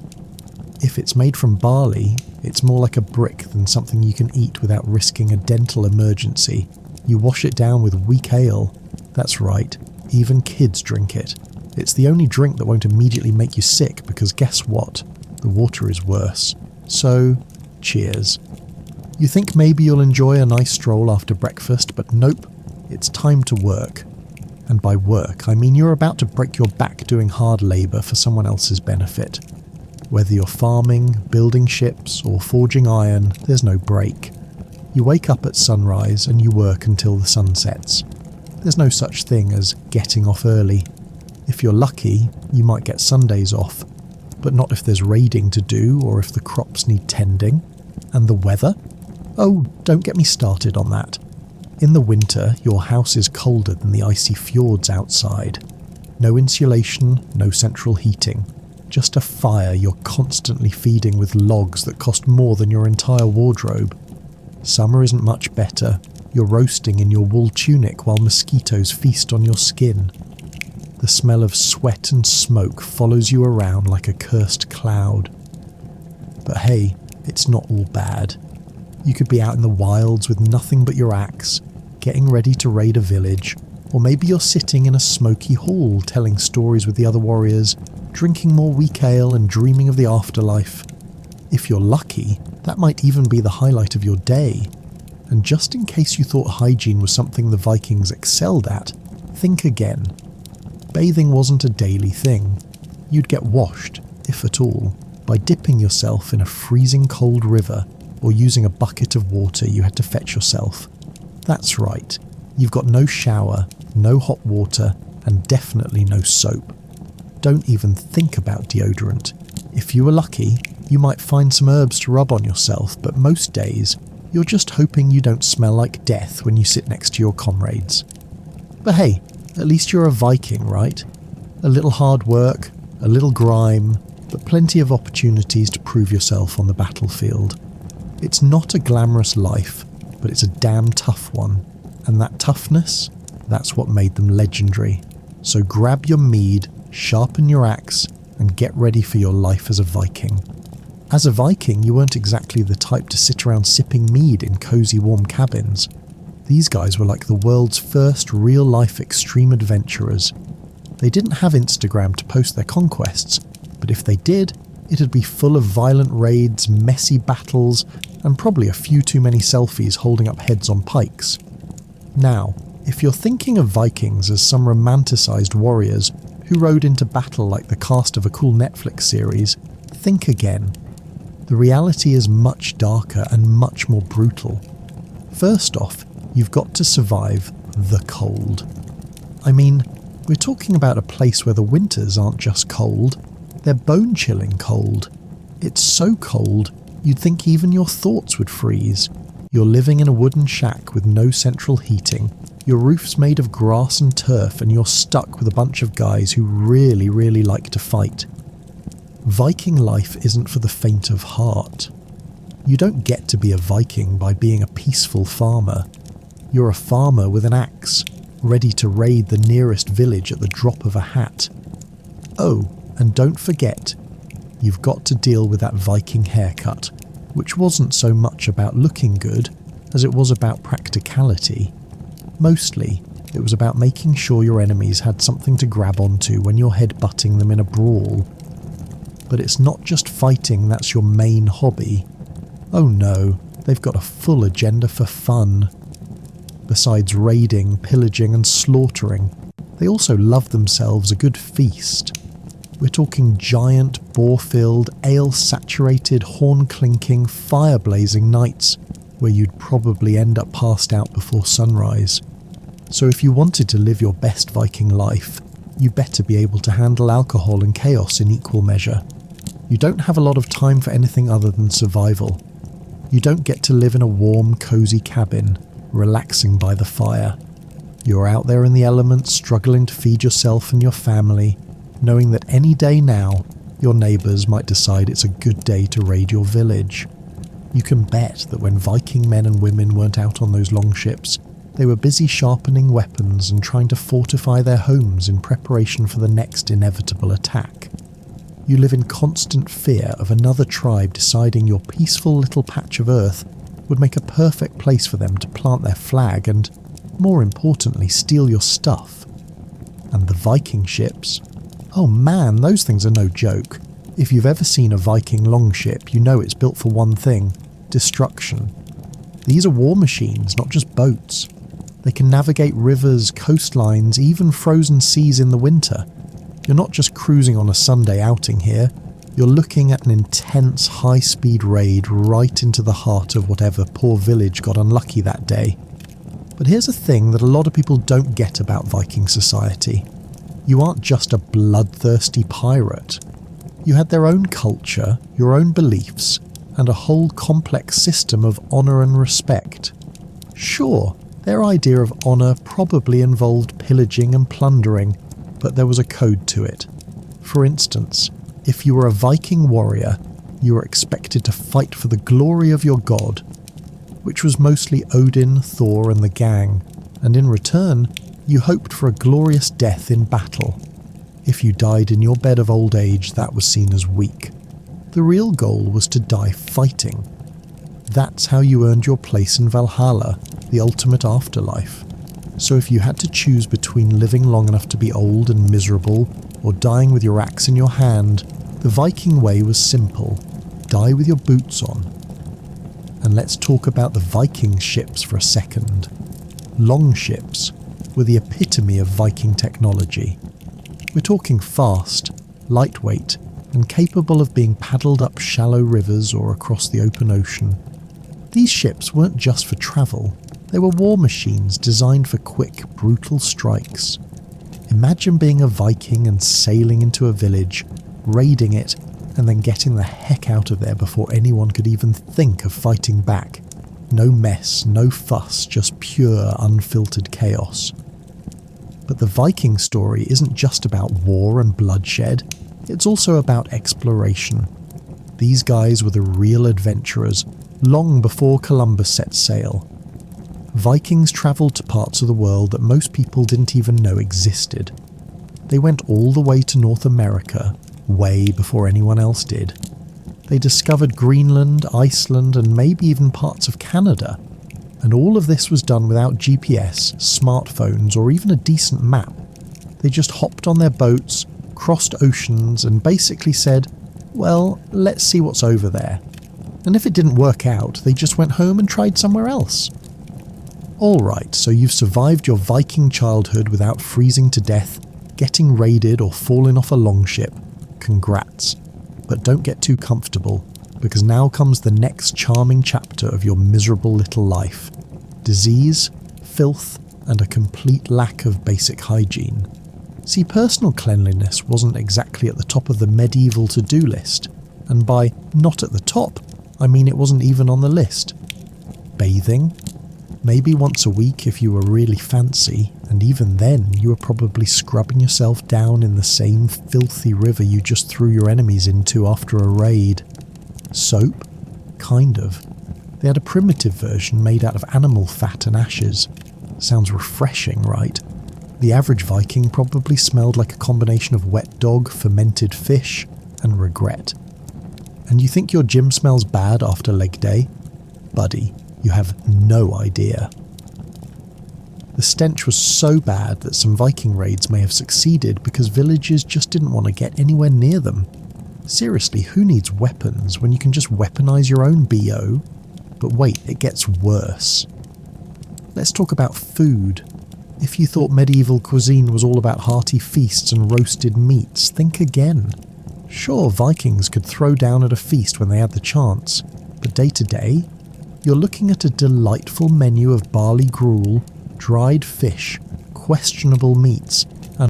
Speaker 1: If it's made from barley, it's more like a brick than something you can eat without risking a dental emergency. You wash it down with weak ale. That's right, even kids drink it. It's the only drink that won't immediately make you sick because guess what? The water is worse. So, cheers. You think maybe you'll enjoy a nice stroll after breakfast, but nope. It's time to work. And by work, I mean you're about to break your back doing hard labour for someone else's benefit. Whether you're farming, building ships, or forging iron, there's no break. You wake up at sunrise and you work until the sun sets. There's no such thing as getting off early. If you're lucky, you might get Sundays off, but not if there's raiding to do or if the crops need tending. And the weather? Oh, don't get me started on that. In the winter, your house is colder than the icy fjords outside. No insulation, no central heating. Just a fire you're constantly feeding with logs that cost more than your entire wardrobe. Summer isn't much better. You're roasting in your wool tunic while mosquitoes feast on your skin. The smell of sweat and smoke follows you around like a cursed cloud. But hey, it's not all bad. You could be out in the wilds with nothing but your axe, getting ready to raid a village, or maybe you're sitting in a smoky hall telling stories with the other warriors, drinking more weak ale and dreaming of the afterlife. If you're lucky, that might even be the highlight of your day. And just in case you thought hygiene was something the Vikings excelled at, think again. Bathing wasn't a daily thing. You'd get washed, if at all, by dipping yourself in a freezing cold river or using a bucket of water you had to fetch yourself. That's right, you've got no shower, no hot water, and definitely no soap. Don't even think about deodorant. If you were lucky, you might find some herbs to rub on yourself, but most days, you're just hoping you don't smell like death when you sit next to your comrades. But hey, at least you're a Viking, right? A little hard work, a little grime, but plenty of opportunities to prove yourself on the battlefield. It's not a glamorous life, but it's a damn tough one. And that toughness, that's what made them legendary. So grab your mead, sharpen your axe, and get ready for your life as a Viking. As a Viking, you weren't exactly the type to sit around sipping mead in cosy warm cabins. These guys were like the world's first real-life extreme adventurers. They didn't have Instagram to post their conquests, but if they did, it'd be full of violent raids, messy battles, and probably a few too many selfies holding up heads on pikes. Now, if you're thinking of Vikings as some romanticised warriors who rode into battle like the cast of a cool Netflix series, think again. The reality is much darker and much more brutal. First off, you've got to survive the cold. I mean, we're talking about a place where the winters aren't just cold, they're bone-chilling cold. It's so cold, you'd think even your thoughts would freeze. You're living in a wooden shack with no central heating. Your roof's made of grass and turf, and you're stuck with a bunch of guys who really, really like to fight. Viking life isn't for the faint of heart. You don't get to be a Viking by being a peaceful farmer. You're a farmer with an axe, ready to raid the nearest village at the drop of a hat. Oh, and don't forget, you've got to deal with that Viking haircut, which wasn't so much about looking good as it was about practicality. Mostly, it was about making sure your enemies had something to grab onto when you're headbutting them in a brawl. But it's not just fighting that's your main hobby. Oh no, they've got a full agenda for fun. Besides raiding, pillaging and slaughtering, they also love themselves a good feast. We're talking giant, boar-filled, ale-saturated, horn-clinking, fire-blazing nights where you'd probably end up passed out before sunrise. So if you wanted to live your best Viking life, you better be able to handle alcohol and chaos in equal measure. You don't have a lot of time for anything other than survival. You don't get to live in a warm, cosy cabin, relaxing by the fire. You're out there in the elements, struggling to feed yourself and your family, knowing that any day now, your neighbours might decide it's a good day to raid your village. You can bet that when Viking men and women weren't out on those long ships, they were busy sharpening weapons and trying to fortify their homes in preparation for the next inevitable attack. You live in constant fear of another tribe deciding your peaceful little patch of earth would make a perfect place for them to plant their flag and, more importantly, steal your stuff. And the Viking ships? Oh man, those things are no joke. If you've ever seen a Viking longship, you know it's built for one thing: destruction. These are war machines, not just boats. They can navigate rivers, coastlines, even frozen seas in the winter. You're not just cruising on a Sunday outing here, you're looking at an intense high-speed raid right into the heart of whatever poor village got unlucky that day. But here's a thing that a lot of people don't get about Viking society. You aren't just a bloodthirsty pirate. You had their own culture, your own beliefs, and a whole complex system of honour and respect. Sure, their idea of honour probably involved pillaging and plundering, but there was a code to it. For instance, if you were a Viking warrior, you were expected to fight for the glory of your god, which was mostly Odin, Thor and the gang, and in return, you hoped for a glorious death in battle. If you died in your bed of old age, that was seen as weak. The real goal was to die fighting. That's how you earned your place in Valhalla, the ultimate afterlife. So if you had to choose between living long enough to be old and miserable, or dying with your axe in your hand, the Viking way was simple. Die with your boots on. And let's talk about the Viking ships for a second. Longships were the epitome of Viking technology. We're talking fast, lightweight, and capable of being paddled up shallow rivers or across the open ocean. These ships weren't just for travel, they were war machines designed for quick, brutal strikes. Imagine being a Viking and sailing into a village, raiding it, and then getting the heck out of there before anyone could even think of fighting back. No mess, no fuss, just pure, unfiltered chaos. But the Viking story isn't just about war and bloodshed, it's also about exploration. These guys were the real adventurers, long before Columbus set sail. Vikings travelled to parts of the world that most people didn't even know existed. They went all the way to North America, way before anyone else did. They discovered Greenland, Iceland, and maybe even parts of Canada. And all of this was done without GPS, smartphones, or even a decent map. They just hopped on their boats, crossed oceans, and basically said, well, let's see what's over there. And if it didn't work out, they just went home and tried somewhere else. Alright, so you've survived your Viking childhood without freezing to death, getting raided or falling off a longship. Congrats. But don't get too comfortable, because now comes the next charming chapter of your miserable little life. Disease, filth, and a complete lack of basic hygiene. See, personal cleanliness wasn't exactly at the top of the medieval to-do list, and by not at the top, I mean it wasn't even on the list. Bathing? Maybe once a week if you were really fancy, and even then you were probably scrubbing yourself down in the same filthy river you just threw your enemies into after a raid. Soap? Kind of. They had a primitive version made out of animal fat and ashes. Sounds refreshing, right? The average Viking probably smelled like a combination of wet dog, fermented fish, and regret. And you think your gym smells bad after leg day? Buddy, you have no idea. The stench was so bad that some Viking raids may have succeeded because villagers just didn't want to get anywhere near them. Seriously, who needs weapons when you can just weaponize your own BO? But wait, it gets worse. Let's talk about food. If you thought medieval cuisine was all about hearty feasts and roasted meats, think again. Sure, Vikings could throw down at a feast when they had the chance, but day to day, you're looking at a delightful menu of barley gruel, dried fish, questionable meats,